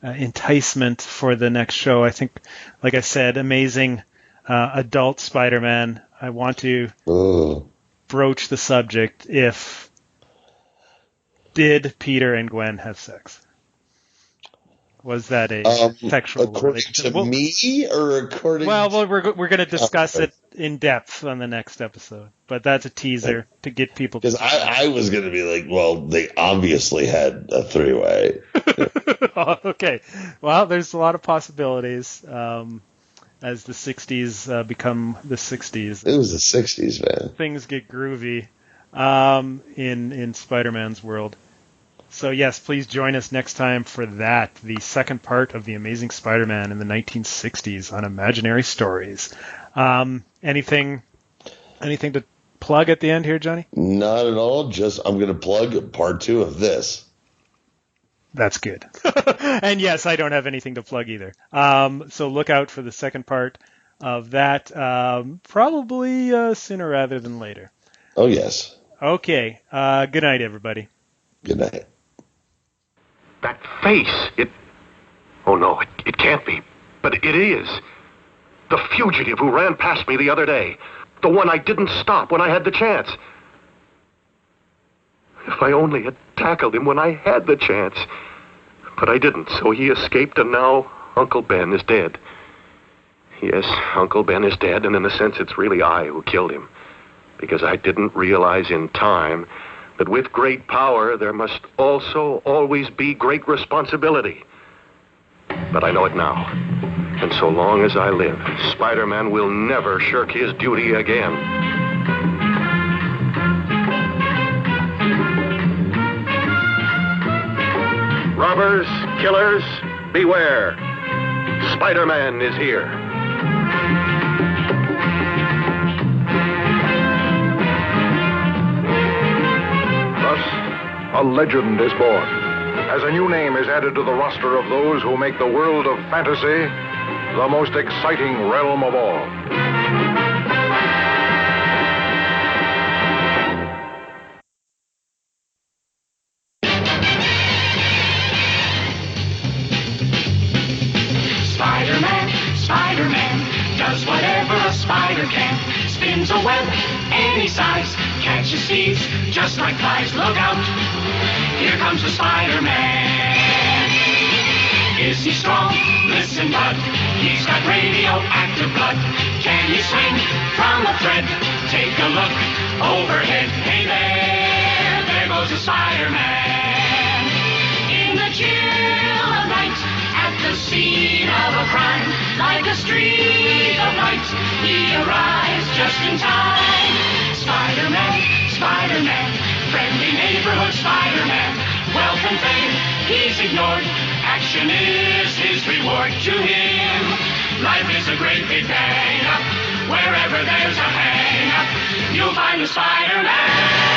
enticement for the next show. I think, like I said, amazing adult Spider-Man. I want to broach the subject: did Peter and Gwen have sex? Was that a sexual according relationship? to me, or according? Well, we're going to discuss it in depth on the next episode, but that's a teaser to get people. Because I was going to be like, well, they obviously had a three-way. Okay, well, there's a lot of possibilities as the '60s become the '60s. It was the '60s, man. Things get groovy in Spider-Man's world. So yes, please join us next time for that, the second part of The Amazing Spider-Man in the 1960s on Imaginary Stories. Anything to plug at the end here, Johnny? Not at all. Just I'm going to plug part 2 of this. That's good. And yes, I don't have anything to plug either. So look out for the second part of that, probably sooner rather than later. Oh, yes. Okay. Good night, everybody. Good night. That face, oh no, it can't be, but it is. The fugitive who ran past me the other day. The one I didn't stop when I had the chance. If I only had tackled him when I had the chance. But I didn't, so he escaped, and now Uncle Ben is dead. Yes, Uncle Ben is dead, and in a sense it's really I who killed him. Because I didn't realize in time that with great power there must also always be great responsibility. But I know it now. And so long as I live, Spider-Man will never shirk his duty again. Robbers, killers, beware. Spider-Man is here. A legend is born, as a new name is added to the roster of those who make the world of fantasy the most exciting realm of all. Spider-Man does whatever a spider can. Spins a web any size, catches thieves just like flies. Look out, here comes the Spider-Man. Is he strong? Listen, bud, he's got radioactive blood. Can he swing from a thread? Take a look overhead. Hey there goes the Spider-Man. In the chill of night, at the scene of a crime, like a streak of light, he arrives just in time. Spider-Man, Spider-Man, friendly neighborhood Spider-Man. Wealth and fame, he's ignored. Action is his reward to him. Life is a great big hang-up. Wherever there's a hang-up, you'll find the Spider-Man.